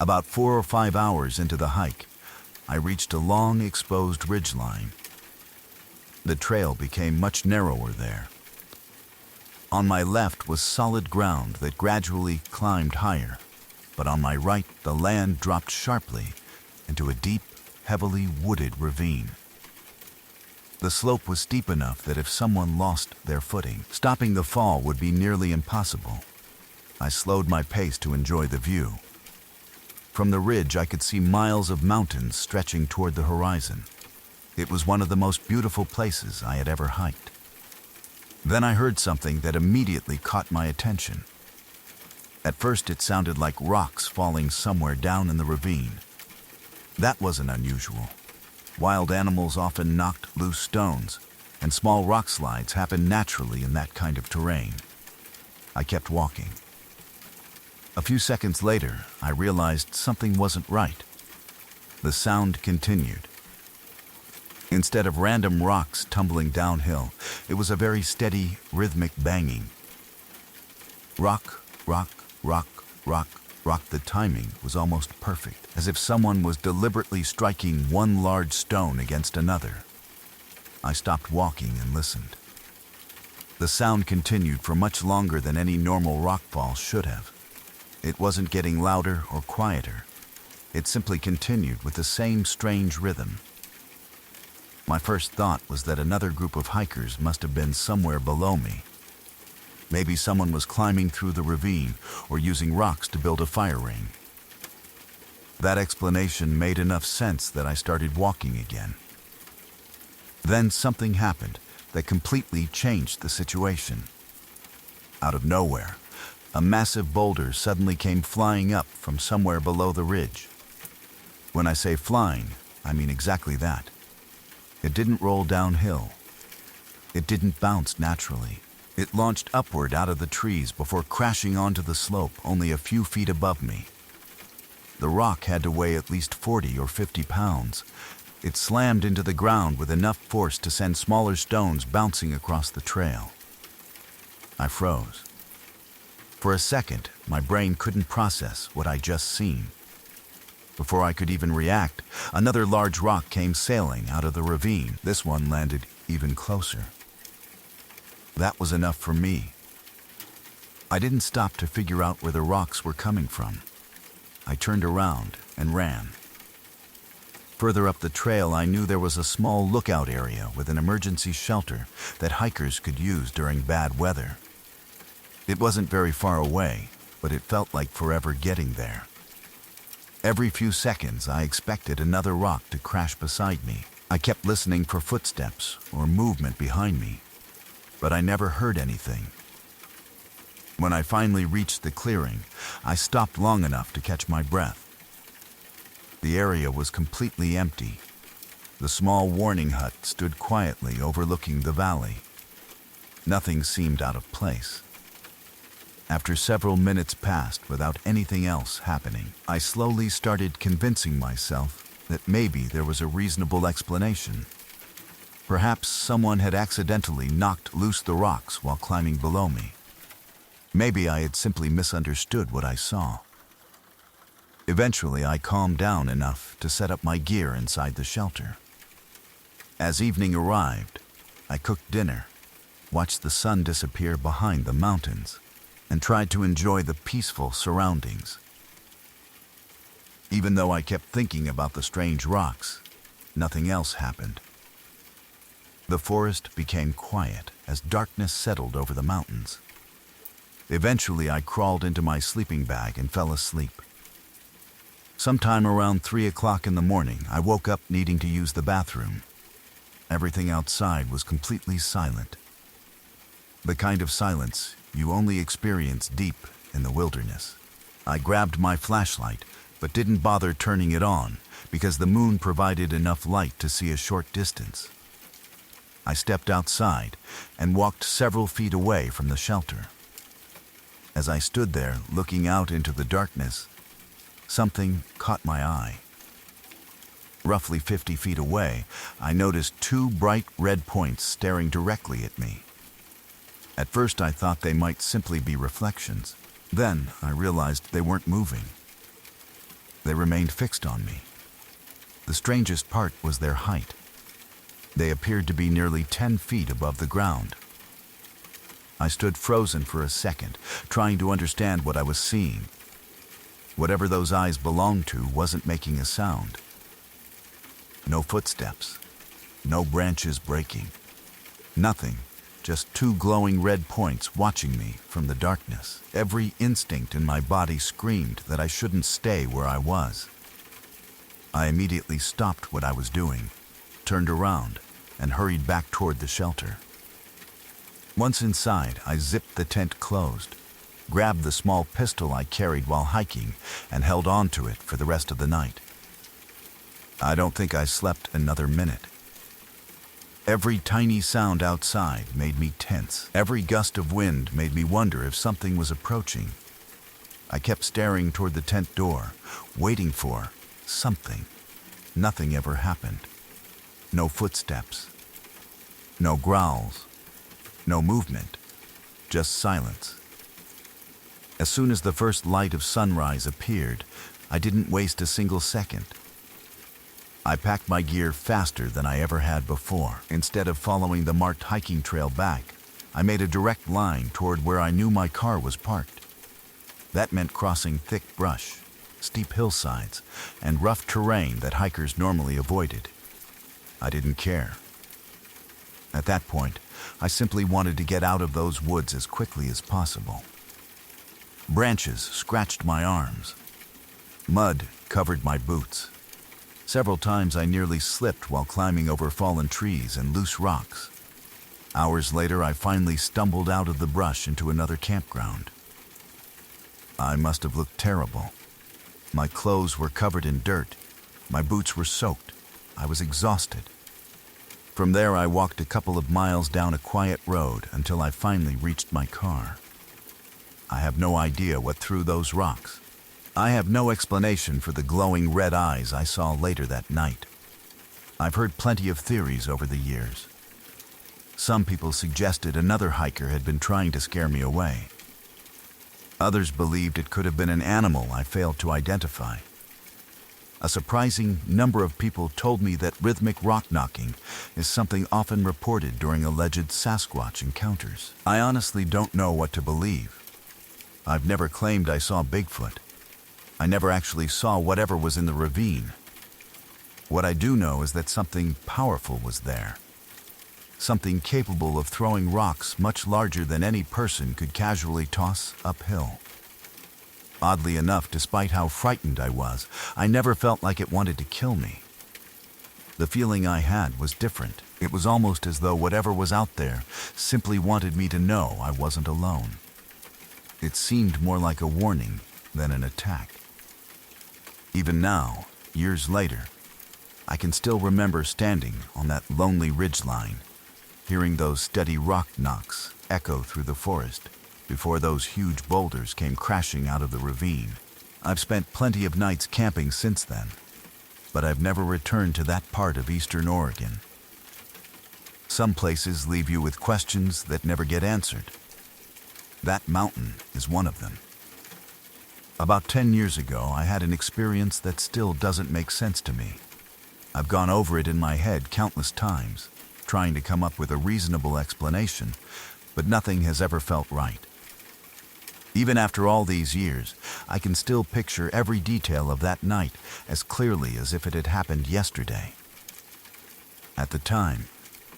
About 4 or 5 hours into the hike, I reached a long exposed ridgeline. The trail became much narrower there. On my left was solid ground that gradually climbed higher, but on my right the land dropped sharply into a deep, heavily wooded ravine. The slope was steep enough that if someone lost their footing, stopping the fall would be nearly impossible. I slowed my pace to enjoy the view. From the ridge, I could see miles of mountains stretching toward the horizon. It was one of the most beautiful places I had ever hiked. Then I heard something that immediately caught my attention. At first, it sounded like rocks falling somewhere down in the ravine. That wasn't unusual. Wild animals often knocked loose stones, and small rock slides happen naturally in that kind of terrain. I kept walking. A few seconds later, I realized something wasn't right. The sound continued. Instead of random rocks tumbling downhill, it was a very steady, rhythmic banging. Rock, rock, rock, rock, rock. The timing was almost perfect, as if someone was deliberately striking one large stone against another. I stopped walking and listened. The sound continued for much longer than any normal rockfall should have. It wasn't getting louder or quieter. It simply continued with the same strange rhythm. My first thought was that another group of hikers must have been somewhere below me. Maybe someone was climbing through the ravine or using rocks to build a fire ring. That explanation made enough sense that I started walking again. Then something happened that completely changed the situation. Out of nowhere, a massive boulder suddenly came flying up from somewhere below the ridge. When I say flying, I mean exactly that. It didn't roll downhill. It didn't bounce naturally. It launched upward out of the trees before crashing onto the slope only a few feet above me. The rock had to weigh at least 40 or 50 pounds. It slammed into the ground with enough force to send smaller stones bouncing across the trail. I froze. For a second, my brain couldn't process what I'd just seen. Before I could even react, another large rock came sailing out of the ravine. This one landed even closer. That was enough for me. I didn't stop to figure out where the rocks were coming from. I turned around and ran. Further up the trail, I knew there was a small lookout area with an emergency shelter that hikers could use during bad weather. It wasn't very far away, but it felt like forever getting there. Every few seconds, I expected another rock to crash beside me. I kept listening for footsteps or movement behind me, but I never heard anything. When I finally reached the clearing, I stopped long enough to catch my breath. The area was completely empty. The small warning hut stood quietly overlooking the valley. Nothing seemed out of place. After several minutes passed without anything else happening, I slowly started convincing myself that maybe there was a reasonable explanation. Perhaps someone had accidentally knocked loose the rocks while climbing below me. Maybe I had simply misunderstood what I saw. Eventually, I calmed down enough to set up my gear inside the shelter. As evening arrived, I cooked dinner, watched the sun disappear behind the mountains, and tried to enjoy the peaceful surroundings. Even though I kept thinking about the strange rocks, nothing else happened. The forest became quiet as darkness settled over the mountains. Eventually, I crawled into my sleeping bag and fell asleep. Sometime around 3 o'clock in the morning, I woke up needing to use the bathroom. Everything outside was completely silent. The kind of silence you only experience deep in the wilderness. I grabbed my flashlight, but didn't bother turning it on because the moon provided enough light to see a short distance. I stepped outside and walked several feet away from the shelter. As I stood there looking out into the darkness, something caught my eye. Roughly 50 feet away, I noticed two bright red points staring directly at me. At first, I thought they might simply be reflections. Then, I realized they weren't moving. They remained fixed on me. The strangest part was their height. They appeared to be nearly 10 feet above the ground. I stood frozen for a second, trying to understand what I was seeing. Whatever those eyes belonged to wasn't making a sound. No footsteps, no branches breaking. Nothing, just two glowing red points watching me from the darkness. Every instinct in my body screamed that I shouldn't stay where I was. I immediately stopped what I was doing, turned around, and hurried back toward the shelter. Once inside, I zipped the tent closed, grabbed the small pistol I carried while hiking, and held on to it for the rest of the night. I don't think I slept another minute. Every tiny sound outside made me tense. Every gust of wind made me wonder if something was approaching. I kept staring toward the tent door, waiting for something. Nothing ever happened. No footsteps. No growls. No movement. Just silence. As soon as the first light of sunrise appeared, I didn't waste a single second. I packed my gear faster than I ever had before. Instead of following the marked hiking trail back, I made a direct line toward where I knew my car was parked. That meant crossing thick brush, steep hillsides, and rough terrain that hikers normally avoided. I didn't care. At that point, I simply wanted to get out of those woods as quickly as possible. Branches scratched my arms. Mud covered my boots. Several times I nearly slipped while climbing over fallen trees and loose rocks. Hours later, I finally stumbled out of the brush into another campground. I must have looked terrible. My clothes were covered in dirt. My boots were soaked. I was exhausted. From there, I walked a couple of miles down a quiet road until I finally reached my car. I have no idea what threw those rocks. I have no explanation for the glowing red eyes I saw later that night. I've heard plenty of theories over the years. Some people suggested another hiker had been trying to scare me away. Others believed it could have been an animal I failed to identify. A surprising number of people told me that rhythmic rock knocking is something often reported during alleged Sasquatch encounters. I honestly don't know what to believe. I've never claimed I saw Bigfoot. I never actually saw whatever was in the ravine. What I do know is that something powerful was there. Something capable of throwing rocks much larger than any person could casually toss uphill. Oddly enough, despite how frightened I was, I never felt like it wanted to kill me. The feeling I had was different. It was almost as though whatever was out there simply wanted me to know I wasn't alone. It seemed more like a warning than an attack. Even now, years later, I can still remember standing on that lonely ridgeline, hearing those steady rock knocks echo through the forest before those huge boulders came crashing out of the ravine. I've spent plenty of nights camping since then, but I've never returned to that part of eastern Oregon. Some places leave you with questions that never get answered. That mountain is one of them. About 10 years ago, I had an experience that still doesn't make sense to me. I've gone over it in my head countless times, trying to come up with a reasonable explanation, but nothing has ever felt right. Even after all these years, I can still picture every detail of that night as clearly as if it had happened yesterday. At the time,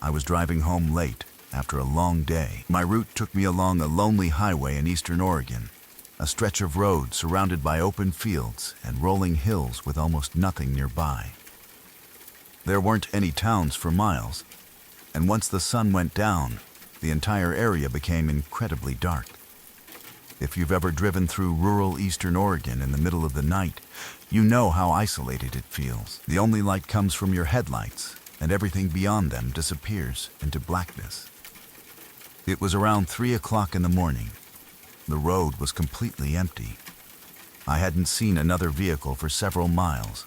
I was driving home late after a long day. My route took me along a lonely highway in eastern Oregon, a stretch of road surrounded by open fields and rolling hills with almost nothing nearby. There weren't any towns for miles, and once the sun went down, the entire area became incredibly dark. If you've ever driven through rural eastern Oregon in the middle of the night, you know how isolated it feels. The only light comes from your headlights, and everything beyond them disappears into blackness. It was around 3 o'clock in the morning. The road was completely empty. I hadn't seen another vehicle for several miles,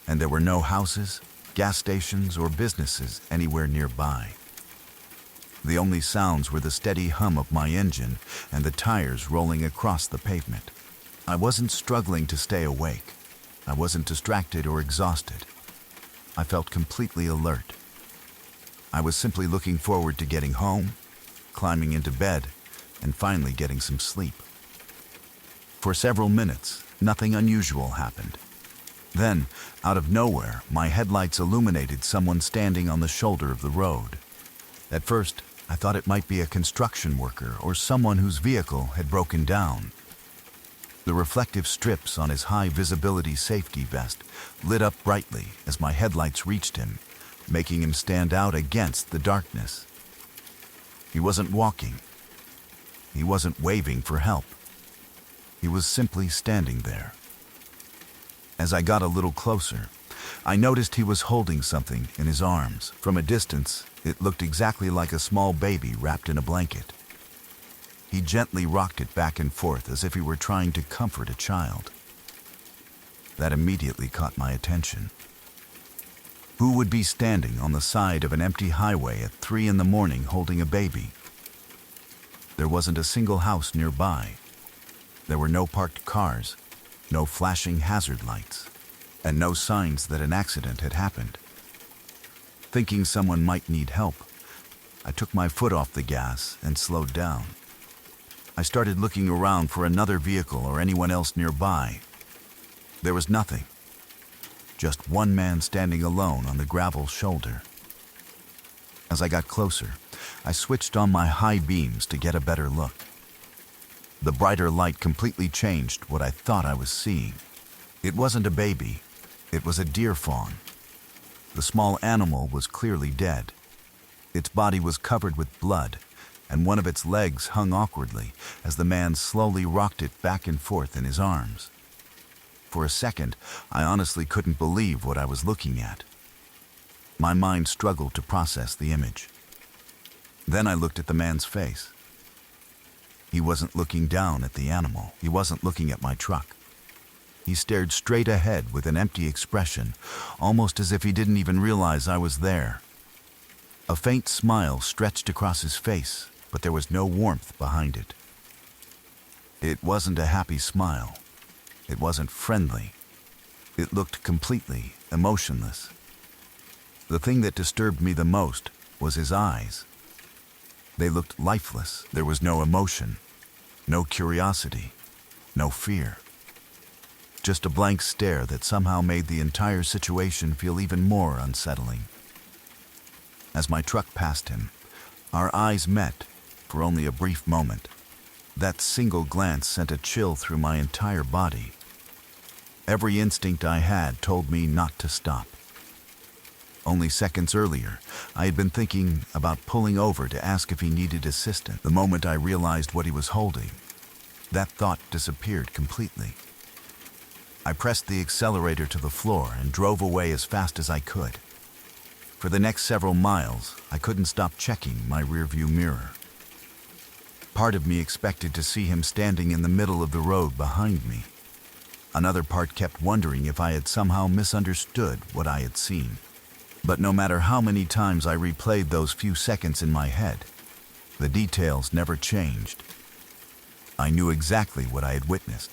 and there were no houses, gas stations, or businesses anywhere nearby. The only sounds were the steady hum of my engine and the tires rolling across the pavement. I wasn't struggling to stay awake. I wasn't distracted or exhausted. I felt completely alert. I was simply looking forward to getting home, climbing into bed, and finally getting some sleep. For several minutes, nothing unusual happened. Then, out of nowhere, my headlights illuminated someone standing on the shoulder of the road. At first, I thought it might be a construction worker or someone whose vehicle had broken down. The reflective strips on his high-visibility safety vest lit up brightly as my headlights reached him, making him stand out against the darkness. He wasn't walking. He wasn't waving for help. He was simply standing there. As I got a little closer, I noticed he was holding something in his arms. From a distance, it looked exactly like a small baby wrapped in a blanket. He gently rocked it back and forth as if he were trying to comfort a child. That immediately caught my attention. Who would be standing on the side of an empty highway at 3 in the morning holding a baby? There wasn't a single house nearby. There were no parked cars, no flashing hazard lights, and no signs that an accident had happened. Thinking someone might need help, I took my foot off the gas and slowed down. I started looking around for another vehicle or anyone else nearby. There was nothing. Just one man standing alone on the gravel shoulder. As I got closer, I switched on my high beams to get a better look. The brighter light completely changed what I thought I was seeing. It wasn't a baby, it was a deer fawn. The small animal was clearly dead. Its body was covered with blood, and one of its legs hung awkwardly as the man slowly rocked it back and forth in his arms. For a second, I honestly couldn't believe what I was looking at. My mind struggled to process the image. Then I looked at the man's face. He wasn't looking down at the animal. He wasn't looking at my truck. He stared straight ahead with an empty expression, almost as if he didn't even realize I was there. A faint smile stretched across his face, but there was no warmth behind it. It wasn't a happy smile. It wasn't friendly. It looked completely emotionless. The thing that disturbed me the most was his eyes. They looked lifeless. There was no emotion, no curiosity, no fear. Just a blank stare that somehow made the entire situation feel even more unsettling. As my truck passed him, our eyes met for only a brief moment. That single glance sent a chill through my entire body. Every instinct I had told me not to stop. Only seconds earlier, I had been thinking about pulling over to ask if he needed assistance. The moment I realized what he was holding, that thought disappeared completely. I pressed the accelerator to the floor and drove away as fast as I could. For the next several miles, I couldn't stop checking my rearview mirror. Part of me expected to see him standing in the middle of the road behind me. Another part kept wondering if I had somehow misunderstood what I had seen. But no matter how many times I replayed those few seconds in my head, the details never changed. I knew exactly what I had witnessed.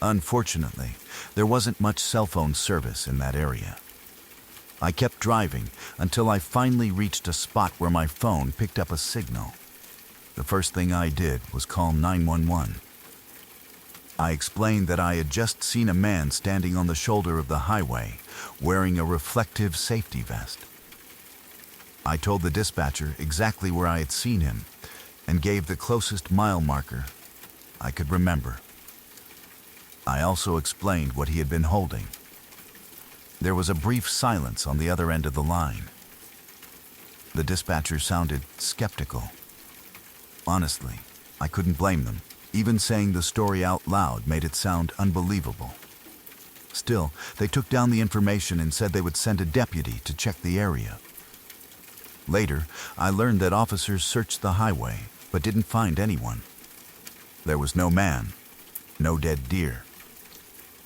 Unfortunately, there wasn't much cell phone service in that area. I kept driving until I finally reached a spot where my phone picked up a signal. The first thing I did was call 911. I explained that I had just seen a man standing on the shoulder of the highway, wearing a reflective safety vest. I told the dispatcher exactly where I had seen him and gave the closest mile marker I could remember. I also explained what he had been holding. There was a brief silence on the other end of the line. The dispatcher sounded skeptical. Honestly, I couldn't blame them. Even saying the story out loud made it sound unbelievable. Still, they took down the information and said they would send a deputy to check the area. Later, I learned that officers searched the highway, but didn't find anyone. There was no man, no dead deer,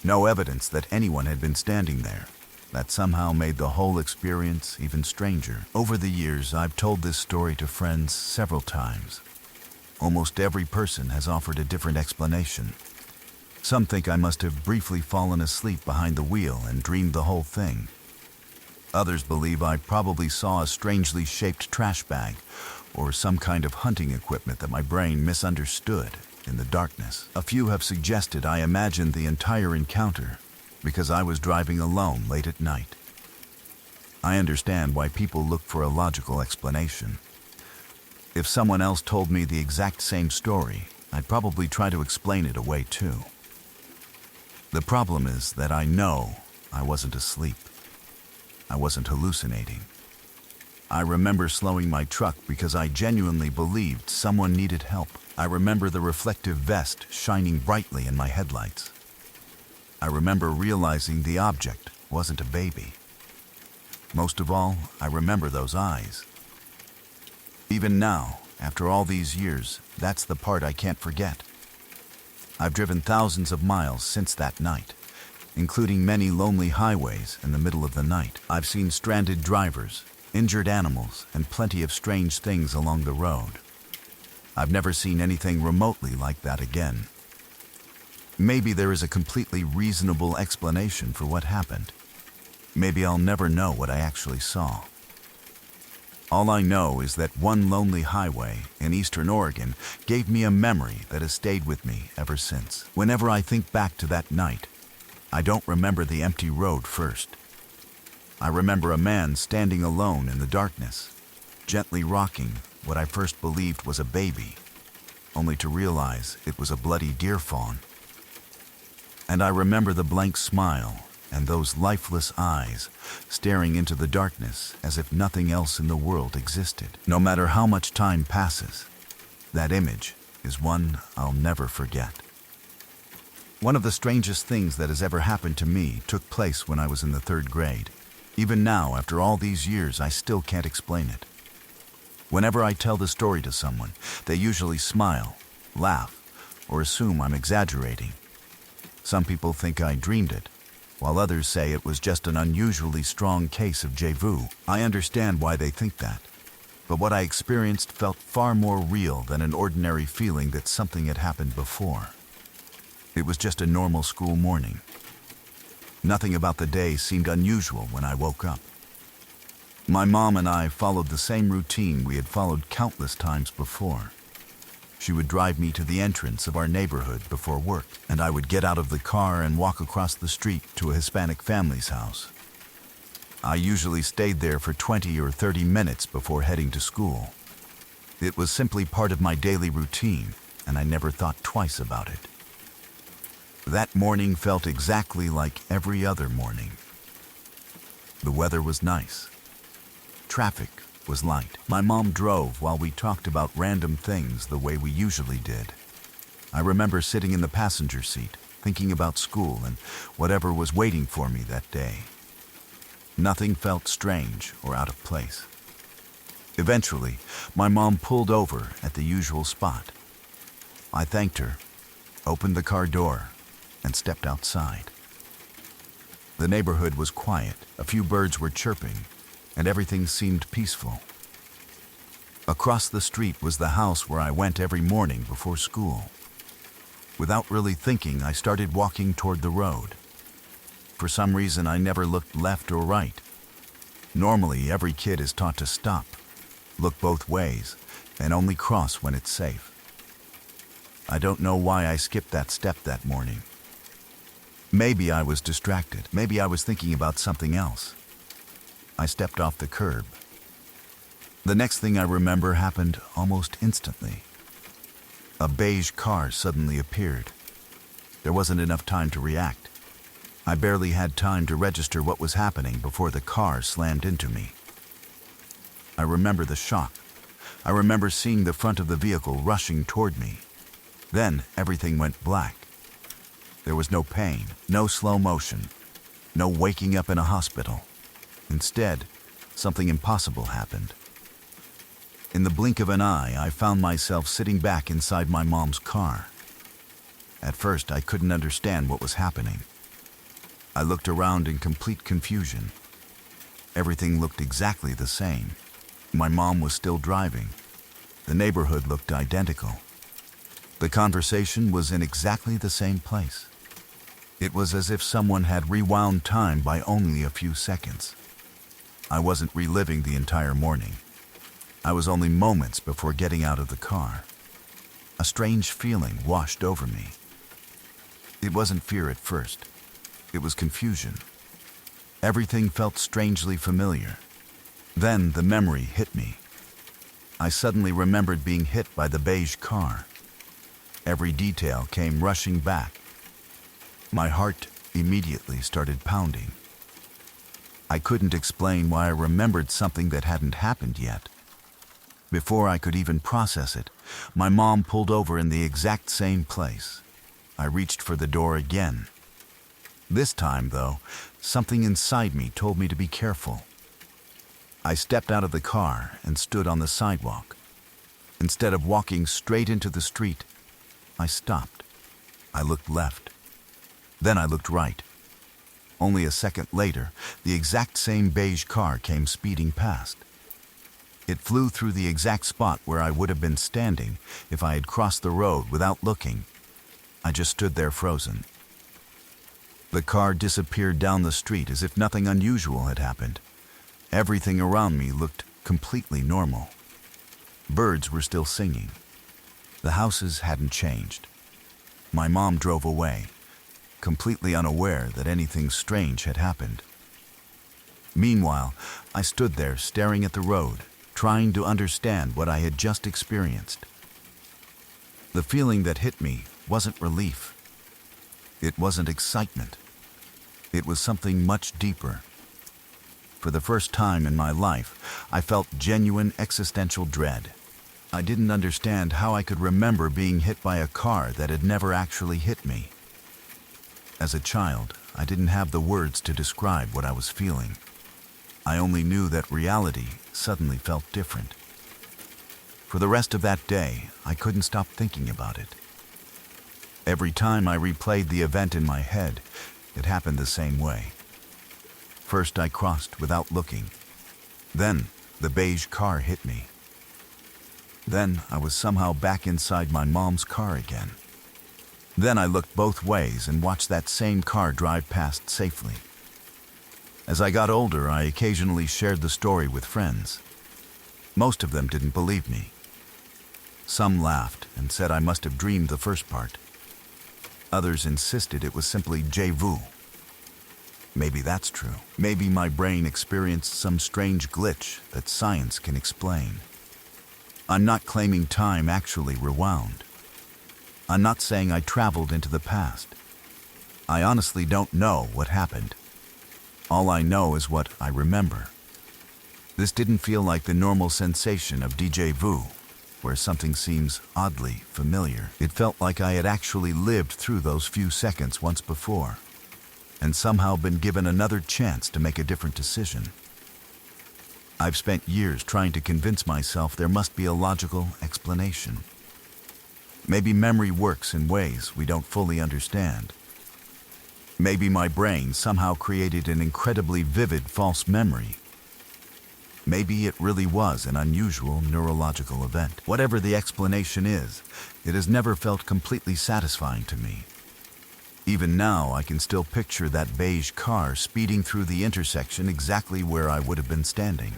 no evidence that anyone had been standing there. That somehow made the whole experience even stranger. Over the years, I've told this story to friends several times. Almost every person has offered a different explanation. Some think I must have briefly fallen asleep behind the wheel and dreamed the whole thing. Others believe I probably saw a strangely shaped trash bag or some kind of hunting equipment that my brain misunderstood in the darkness. A few have suggested I imagined the entire encounter because I was driving alone late at night. I understand why people look for a logical explanation. If someone else told me the exact same story, I'd probably try to explain it away too. The problem is that I know I wasn't asleep. I wasn't hallucinating. I remember slowing my truck because I genuinely believed someone needed help. I remember the reflective vest shining brightly in my headlights. I remember realizing the object wasn't a baby. Most of all, I remember those eyes. Even now, after all these years, that's the part I can't forget. I've driven thousands of miles since that night, including many lonely highways in the middle of the night. I've seen stranded drivers, injured animals, and plenty of strange things along the road. I've never seen anything remotely like that again. Maybe there is a completely reasonable explanation for what happened. Maybe I'll never know what I actually saw. All I know is that one lonely highway in eastern Oregon gave me a memory that has stayed with me ever since. Whenever I think back to that night, I don't remember the empty road first. I remember a man standing alone in the darkness, gently rocking what I first believed was a baby, only to realize it was a bloody deer fawn. And I remember the blank smile and those lifeless eyes staring into the darkness as if nothing else in the world existed. No matter how much time passes, that image is one I'll never forget. One of the strangest things that has ever happened to me took place when I was in the 3rd grade. Even now, after all these years, I still can't explain it. Whenever I tell the story to someone, they usually smile, laugh, or assume I'm exaggerating. Some people think I dreamed it, while others say it was just an unusually strong case of déjà vu. I understand why they think that, but what I experienced felt far more real than an ordinary feeling that something had happened before. It was just a normal school morning. Nothing about the day seemed unusual when I woke up. My mom and I followed the same routine we had followed countless times before. She would drive me to the entrance of our neighborhood before work, and I would get out of the car and walk across the street to a Hispanic family's house. I usually stayed there for 20 or 30 minutes before heading to school. It was simply part of my daily routine, and I never thought twice about it. That morning felt exactly like every other morning. The weather was nice. Traffic was light. My mom drove while we talked about random things the way we usually did. I remember sitting in the passenger seat, thinking about school and whatever was waiting for me that day. Nothing felt strange or out of place. Eventually, my mom pulled over at the usual spot. I thanked her, opened the car door, and stepped outside. The neighborhood was quiet. A few birds were chirping, and everything seemed peaceful. Across the street was the house where I went every morning before school. Without really thinking, I started walking toward the road. For some reason, I never looked left or right. Normally, every kid is taught to stop, look both ways, and only cross when it's safe. I don't know why I skipped that step that morning. Maybe I was distracted. Maybe I was thinking about something else. I stepped off the curb. The next thing I remember happened almost instantly. A beige car suddenly appeared. There wasn't enough time to react. I barely had time to register what was happening before the car slammed into me. I remember the shock. I remember seeing the front of the vehicle rushing toward me. Then everything went black. There was no pain, no slow motion, no waking up in a hospital. Instead, something impossible happened. In the blink of an eye, I found myself sitting back inside my mom's car. At first, I couldn't understand what was happening. I looked around in complete confusion. Everything looked exactly the same. My mom was still driving. The neighborhood looked identical. The conversation was in exactly the same place. It was as if someone had rewound time by only a few seconds. I wasn't reliving the entire morning. I was only moments before getting out of the car. A strange feeling washed over me. It wasn't fear at first. it was confusion. Everything felt strangely familiar. Then the memory hit me. I suddenly remembered being hit by the beige car. Every detail came rushing back. My heart immediately started pounding. I couldn't explain why I remembered something that hadn't happened yet. Before I could even process it, my mom pulled over in the exact same place. I reached for the door again. This time, though, something inside me told me to be careful. I stepped out of the car and stood on the sidewalk. Instead of walking straight into the street, I stopped. I looked left. Then I looked right. Only a second later, the exact same beige car came speeding past. It flew through the exact spot where I would have been standing if I had crossed the road without looking. I just stood there frozen. The car disappeared down the street as if nothing unusual had happened. Everything around me looked completely normal. Birds were still singing. The houses hadn't changed. My mom drove away, completely unaware that anything strange had happened. Meanwhile, I stood there staring at the road, trying to understand what I had just experienced. The feeling that hit me wasn't relief. It wasn't excitement. It was something much deeper. For the first time in my life, I felt genuine existential dread. I didn't understand how I could remember being hit by a car that had never actually hit me. As a child, I didn't have the words to describe what I was feeling. I only knew that reality suddenly felt different. For the rest of that day, I couldn't stop thinking about it. Every time I replayed the event in my head, it happened the same way. First, I crossed without looking. Then, the beige car hit me. Then, I was somehow back inside my mom's car again. Then I looked both ways and watched that same car drive past safely. As I got older, I occasionally shared the story with friends. Most of them didn't believe me. Some laughed and said I must have dreamed the first part. Others insisted it was simply déjà vu. Maybe that's true. Maybe my brain experienced some strange glitch that science can explain. I'm not claiming time actually rewound. I'm not saying I traveled into the past. I honestly don't know what happened. All I know is what I remember. This didn't feel like the normal sensation of déjà vu, where something seems oddly familiar. It felt like I had actually lived through those few seconds once before, and somehow been given another chance to make a different decision. I've spent years trying to convince myself there must be a logical explanation. Maybe memory works in ways we don't fully understand. Maybe my brain somehow created an incredibly vivid false memory. Maybe it really was an unusual neurological event. Whatever the explanation is, it has never felt completely satisfying to me. Even now, I can still picture that beige car speeding through the intersection exactly where I would have been standing.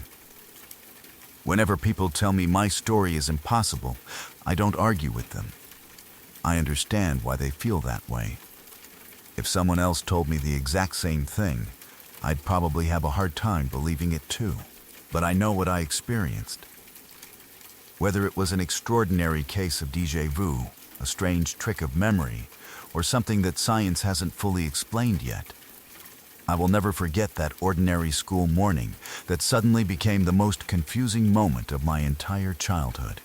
Whenever people tell me my story is impossible, I don't argue with them. I understand why they feel that way. If someone else told me the exact same thing, I'd probably have a hard time believing it too. But I know what I experienced. Whether it was an extraordinary case of déjà vu, a strange trick of memory, or something that science hasn't fully explained yet, I will never forget that ordinary school morning that suddenly became the most confusing moment of my entire childhood.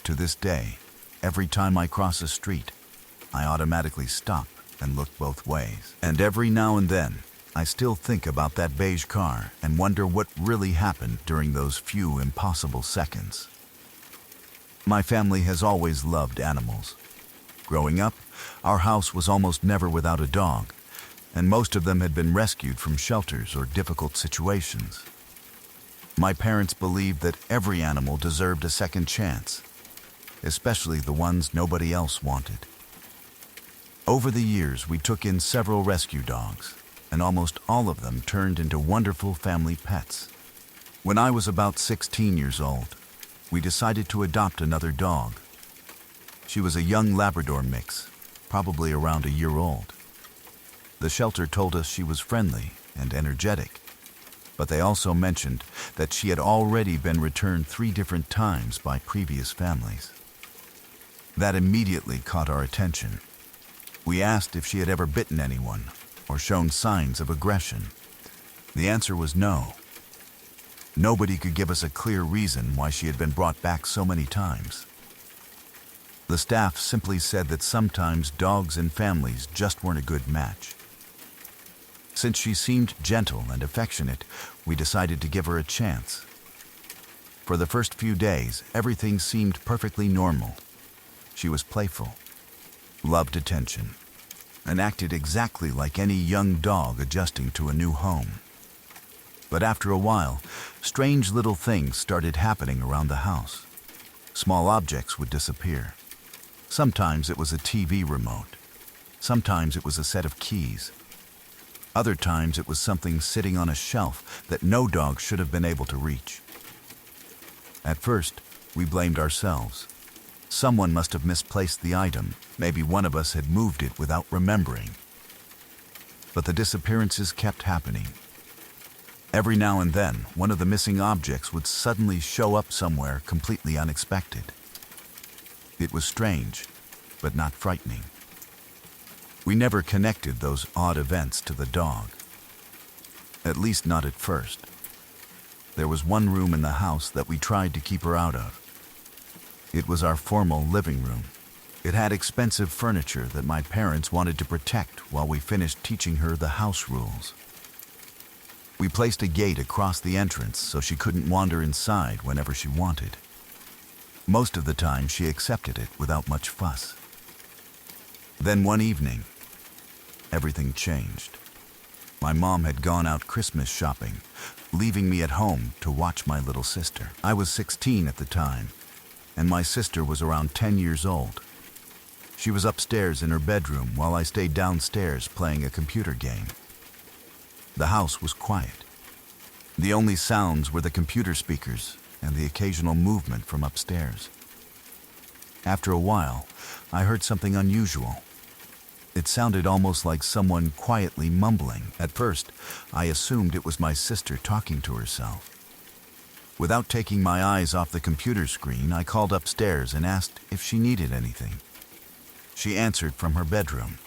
To this day, every time I cross a street, I automatically stop and look both ways. And every now and then, I still think about that beige car and wonder what really happened during those few impossible seconds. My family has always loved animals. Growing up, our house was almost never without a dog, and most of them had been rescued from shelters or difficult situations. My parents believed that every animal deserved a second chance, especially the ones nobody else wanted. Over the years, we took in several rescue dogs, and almost all of them turned into wonderful family pets. When I was about 16 years old, we decided to adopt another dog. She was a young Labrador mix, probably around a year old. The shelter told us she was friendly and energetic, but they also mentioned that she had already been returned 3 different times by previous families. That immediately caught our attention. We asked if she had ever bitten anyone or shown signs of aggression. The answer was no. Nobody could give us a clear reason why she had been brought back so many times. The staff simply said that sometimes dogs and families just weren't a good match. Since she seemed gentle and affectionate, we decided to give her a chance. For the first few days, everything seemed perfectly normal. She was playful, loved attention, and acted exactly like any young dog adjusting to a new home. But after a while, strange little things started happening around the house. Small objects would disappear. Sometimes it was a TV remote. Sometimes it was a set of keys. Other times it was something sitting on a shelf that no dog should have been able to reach. At first, we blamed ourselves. Someone must have misplaced the item. Maybe one of us had moved it without remembering. But the disappearances kept happening. Every now and then, one of the missing objects would suddenly show up somewhere completely unexpected. It was strange, but not frightening. We never connected those odd events to the dog. At least not at first. There was one room in the house that we tried to keep her out of. It was our formal living room. It had expensive furniture that my parents wanted to protect while we finished teaching her the house rules. We placed a gate across the entrance so she couldn't wander inside whenever she wanted. Most of the time, she accepted it without much fuss. Then one evening, everything changed. My mom had gone out Christmas shopping, leaving me at home to watch my little sister. I was 16 at the time, and my sister was around 10 years old. She was upstairs in her bedroom while I stayed downstairs playing a computer game. The house was quiet. The only sounds were the computer speakers and the occasional movement from upstairs. After a while, I heard something unusual. It sounded almost like someone quietly mumbling. At first, I assumed it was my sister talking to herself. Without taking my eyes off the computer screen, I called upstairs and asked if she needed anything. She answered from her bedroom.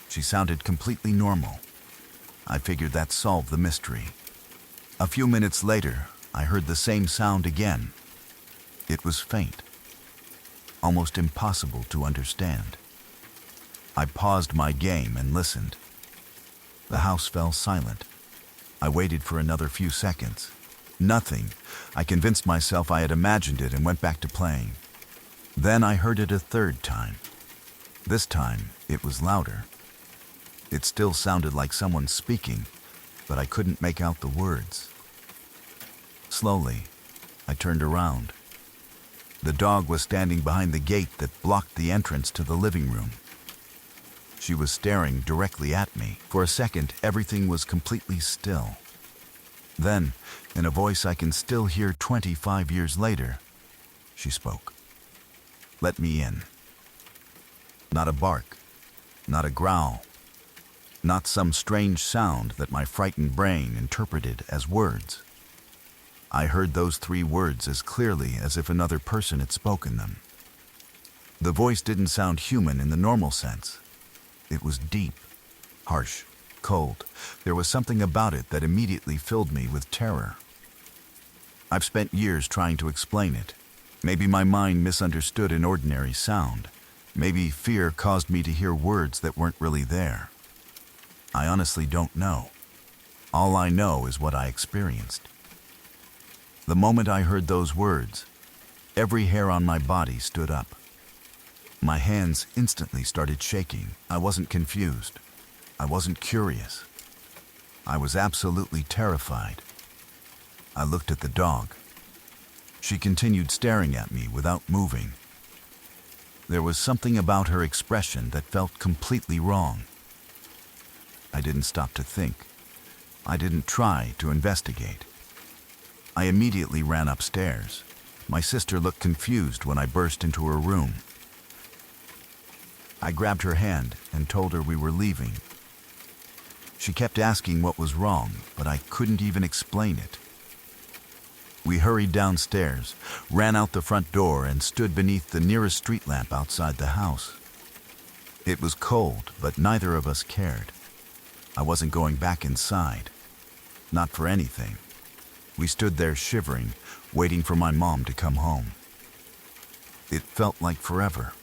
She sounded completely normal. I figured that solved the mystery. A few minutes later, I heard the same sound again. It was faint, almost impossible to understand. I paused my game and listened. The house fell silent. I waited for another few seconds. Nothing. I convinced myself I had imagined it and went back to playing. Then I heard it a third time. This time, it was louder. It still sounded like someone speaking, but I couldn't make out the words. Slowly, I turned around. The dog was standing behind the gate that blocked the entrance to the living room. She was staring directly at me. For a second, everything was completely still. Then, in a voice I can still hear 25 years later, she spoke. "Let me in." Not a bark, not a growl, not some strange sound that my frightened brain interpreted as words. I heard those 3 words as clearly as if another person had spoken them. The voice didn't sound human in the normal sense. It was deep, harsh, cold. There was something about it that immediately filled me with terror. I've spent years trying to explain it. Maybe my mind misunderstood an ordinary sound. Maybe fear caused me to hear words that weren't really there. I honestly don't know. All I know is what I experienced. The moment I heard those words, every hair on my body stood up. My hands instantly started shaking. I wasn't confused. I wasn't curious. I was absolutely terrified. I looked at the dog. She continued staring at me without moving. There was something about her expression that felt completely wrong. I didn't stop to think. I didn't try to investigate. I immediately ran upstairs. My sister looked confused when I burst into her room. I grabbed her hand and told her we were leaving. She kept asking what was wrong, but I couldn't even explain it. We hurried downstairs, ran out the front door, and stood beneath the nearest street lamp outside the house. It was cold, but neither of us cared. I wasn't going back inside. Not for anything. We stood there shivering, waiting for my mom to come home. It felt like forever.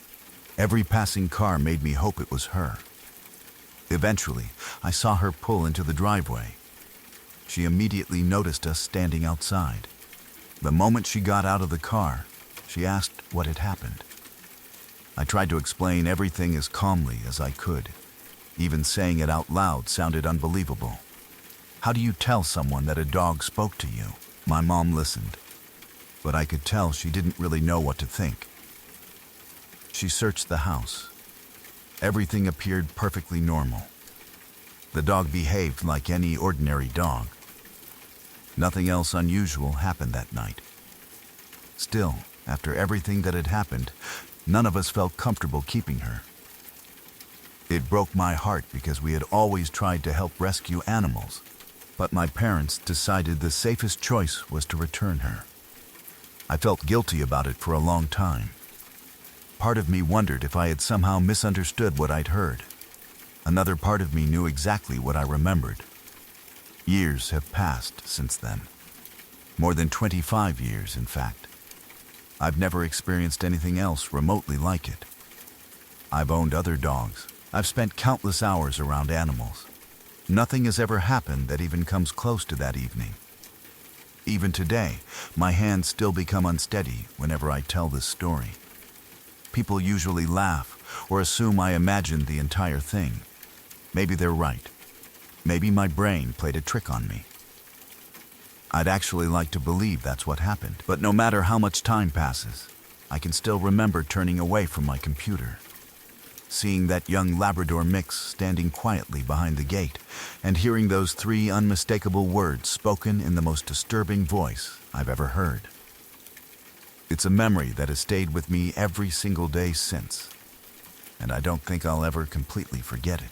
Every passing car made me hope it was her. Eventually, I saw her pull into the driveway. She immediately noticed us standing outside. The moment she got out of the car, she asked what had happened. I tried to explain everything as calmly as I could. Even saying it out loud sounded unbelievable. How do you tell someone that a dog spoke to you? My mom listened, but I could tell she didn't really know what to think. She searched the house. Everything appeared perfectly normal. The dog behaved like any ordinary dog. Nothing else unusual happened that night. Still, after everything that had happened, none of us felt comfortable keeping her. It broke my heart because we had always tried to help rescue animals, but my parents decided the safest choice was to return her. I felt guilty about it for a long time. Part of me wondered if I had somehow misunderstood what I'd heard. Another part of me knew exactly what I remembered. Years have passed since then. More than 25 years, in fact. I've never experienced anything else remotely like it. I've owned other dogs. I've spent countless hours around animals. Nothing has ever happened that even comes close to that evening. Even today, my hands still become unsteady whenever I tell this story. People usually laugh or assume I imagined the entire thing. Maybe they're right. Maybe my brain played a trick on me. I'd actually like to believe that's what happened, but no matter how much time passes, I can still remember turning away from my computer, seeing that young Labrador mix standing quietly behind the gate, and hearing those 3 unmistakable words spoken in the most disturbing voice I've ever heard. It's a memory that has stayed with me every single day since, and I don't think I'll ever completely forget it.